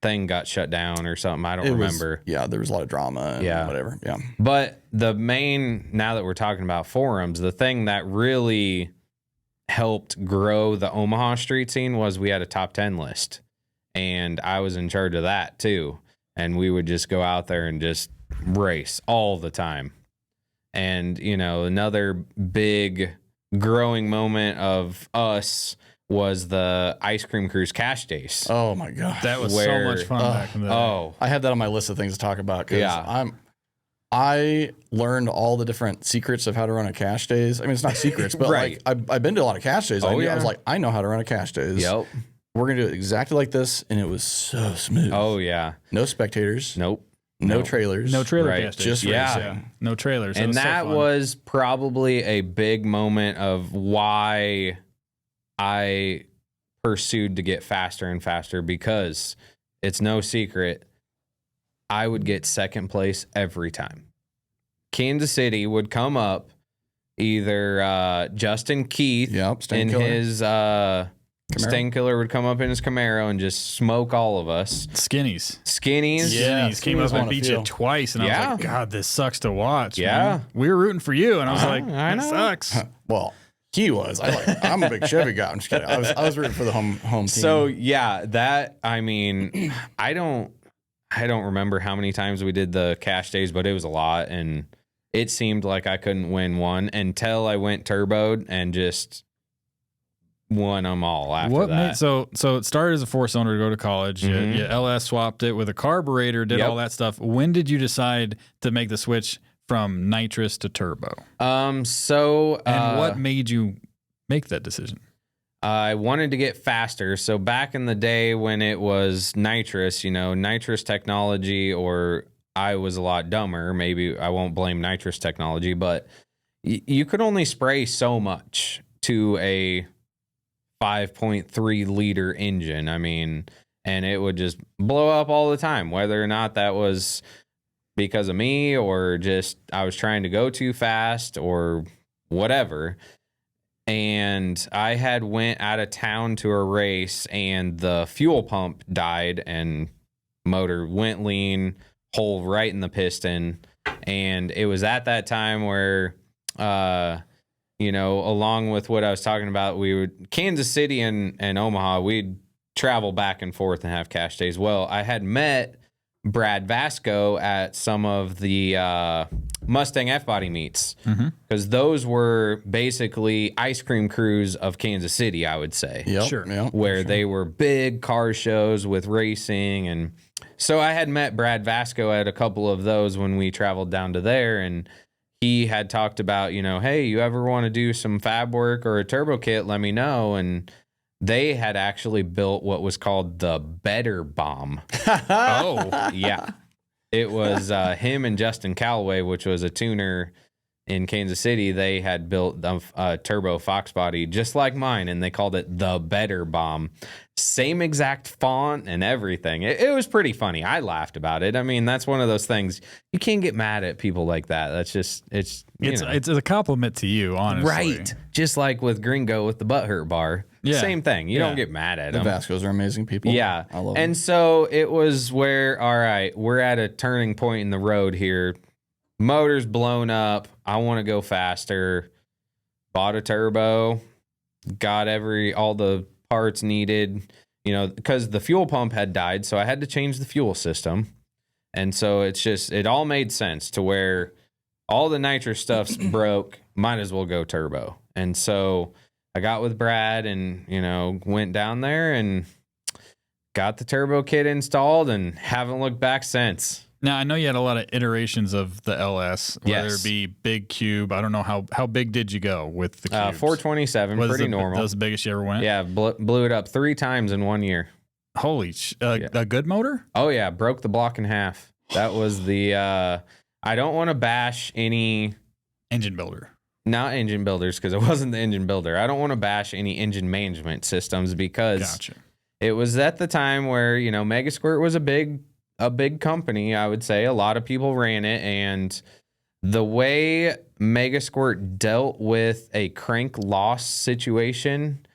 thing got shut down or something. I don't remember. There was a lot of drama and whatever. Yeah. But now that we're talking about forums, the thing that really helped grow the Omaha street scene was we had a top 10 list. And I was in charge of that too. And we would just go out there and just race all the time. And, another big growing moment of us was the Ice Cream Cruise Cash Days. Oh my God. That was so much fun back in the day. I had that on my list of things to talk about because I learned all the different secrets of how to run a cash days. I mean, it's not secrets, but like I've been to a lot of cash days. I was like, I know how to run a cash days. Yep. We're going to do it exactly like this. And it was so smooth. Oh, yeah. No spectators. Nope. No trailers. No trailer cash days. Just racing. Yeah. No trailers. And that was probably a big moment of why I pursued to get faster and faster, because it's no secret I would get second place every time. Kansas City would come up, either Justin Keith in his Stain Killer would come up in his Camaro and just smoke all of us. Skinnies. Yeah, came up and beat you twice, and I was like, God, this sucks to watch. Yeah. Man. We were rooting for you, and I was like, that sucks. Well, he was. I'm a big Chevy guy. I'm just kidding. I was rooting for the home team. So I don't remember how many times we did the cash days, but it was a lot, and it seemed like I couldn't win one until I went turboed and just won them all after that. So it started as a 4-cylinder to go to college. You LS swapped it with a carburetor, did all that stuff. When did you decide to make the switch from nitrous to turbo? And what made you make that decision? I wanted to get faster. So back in the day when it was nitrous, nitrous technology, or I was a lot dumber. Maybe I won't blame nitrous technology, but you could only spray so much to a 5.3 liter engine. I mean, and it would just blow up all the time, whether or not that was because of me or just I was trying to go too fast or whatever. And I had went out of town to a race and the fuel pump died and motor went lean, hole right in the piston. And it was at that time where, along with what I was talking about, we would Kansas City and Omaha, we'd travel back and forth and have cash days. Well, I had met Brad Vasco at some of the Mustang F-body meets, because those were basically ice cream crews of Kansas City, I would say. Where they were big car shows with racing. And so I had met Brad Vasco at a couple of those when we traveled down to there, and he had talked about, hey, you ever want to do some fab work or a turbo kit, let me know. And they had actually built what was called the Better Bomb. Oh, yeah. It was him and Justin Calloway, which was a tuner in Kansas City, they had built a turbo Fox body just like mine, and they called it the Better Bomb. Same exact font and everything. It was pretty funny. I laughed about it. I mean, that's one of those things you can't get mad at people like that. That's just it's a compliment to you, honestly. Right. Just like with Gringo with the Butthurt bar. Yeah. Same thing. You don't get mad at them. The Vascos are amazing people. Yeah. I love them. And so it was where, all right, we're at a turning point in the road here. Motor's blown up. I want to go faster. Bought a turbo. Got all the parts needed, because the fuel pump had died. So I had to change the fuel system. And so it all made sense to where all the nitrous stuff's broke. Might as well go turbo. And so I got with Brad and, went down there and got the turbo kit installed and haven't looked back since. Now, I know you had a lot of iterations of the LS, whether it be big cube. I don't know how big did you go with the cubes? 427, pretty normal. That was the biggest you ever went? Yeah, blew it up 3 times in 1 year. Holy a good motor? Oh, yeah, broke the block in half. That was the I don't want to bash any engine builder. Not engine builders, because it wasn't the engine builder. I don't want to bash any engine management systems because it was at the time where, Megasquirt was a big company, I would say. A lot of people ran it, and the way Megasquirt dealt with a crank loss situation,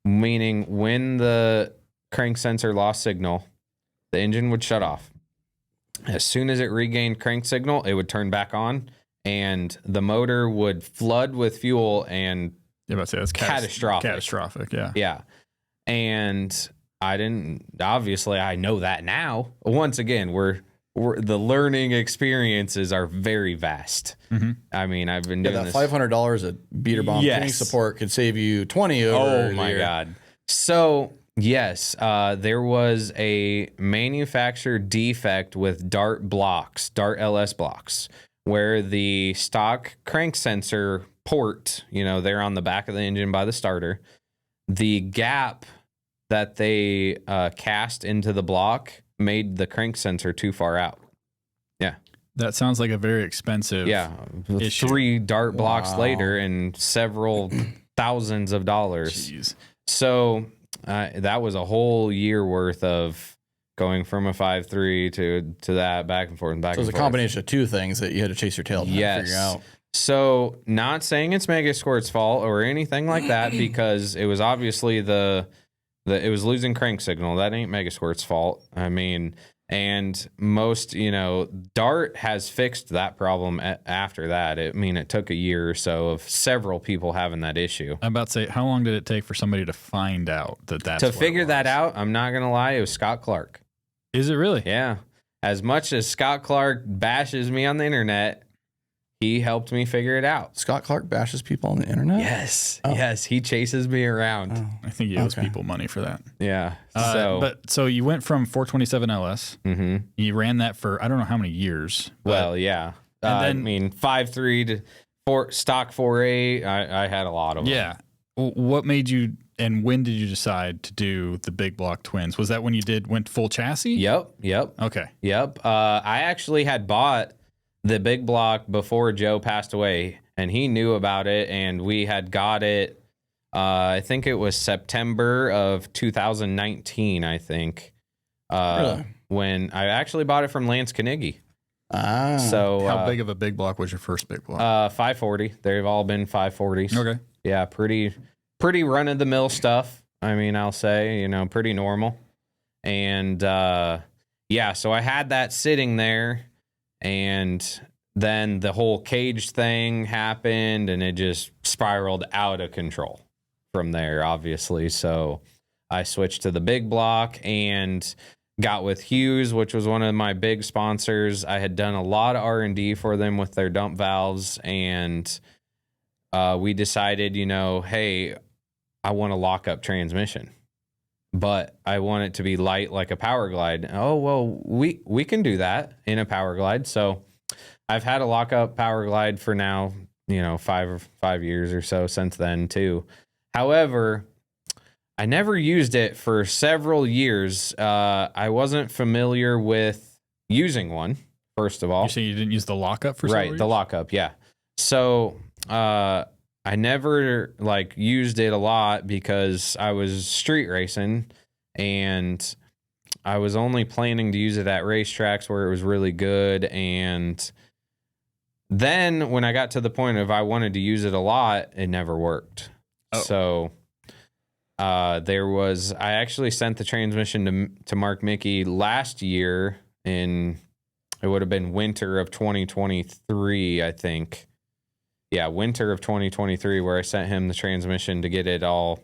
meaning when the crank sensor lost signal, the engine would shut off. As soon as it regained crank signal, it would turn back on, and the motor would flood with fuel, and that's catastrophic. Catastrophic, yeah. Yeah. And obviously I know that now. Once again, we're the learning experiences are very vast. Mm-hmm. I mean, I've been doing that this. $500 at beater bomb tuning support could save you 20 over. Oh my God. So yes, there was a manufacturer defect with Dart LS blocks, where the stock crank sensor port, they're on the back of the engine by the starter, the gap that they cast into the block made the crank sensor too far out. Yeah. That sounds like a very expensive issue. 3 Dart blocks later and several thousands of dollars. Jeez. So that was a whole year worth of going from a 5.3 to that back and forth and back and forth. So it was a combination of 2 things that you had to chase your tail to figure out. So not saying it's Megasquirt's fault or anything like that, because it was obviously it was losing crank signal. That ain't Megasquirt's fault. I mean, and most, Dart has fixed that problem after that. It took a year or so of several people having that issue. I'm about to say, how long did it take for somebody to find out that's to figure that out? I'm not going to lie. It was Scott Clark. Is it really? Yeah. As much as Scott Clark bashes me on the internet, he helped me figure it out. Scott Clark bashes people on the internet? Yes. Oh. Yes. He chases me around. Oh. I think he owes people money for that. Yeah. So you went from 427 LS. Mm-hmm. You ran that for, I don't know how many years. Well, yeah. And then 5.3 to 4 stock 4.8. I had a lot of them. Yeah. What made you, and when did you decide to do the big block twins? Was that when you went full chassis? Yep. Okay. Yep. I actually had bought the big block before Joe passed away, and he knew about it, and we had got it. I think it was September of 2019. I think really? When I actually bought it from Lance Carnegie. So how big of a big block was your first big block? 540. They've all been 540s. Okay. Yeah, pretty run of the mill stuff. I mean, I'll say, pretty normal. And so I had that sitting there. And then the whole cage thing happened, and it just spiraled out of control from there, obviously. So I switched to the big block and got with Hughes, which was one of my big sponsors. I had done a lot of R&D for them with their dump valves, and we decided, hey, I want a lock-up transmission, but I want it to be light like a Power Glide. Oh, well, we can do that in a Power Glide. So I've had a lockup Power Glide for now, 5 years or so since then too. However, I never used it for several years. I wasn't familiar with using one, first of all. You say you didn't use the lockup for several years? Right, the lockup, yeah. So I never like used it a lot because I was street racing, and I was only planning to use it at racetracks where it was really good. And then when I got to the point of I wanted to use it a lot, it never worked. Oh. So I actually sent the transmission to Mark Mickey last year it would have been winter of 2023, I think. Yeah, winter of 2023, where I sent him the transmission to get it all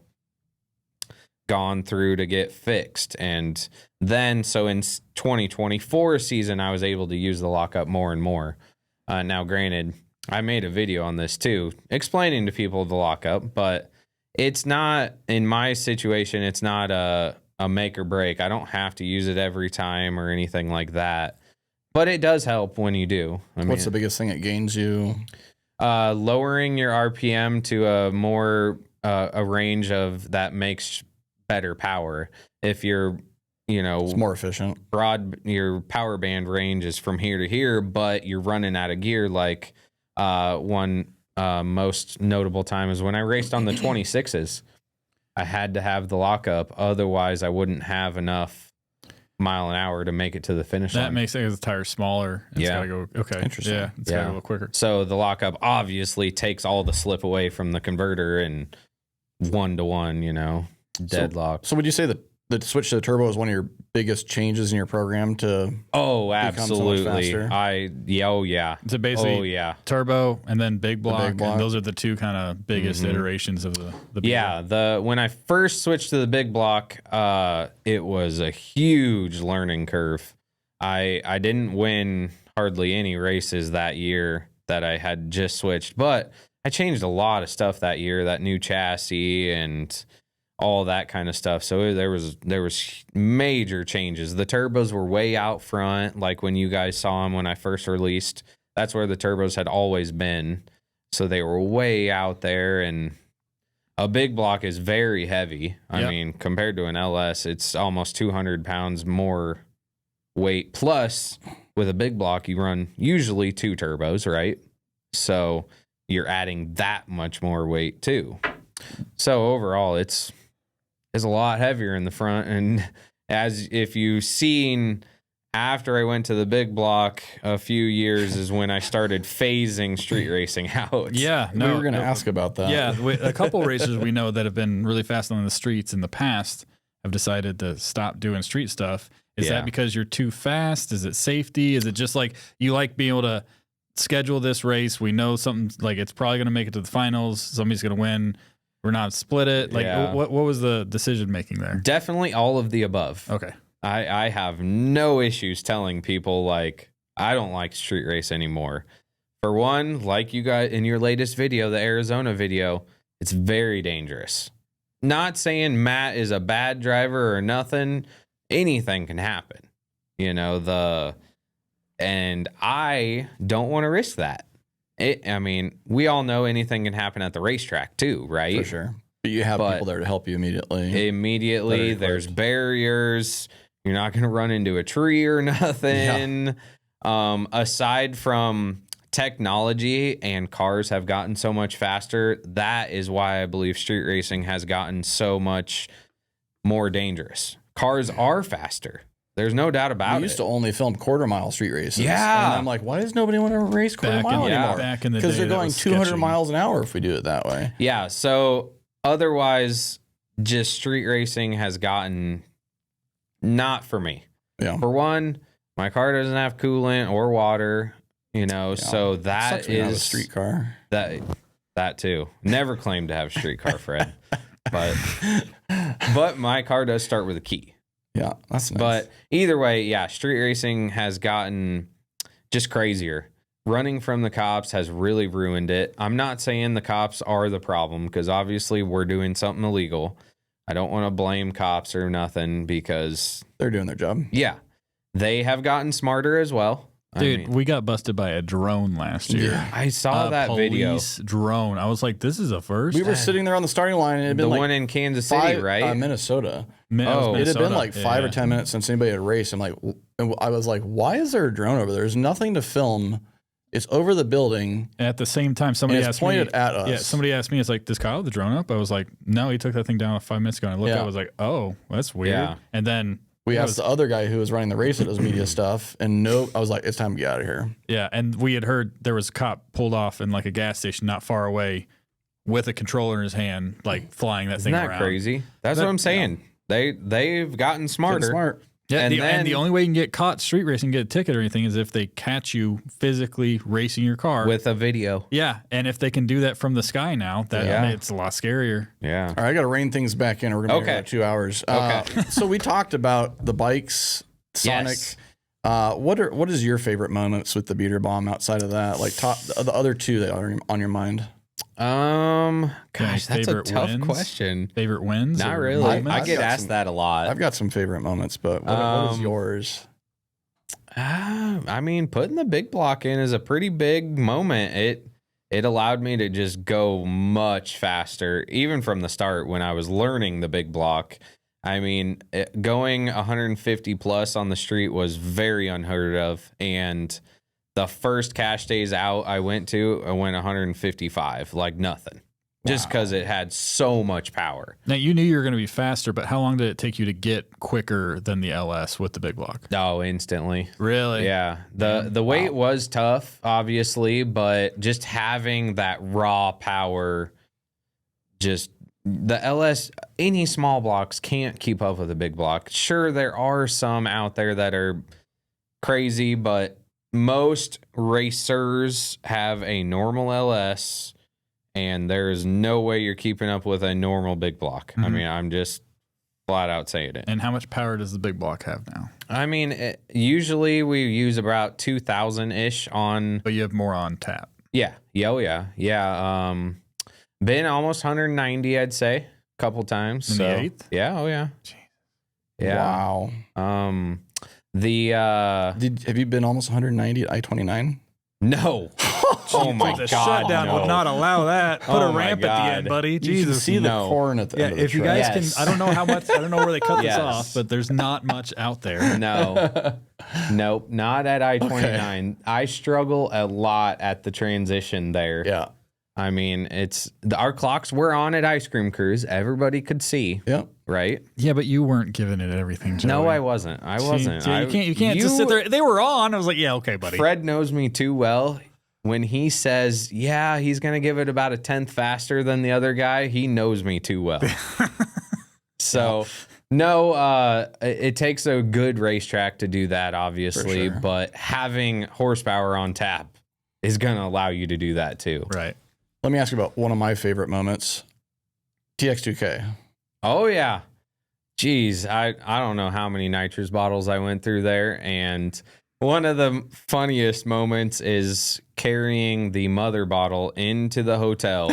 gone through to get fixed. And then, so in 2024 season, I was able to use the lockup more and more. Now, granted, I made a video on this too, explaining to people the lockup, but it's not, in my situation, it's not a make or break. I don't have to use it every time or anything like that, but it does help when you do. What's the biggest thing it gains you? Lowering your RPM to a more a range of that makes better power. If you're, it's more efficient. Your power band range is from here to here, but you're running out of gear. Like one most notable time is when I raced on the 26s. I had to have the lockup, otherwise I wouldn't have enough mile an hour to make it to the finish line. That makes sense. The tire's smaller. It's gotta go. Okay, interesting. Yeah, it's gotta go a little quicker. So the lockup obviously takes all the slip away from the converter and 1-to-1, deadlock. So would you say that the switch to the turbo is one of your biggest changes in your program to? Oh, absolutely. So yeah. So basically, turbo and then big block, and those are the two kind of biggest iterations of the yeah. When I first switched to the big block, it was a huge learning curve. I didn't win hardly any races that year that I had just switched, but I changed a lot of stuff that year. That new chassis and all that kind of stuff. So there was major changes. The turbos were way out front, like when you guys saw them when I first released. That's where the turbos had always been. So they were way out there, and a big block is very heavy. I mean, compared to an LS, it's almost 200 pounds more weight. Plus, with a big block, you run usually 2 turbos, right? So you're adding that much more weight too. So overall, it's a lot heavier in the front. And as if you've seen, after I went to the big block a few years is when I started phasing street racing out. Yeah, we were going to ask about that. Yeah, a couple racers we know that have been really fast on the streets in the past have decided to stop doing street stuff. Is that because you're too fast? Is it safety? Is it just like you like being able to schedule this race? We know something like it's probably going to make it to the finals. Somebody's going to win. We're not split it. Like what was the decision making there? Definitely all of the above. Okay. I have no issues telling people like I don't like street race anymore. For one, like you guys in your latest video, the Arizona video, it's very dangerous. Not saying Matt is a bad driver or nothing. Anything can happen. And I don't want to risk that. I mean, we all know anything can happen at the racetrack too, right? For sure. But you have people there to help you immediately. Immediately, there's barriers. You're not going to run into a tree or nothing. Yeah. Aside from technology and cars have gotten so much faster, that is why I believe street racing has gotten so much more dangerous. Cars are faster. There's no doubt about it. We used to only film quarter-mile street races. Yeah. And I'm like, why does nobody want to race quarter-mile anymore? Back in the day, because they're going 200 miles an hour if we do it that way. Yeah, so otherwise, just street racing has gotten not for me. Yeah. For one, my car doesn't have coolant or water, so that is a street car. That too. Never claimed to have a street car, Fred. But my car does start with a key. Yeah, that's nice. But either way, street racing has gotten just crazier. Running from the cops has really ruined it. I'm not saying the cops are the problem because obviously we're doing something illegal. I don't want to blame cops or nothing because they're doing their job. Yeah. They have gotten smarter as well. Dude, we got busted by a drone last year. Yeah, I saw that video. Drone. I was like, this is a first. We were sitting there on the starting line, and it had been the like one in Kansas City, right? Minnesota. Minnesota. It had been like 5 or 10 minutes since anybody had raced. I was like, why is there a drone over there? There's nothing to film It's over the building. And at the same time, somebody asked pointed me, at us. Yeah, somebody asked me, it's like, does Kyle have the drone up? I was like, no, he took that thing down 5 minutes ago. And I looked at it, I was like, oh, that's weird. Yeah. And then We asked the other guy who was running the race that does media stuff, and I was like, it's time to get out of here. Yeah, and we had heard there was a cop pulled off in like a gas station not far away with a controller in his hand, like flying that thing around. Isn't that crazy? That's what I'm saying. Yeah. They've gotten smarter. Smart. Yeah, And and the only way you can get caught street racing, get a ticket or anything, is if they catch you physically racing your car with a video. Yeah, and if they can do that from the sky now, it's a lot scarier. Yeah. All right, I got to rein things back in. We're going to be about 2 hours. Okay. So we talked about the bikes, Sonic. Yes. What is your favorite moments with the beater bomb outside of that? Like the other two that are on your mind? Gosh, that's a tough question. Favorite wins? Not really. I get asked that a lot. I've got some favorite moments, but what is yours? I mean, putting the big block in is a pretty big moment. It allowed me to just go much faster, even from the start when I was learning the big block. I mean, going 150 plus on the street was very unheard of. And the first cash days out I went 155, like nothing. Just because it had so much power. Now, you knew you were going to be faster, but how long did it take you to get quicker than the LS with the big block? Oh, instantly. Really? Yeah. The weight was tough, obviously, but just having that raw power, just the LS, any small blocks can't keep up with the big block. Sure, there are some out there that are crazy, but most racers have a normal LS, and there's no way you're keeping up with a normal big block. I mean, I'm just flat out saying it. And how much power does the big block have now? I mean, usually we use about 2,000-ish on... But you have more on tap. Yeah. Yeah. Been almost 190, I'd say, a couple times. In the eighth? Yeah. Oh, yeah. Jeez. Yeah. Wow. Have you been almost 190 at I-29? No. Oh my The God. shutdown no. would not allow that. Put a ramp at the end, buddy. You Jesus. can see the corn at the end of the if you track. guys can, I don't know how much, I don't know where they cut Yes. this off, but there's not much out there. No. Nope. Not at I-29. I struggle a lot at the transition there. Yeah. I mean, our clocks were on at Ice Cream Cruise. Everybody could see. Yep. Right? Yeah, but you weren't giving it everything, Joey. No, I wasn't. I wasn't. You can't just sit there. They were on. I was like, yeah, okay, buddy. Fred knows me too well. When he says, yeah, he's going to give it about a 10th faster than the other guy, he knows me too well. So, no, it takes a good racetrack to do that, obviously, sure. but having horsepower on tap is going to allow you to do that too. Right. Let me ask you about one of my favorite moments. TX2K. Oh, yeah. Geez, I don't know how many nitrous bottles I went through there, and one of the funniest moments is carrying the mother bottle into the hotel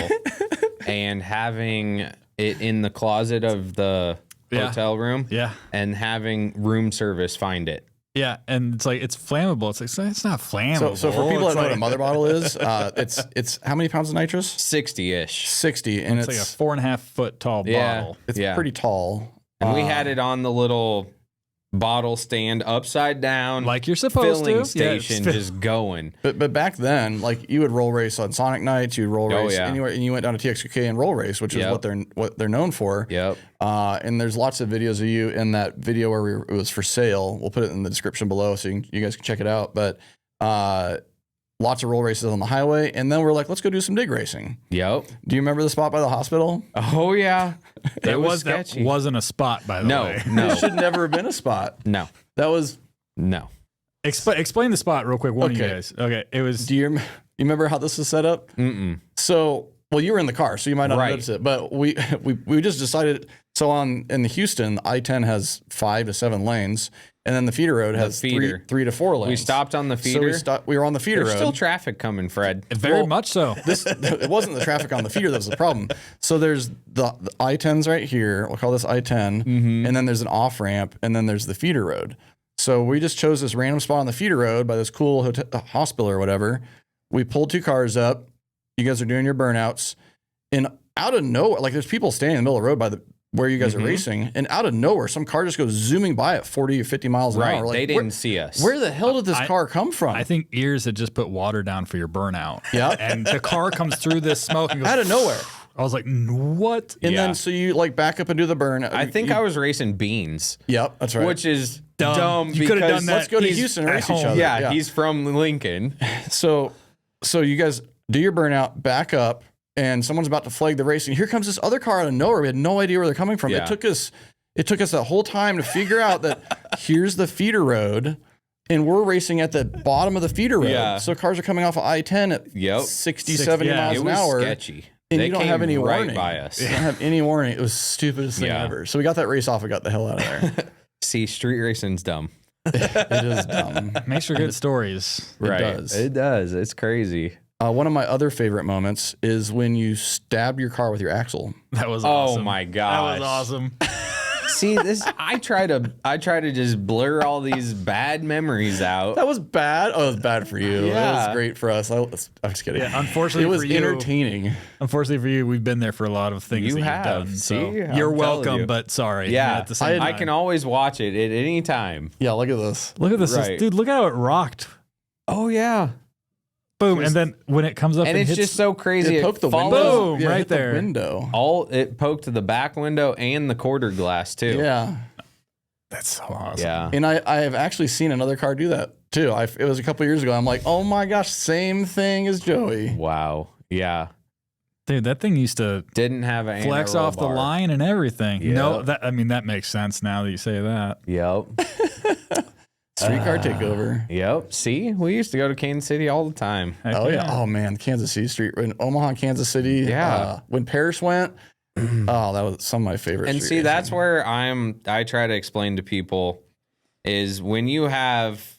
and having it in the closet of the hotel room. Yeah. And having room service find it. Yeah, and it's like, it's flammable. It's like, it's not flammable. So for people that know what a mother bottle is, it's how many pounds of nitrous? 60-ish. 60, and it's like a 4.5 foot tall bottle. It's pretty tall. And we had it on the little bottle stand upside down, like you're supposed filling to. station, just going. But back then, like you would roll race on Sonic nights, you'd roll race anywhere, and you went down to TX2K and roll race, which is what they're known for. Yep. And there's lots of videos of you in that video where it was for sale. We'll put it in the description below so you guys can check it out. But lots of roll races on the highway, and then we're like, let's go do some dig racing. Yep. Do you remember the spot by the hospital? Oh yeah, That sketchy. wasn't a spot, by the way. No, It should never have been a spot. no, That was. no. Explain the spot real quick, one of you guys. Okay, it was. Do you remember how this was set up? Mm-mm. So, well, you were in the car, so you might not notice it, but we just decided. So in Houston, I-10 has 5 to 7 lanes, and then the feeder road has 3 to 4 lanes. We stopped on the feeder. So we were on the feeder There's road. still traffic coming, Fred. Very much so. It wasn't the traffic on the feeder that was the problem. So there's the I-10s right here. We'll call this I-10, and then there's an off ramp, and then there's the feeder road. So we just chose this random spot on the feeder road by this cool hospital or whatever. We pulled 2 cars up. You guys are doing your burnouts, and out of nowhere, like there's people standing in the middle of the road where you guys are racing, and out of nowhere, some car just goes zooming by at 40 or 50 miles an hour. Like, they didn't see us. Where the hell did this car come from? I think Ears had just put water down for your burnout. Yeah. And the car comes through this smoke and goes out of nowhere. I was like, what? And then so you like back up and do the burn. I think I was racing Beans. Yep, that's right. Which is dumb. You could have done that. Let's go to Houston and race each other. Yeah, he's from Lincoln. So you guys do your burnout, back up, and someone's about to flag the race, and here comes this other car out of nowhere. We had no idea where they're coming from. Yeah. It took us that whole time to figure out that here's the feeder road, and we're racing at the bottom of the feeder road. Yeah. So cars are coming off of I-10 at 60, 70 miles an hour. It was sketchy. And They you don't came have any right warning. by us. You don't have any warning. It was the stupidest thing ever. So we got that race off and got the hell out of there. See, street racing's dumb. It is dumb. Makes for good stories. Right. does. It does. It's crazy. One of my other favorite moments is when you stab your car with your axle. That was awesome. Oh my That gosh. was awesome. See, this I try to just blur all these bad memories out. That was bad. Oh, it was bad for you. Yeah. That was great for us. I'm just kidding. Yeah, unfortunately it was for you, entertaining. Unfortunately for you, we've been there for a lot of things You that have. you've done. See? So I'm you're telling welcome, you. but sorry. Yeah, At the same I time. can always watch it at any time. Yeah, look at this. Look at this. Right. Dude, look how it rocked. Oh yeah. Boom. And then when it comes up And it's hits, just so crazy. It poked the follows- window. Boom, Yeah, it right hit the there. window. It poked the back window and the quarter glass too. Yeah. That's so awesome. Yeah. And I have actually seen another car do that too. It was a couple years ago. I'm like, oh my gosh, same thing as Joey. Wow. Yeah. Dude, that thing used to Didn't have an flex anti-roll off the bar. line and everything. Yep. No, that makes sense now that you say that. Yep. Streetcar takeover. Yep. See, we used to go to Kansas City all the time. Heck Oh yeah. Oh man, Kansas City Street in Omaha, Kansas City. Yeah. When Parrish went, oh, that was some of my favorite. And street see, that's racing. where I try to explain to people is when you have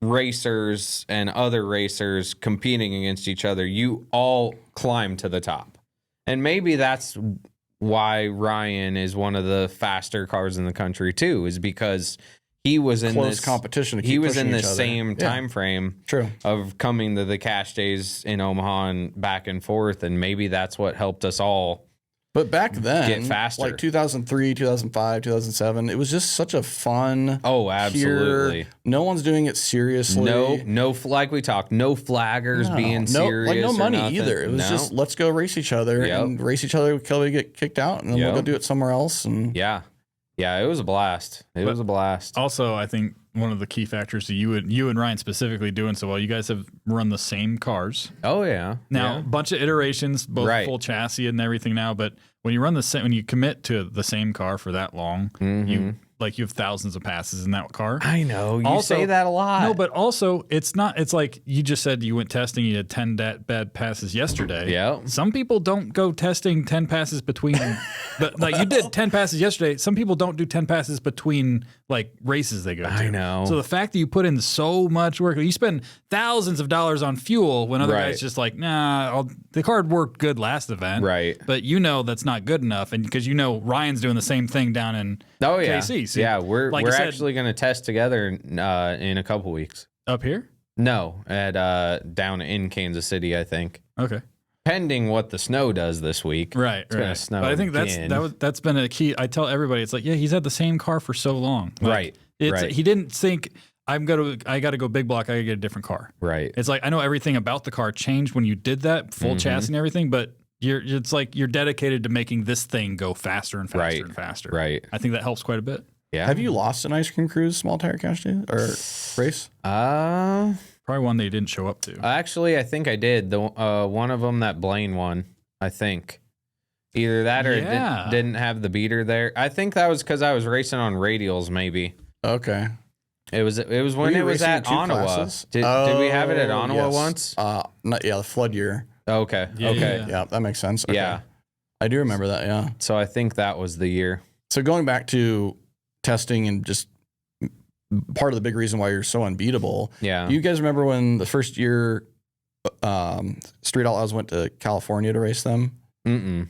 racers and other racers competing against each other, you all climb to the top. And maybe that's why Ryan is one of the faster cars in the country too, is because he was in close this competition. To keep he was pushing in the each other. same Yeah, time frame True. of coming to the cash days in Omaha and back and forth, and maybe that's what helped us all. But back then, Get faster. like 2003, 2005, 2007, it was just such a fun. Oh, absolutely. pure- no one's doing it seriously. Like we talked, no flaggers No, being no, serious. like no or money nothing. either. It was No. just let's go race each other Yep. and race each other until we get kicked out, and then we'll Yep. go do it somewhere else. And Yeah. It was a blast. It was a blast. Also, I think one of the key factors to you and Ryan specifically doing so well, you guys have run the same cars. Oh yeah. Now, a Yeah. bunch of iterations, both Right. full chassis and everything now, but when you run when you commit to the same car for that long, you have thousands of passes in that car. I know. You Also- say that a lot. No, but also it's like you just said you went testing, you had 10 bad passes yesterday. Yeah. Some people don't go testing 10 passes between, but like you did 10 passes yesterday. Some people don't do 10 passes between like races they go to. I know. So the fact that you put in so much work, you spend thousands of dollars on fuel when other Right. guys just like, nah, the car worked good last event. Right. But that's not good enough. And because Ryan's doing the same thing down in Oh yeah. KC. So yeah, we're like I said- actually going to test together in a couple weeks. up here. No, at down in Kansas City, I think. Okay. Pending what the snow does this week. Right, It's gonna snow But I think again. that's been a key. I tell everybody, it's like, yeah, he's had the same car for so long. Like, Right, It's right. He didn't think I got to go big block. I got to get a different car. Right. It's like I know everything about the car changed when you did that full chassis and everything, but it's like you're dedicated to making this thing go faster and faster Right, and faster. right. I think that helps quite a bit. Yeah. have you lost an ice cream cruise small tire cash day or race? Probably one they didn't show up to. Actually, I think I did. The one of them that Blaine won, I think. Either that or Yeah. it didn't have the beater there. I think that was because I was racing on radials, maybe. Okay. It was when Were you it was racing in at two Ottawa. classes? Did we have it at Oh, Ottawa yes. once? The flood year. Okay. Yeah, okay. Yeah, that makes sense. Okay. Yeah. I do remember that. Yeah. So I think that was the year. So going back to testing and just part of the big reason why you're so unbeatable. Yeah. Do you guys remember when the first year Street Outlaws went to California to race them? Mm-mm.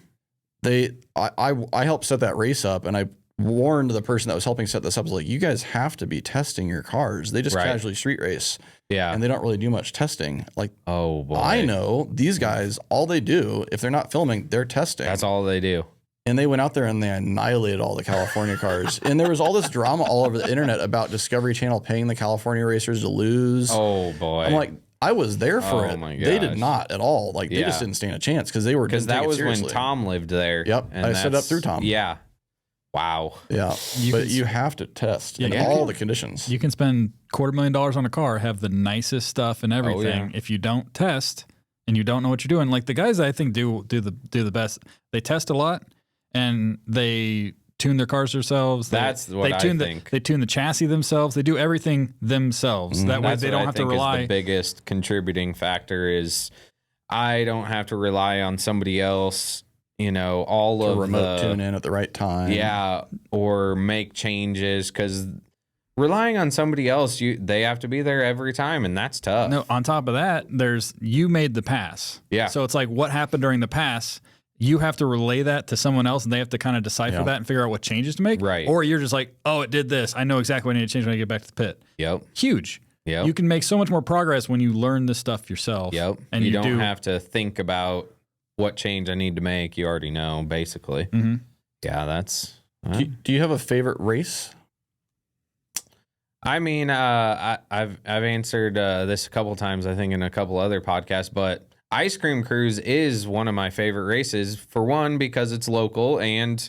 I helped set that race up, and I warned the person that was helping set this up. I was like, you guys have to be testing your cars. They just Right. casually street race, Yeah. and they don't really do much testing. Like, Oh boy. I know these guys, all they do, if they're not filming, they're testing. That's all they do. and they went out there and they annihilated all the California cars. And there was all this drama all over the internet about Discovery Channel paying the California racers to lose. Oh boy. I'm like, I was there for it. My They did gosh. not at all. Like they just didn't stand a chance because they were because that was when Tom lived there. Yep, and I set up through Tom. Yeah. Wow. Yeah, but you have to test in all the conditions. You can spend $250,000 on a car, have the nicest stuff and everything. If you don't test and you don't know what you're doing, like the guys that I think do the best, they test a lot and they tune their cars themselves. That's what I think. They tune the chassis themselves. They do everything themselves. That way they don't have to rely. The biggest contributing factor is I don't have to rely on somebody else. You know, all of remote tune in at the right time. Yeah, or make changes because relying on somebody else, they have to be there every time, and that's tough. No, on top of that, you made the pass. Yeah. So it's like what happened during the pass. You have to relay that to someone else, and they have to kind of decipher that and figure out what changes to make. Right. Or you're just like, oh, it did this. I know exactly what I need to change when I get back to the pit. Yep. Huge. Yep. You can make so much more progress when you learn this stuff yourself. Yep. And you don't have to think about what change I need to make. You already know, basically. Mm-hmm. Yeah, that's... Do you have a favorite race? I mean, I've answered this a couple times, I think, in a couple other podcasts, but Ice Cream Cruise is one of my favorite races. For one, because it's local, and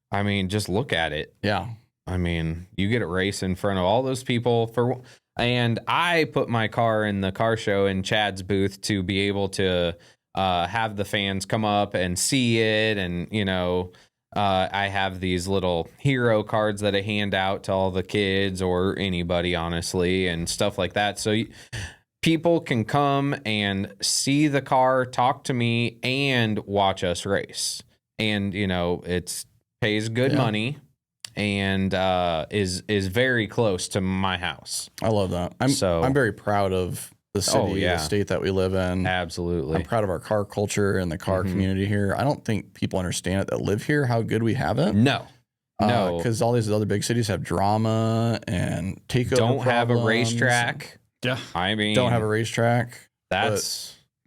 I mean, just look at it. Yeah. I mean, you get a race in front of all those people and I put my car in the car show in Chad's booth to be able to have the fans come up and see it. And, you know, I have these little hero cards that I hand out to all the kids or anybody, honestly, and stuff like that. So people can come and see the car, talk to me, and watch us race. And, you know, it pays good money and is very close to my house. I love that. I'm very proud of the city, the state that we live in. Absolutely. I'm proud of our car culture and the car community here. I don't think people understand it that live here, how good we have it. No. Because all these other big cities have drama and takeover Don't have a problems. racetrack. Yeah. I mean, Don't have a racetrack.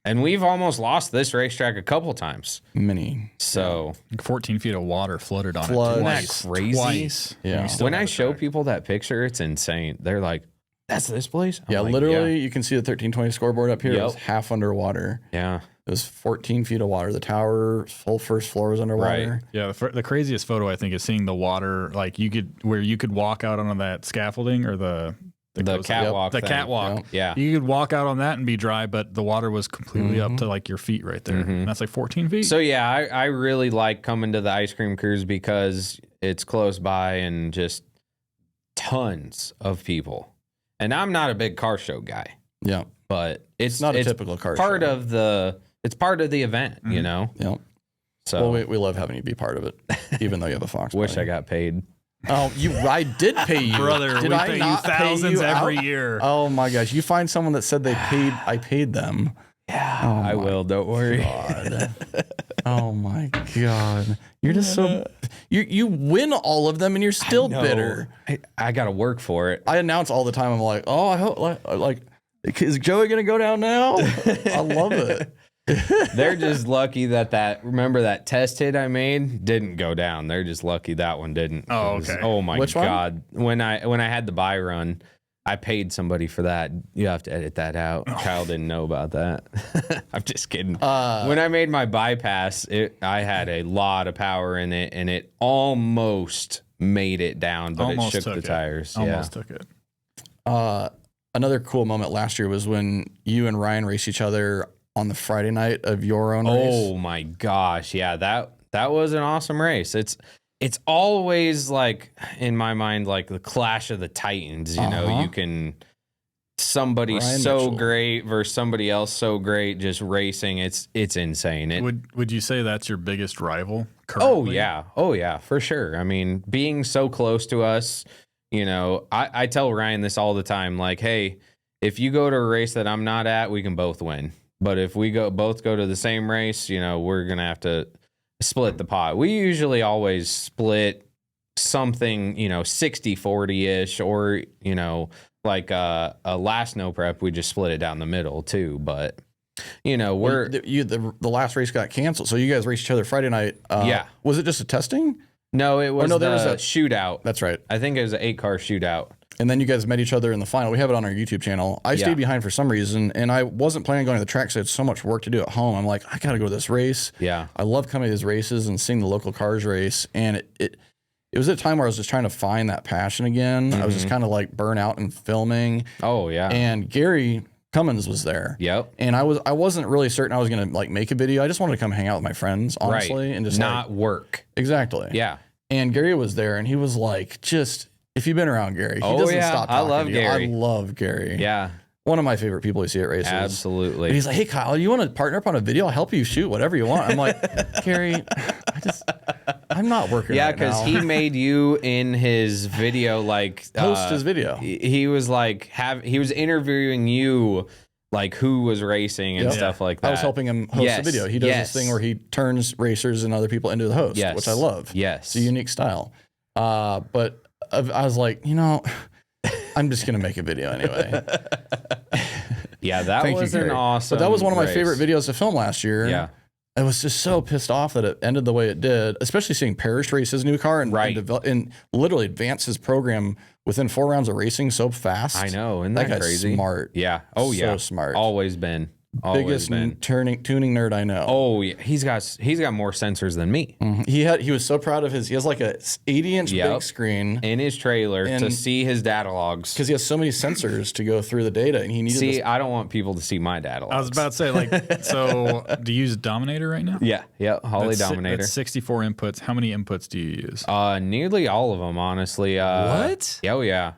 And we've almost lost this racetrack a couple times. Many. So 14 feet of water flooded on it. Isn't that crazy? Twice. Yeah. When I show people that picture, it's insane. They're like, that's this place? I'm like, literally, you can see the 1320 scoreboard up here. It was half underwater. Yeah. It was 14 feet of water. The tower, full first floor was underwater. Right. Yeah, the craziest photo I think is seeing the water, like you could walk out on that scaffolding or the catwalk. The thing. catwalk. Yeah. You could walk out on that and be dry, but the water was completely up to like your feet right there. And that's like 14 feet. So yeah, I really like coming to the Ice Cream Cruise because it's close by and just tons of people. And I'm not a big car show guy. Yeah. But it's not a typical car part show. It's part of the event, you know? Yeah. So we love having you be part of it, even though you have a Fox. wish buddy. I got paid. Oh, I did pay you, brother. Did We I pay you not thousands pay you every out? year. Oh my gosh! You find someone that said I paid them. Yeah, Oh I my will. Don't worry. God. Oh my God! You're just so you win all of them and you're still bitter. I got to work for it. I announce all the time. I'm like, oh, I hope like is Joey gonna go down now? I love it. They're just lucky remember that test hit I made didn't go down. They're just lucky that one didn't. Oh, okay. Oh my Which one? God. When I had the buy run, I paid somebody for that. You have to edit that out. Kyle didn't know about that. I'm just kidding. When I made my bypass, I had a lot of power in it, and it almost made it down, but Almost it shook the tires. Almost took it. Another cool moment last year was when you and Ryan raced each other on the Friday night of your own race. Oh my gosh. Yeah, that was an awesome race. It's always like in my mind like the clash of the titans, you know, you can somebody Ryan so Mitchell. great versus somebody else so great just racing. It's insane. Would you say that's your biggest rival Oh currently? yeah, for sure. I mean, being so close to us, you know, I tell Ryan this all the time, like, hey, if you go to a race that I'm not at, we can both win. But if we both go to the same race, you know, we're going to have to split the pot. We usually always split something, you know, 60-40-ish, or, you know, like a last no prep, we just split it down the middle too. But you know, the last race got canceled, so you guys raced each other Friday night. Yeah. Was it just a testing? No, it was there was a shootout. That's right. I think it was an 8-car shootout. And then you guys met each other in the final. We have it on our YouTube channel. I stayed behind for some reason, and I wasn't planning on going to the track because I had so much work to do at home. I'm like, I got to go to this race. Yeah. I love coming to these races and seeing the local cars race. And it was at a time where I was just trying to find that passion again. I was just kind of like burnt out and filming. Oh, yeah. And Gary Cummins was there. Yep. And I wasn't really certain I was going to like make a video. I just wanted to come hang out with my friends, honestly. Right. And just not work. Exactly. Yeah. And Gary was there, and he was like, if you've been around Gary, he doesn't stop talking. I love Gary. I love Gary. Yeah. One of my favorite people you see at races. Absolutely. And he's like, hey, Kyle, you want to partner up on a video? I'll help you shoot whatever you want. I'm like, Gary, I'm not working right now. Yeah, because he made you in his video, like... Host his video. He was like, he was interviewing you, like who was racing and stuff like that. I was helping him host the video. He does this thing where he turns racers and other people into the host, which I love. Yes. It's a unique style. But I was like, I'm just going to make a video anyway. Yeah, that was an awesome But that was one of my race. favorite videos to film last year. Yeah. I was just so pissed off that it ended the way it did, especially seeing Parrish race his new car and literally advance his program within 4 rounds of racing so fast. I know. Isn't that guy's crazy? Smart. Yeah. Oh, yeah. So smart. Always been. Always Biggest tuning nerd I know. Oh yeah, he's got more sensors than me. Mm-hmm. He was so proud of he has like a 80-inch big screen in his trailer to see his data logs because he has so many sensors to go through the data, and he needed. I don't want people to see my data logs. I was about to say, like, so do you use Dominator right now? Yeah, Holly Dominator. That's 64 inputs. How many inputs do you use? Nearly all of them, honestly. What? Oh yeah,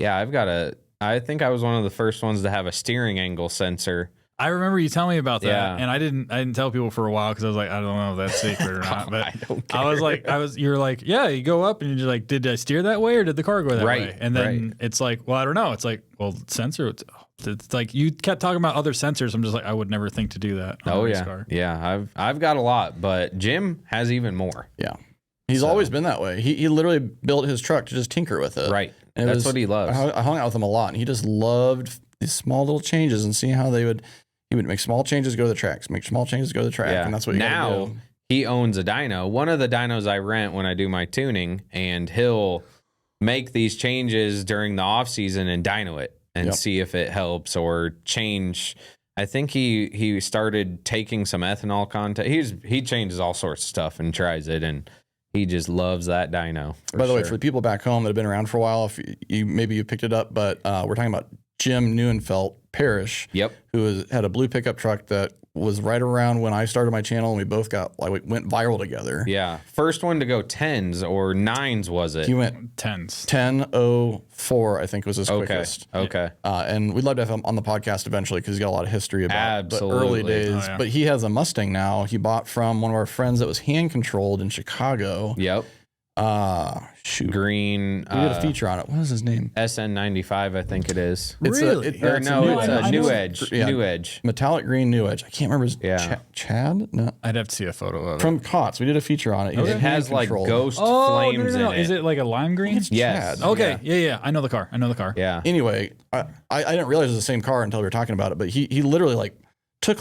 I've got I think I was one of the first ones to have a steering angle sensor. I remember you telling me about that, and I didn't tell people for a while because I was like, I don't know if that's secret or not. But I don't care. You were like, yeah, you go up and you're like, did I steer that way or did the car go that way? And then it's like, well, I don't know. It's like, well, sensor. It's like you kept talking about other sensors. I'm just like, I would never think to do that. On this car. Yeah. I've got a lot, but Jim has even more. Yeah, he's always been that way. He literally built his truck to just tinker with it. Right, and that's what he loves. I hung out with him a lot, and he just loved these small little changes and seeing how they would. He would make small changes, go to the tracks, make small changes, go to the track, and that's what he now do. He owns a dyno. One of the dynos I rent when I do my tuning, and he'll make these changes during the off season and dyno it and see if it helps or change. I think he started taking some ethanol content. He changes all sorts of stuff and tries it, and he just loves that dyno. By the way, for the people back home that have been around for a while, if you picked it up, but we're talking about Jim Neuenfeld Parrish, who had a blue pickup truck that was right around when I started my channel, and we both we went viral together. Yeah, first one to go 10s or 9s, was it? He went 10s. 10.04, I think was his quickest. Okay. And we'd love to have him on the podcast eventually because he's got a lot of history about the early days. Oh, yeah. But he has a Mustang now. He bought from one of our friends that was hand controlled in Chicago. Yep. Green. We did a feature on it. What is his name? SN95, I think it is. It's really? It's a New Edge. New Edge. Metallic green New Edge. I can't remember his Chad? No. I'd have to see a photo of it. From COTS. We did a feature on it. It has like ghost flames in it. Is it like a lime green? Yes. Chad. Okay. Yeah. I know the car. Yeah. Anyway, I didn't realize it was the same car until we were talking about it, but he literally took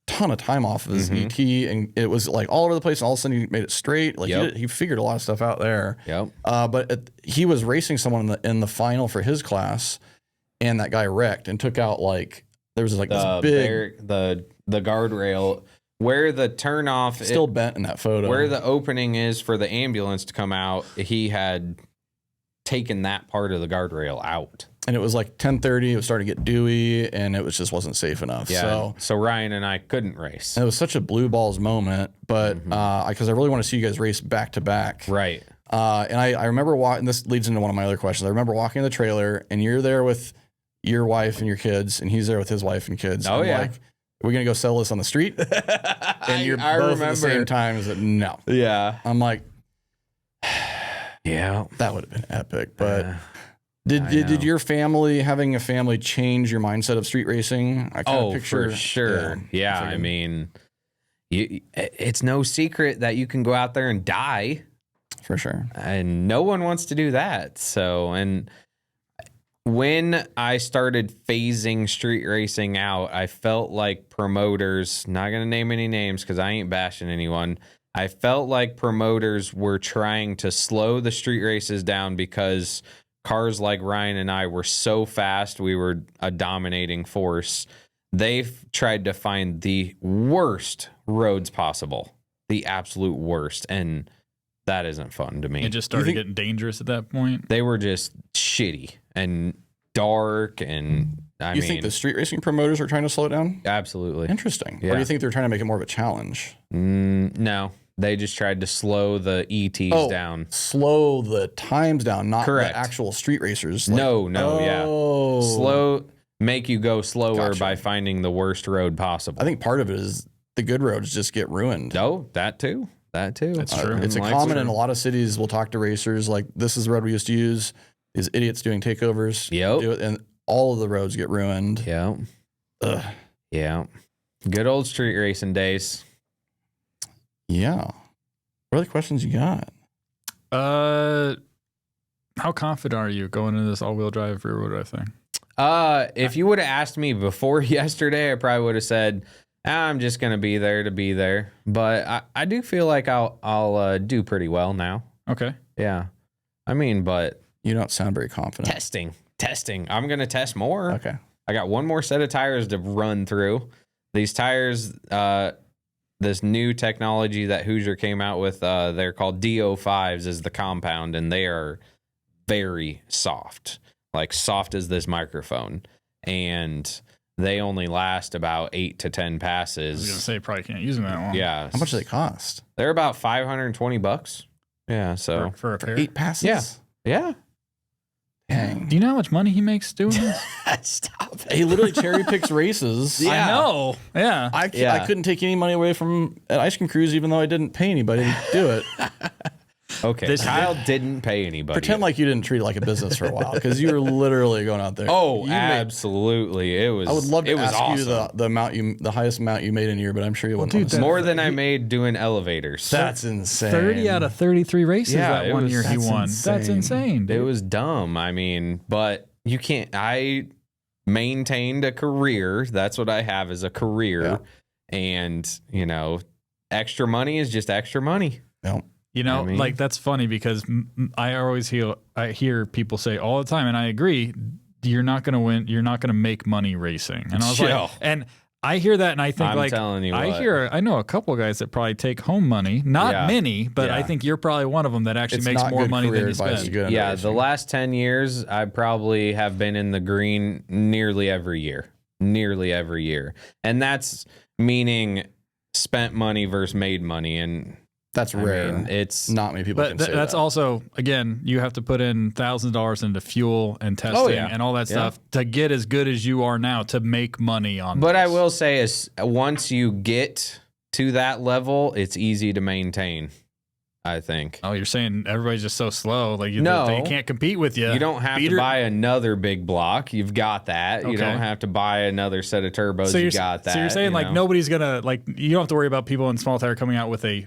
ton of time off of his ET, and it was all over the place, and all of a sudden he made it straight. He figured a lot of stuff out there. Yep. But he was racing someone in the final for his class, and that guy wrecked and took out there was this big the guardrail where the turnoff still bent in that photo. Where the opening is for the ambulance to come out, he had taken that part of the guardrail out. And it was 10:30. It was starting to get dewy, and it just wasn't safe enough. Yeah. So Ryan and I couldn't race. It was such a blue balls moment, but because I really want to see you guys race back to back. Right. And I remember walking. This leads into one of my other questions. I remember walking in the trailer, and you're there with your wife and your kids, and he's there with his wife and kids. Oh, yeah. Are we gonna go sell this on the street? And you're both at the same time. Is it no? Yeah. I'm like, yeah, that would have been epic, but. Did your having a family change your mindset of street racing? I kind of picture for sure. Yeah, I mean, it's no secret that you can go out there and die. For sure. And no one wants to do that. So, and when I started phasing street racing out, I felt like promoters, not going to name any names because I ain't bashing anyone. I felt like promoters were trying to slow the street races down because cars like Ryan and I were so fast. We were a dominating force. They've tried to find the worst roads possible, the absolute worst. And that isn't fun to me. It just started getting dangerous at that point. They were just shitty and dark. And I mean, think the street racing promoters are trying to slow it down? Absolutely. Interesting. Yeah. Or do you think they're trying to make it more of a challenge? No, they just tried to slow the ETs down. Slow the times down, not Correct. the actual street racers. Yeah. Slow, make you go slower by finding the worst road possible. I think part of it is the good roads just get ruined. No, that too. That's true. It's a common in a lot of cities. We'll talk to racers like, this is the road we used to use. These idiots doing takeovers. Yep. And all of the roads get ruined. Yeah. Ugh. Yeah. Good old street racing days. Yeah. What other questions you got? How confident are you going into this all-wheel drive rear-wheel drive thing? If you would have asked me before yesterday, I probably would have said, I'm just going to be there to be there. But I do feel like I'll do pretty well now. Okay. Yeah. I mean, but You don't sound very confident. testing. I'm going to test more. Okay. I got one more set of tires to run through. These tires, this new technology that Hoosier came out with, they're called DO5s is the compound, and they are very soft, like soft as this microphone. And they only last about 8 to 10 passes. I was going to say, probably can't use them that long. Yeah. How much do they cost? They're about $520. Yeah. So For a pair? 8 passes? Yeah. Yeah. Dang. Do you know how much money he makes doing this? Stop it. He literally cherry picks races. Yeah. I know. Yeah. I couldn't take any money away from an ice cream cruise, even though I didn't pay anybody to do it. Okay. Kyle didn't pay anybody. Pretend like you didn't treat it like a business for a while, because you were literally going out there. Oh, You made- absolutely. It was. I would love to it was ask awesome. you the amount the highest amount you made in a year, but I'm sure you wouldn't. want to say. More than I made doing elevators. That's insane. 30 out of 33 races Yeah, that it one was- year he that's won. insane. That's insane, dude. It was dumb. I mean, but you can't. I maintained a career. That's what I have is a career. Yeah. And, extra money is just extra money. No. You know, I mean- like that's funny because I hear people say all the time, and I agree, you're not going to win. You're not going to make money racing. And I was Yeah. like, and I hear that, and I think I'm telling you what. I know a couple of guys that probably take home money, not Yeah. many, but I Yeah. think you're probably one of them that actually It's makes not more good money career than you advice spend. to get into Yeah, racing. the last 10 years, I probably have been in the green nearly every year. And that's meaning spent money versus made money. And That's I rare. mean, it's not many people But can say that's that. also, again, you have to put in thousands of dollars into fuel and testing yeah. and all that Yeah. stuff to get as good as you are now to make money on But I this. will say is once you get to that level, it's easy to maintain, I think. Oh, you're saying everybody's just so slow. Like, No. they can't compete with you. You don't have to buy another big block. You've got that. You Okay. don't have to buy another set of turbos. So you you're, got that. so you're saying you like know? nobody's gonna like you don't have to worry about people in small tire coming out with a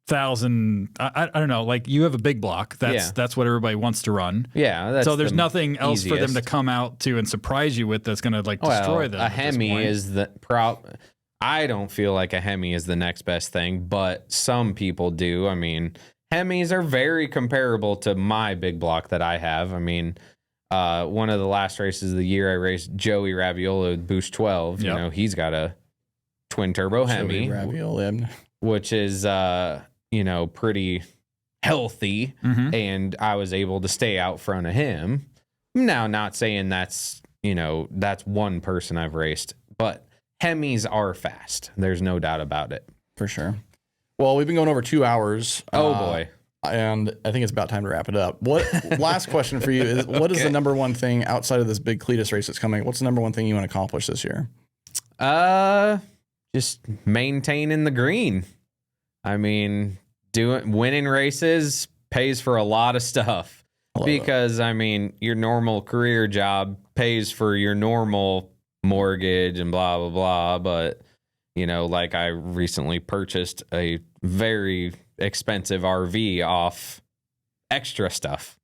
1,000. I don't know. Like you have a big block. That's what everybody wants to run. Yeah. That's So there's the nothing else for them to easiest. come out to and surprise you with that's gonna like destroy them. A at this Hemi point. is the I don't feel like a Hemi is the next best thing, but some people do. I mean, Hemis are very comparable to my big block that I have. I mean, one of the last races of the year, I raced Joey Raviola with Boost 12. Yep. You know, he's got a twin turbo Hemi, Joey Ravioli. which is pretty healthy, Mhm. and I was able to stay out front of him. Now, not saying that's one person I've raced, but Hemis are fast. There's no doubt about it. For sure. Well, we've been going over 2 hours. Oh boy. And I think it's about time to wrap it up. Last question for you is, what is the number one thing outside of this big Cleetus race that's coming? What's the number one thing you want to accomplish this year? Just maintaining the green. I mean, winning races pays for a lot of stuff because I mean, your normal career job pays for your normal mortgage and blah blah blah, but like I recently purchased a very expensive RV off extra stuff.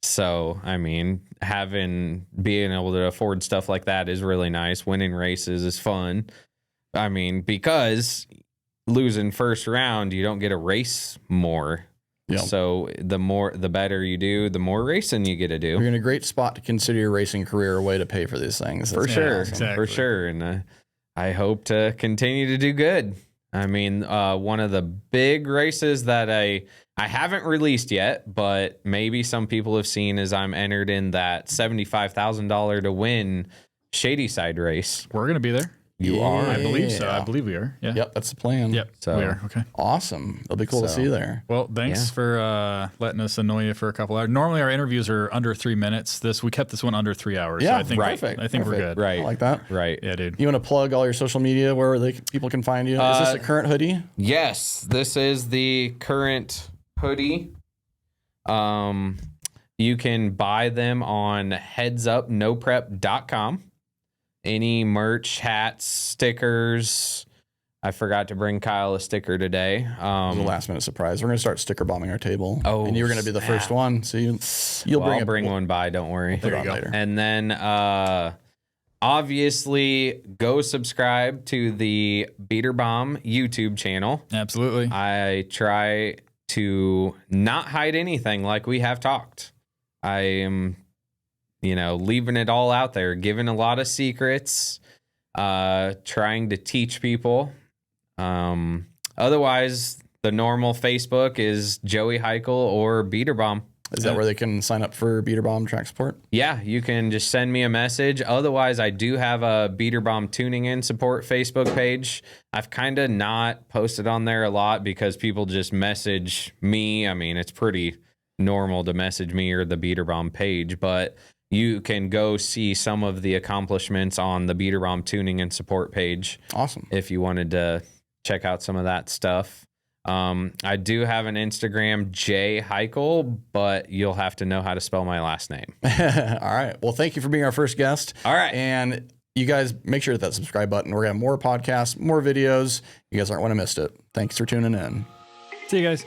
So, I mean, being able to afford stuff like that is really nice. Winning races is fun. I mean, because losing first round, you don't get a race more. Yep. So the better you do, the more racing you get to do. You're in a great spot to consider your racing career a way to pay for these things. For sure. Exactly. For sure. And I hope to continue to do good. I mean, one of the big races that I haven't released yet, but maybe some people have seen, is I'm entered in that $75,000 to win Shady Side race. We're going to be there. You are? I believe so. I believe we are. Yeah. Yep, that's the plan. Yep, so, we are. Okay. Awesome. It'll be cool to see you there. Well, thanks for letting us annoy you for a couple hours. Normally, our interviews are under 3 minutes. We kept this one under 3 hours. Yeah, so I think, perfect. I think we're good. Right. I like that. Right. Yeah, dude. You want to plug all your social media where people can find you? Is this a current hoodie? Yes, this is the current hoodie. You can buy them on headsupnoprep.com. Any merch, hats, stickers. I forgot to bring Kyle a sticker today. It was a last minute surprise. We're going to start sticker bombing our table. Oh, and you're going to be the first one. So I'll bring one by. Don't worry. There you go. Later. And then obviously go subscribe to the Beater Bomb YouTube channel. Absolutely. I try to not hide anything like we have talked. I am, leaving it all out there, giving a lot of secrets, trying to teach people. Otherwise, the normal Facebook is Joey Heichel or Beater Bomb. Is that where they can sign up for Beater Bomb track support? Yeah, you can just send me a message. Otherwise, I do have a Beater Bomb tuning in support Facebook page. I've kind of not posted on there a lot because people just message me. I mean, it's pretty normal to message me or the Beater Bomb page, but you can go see some of the accomplishments on the Beater Bomb tuning and support page. Awesome. If you wanted to check out some of that stuff. I do have an Instagram, J Heichel, but you'll have to know how to spell my last name. All right. Well, thank you for being our first guest. All right. And you guys make sure to hit that subscribe button. We're going to have more podcasts, more videos. You guys aren't want to miss it. Thanks for tuning in. See you guys.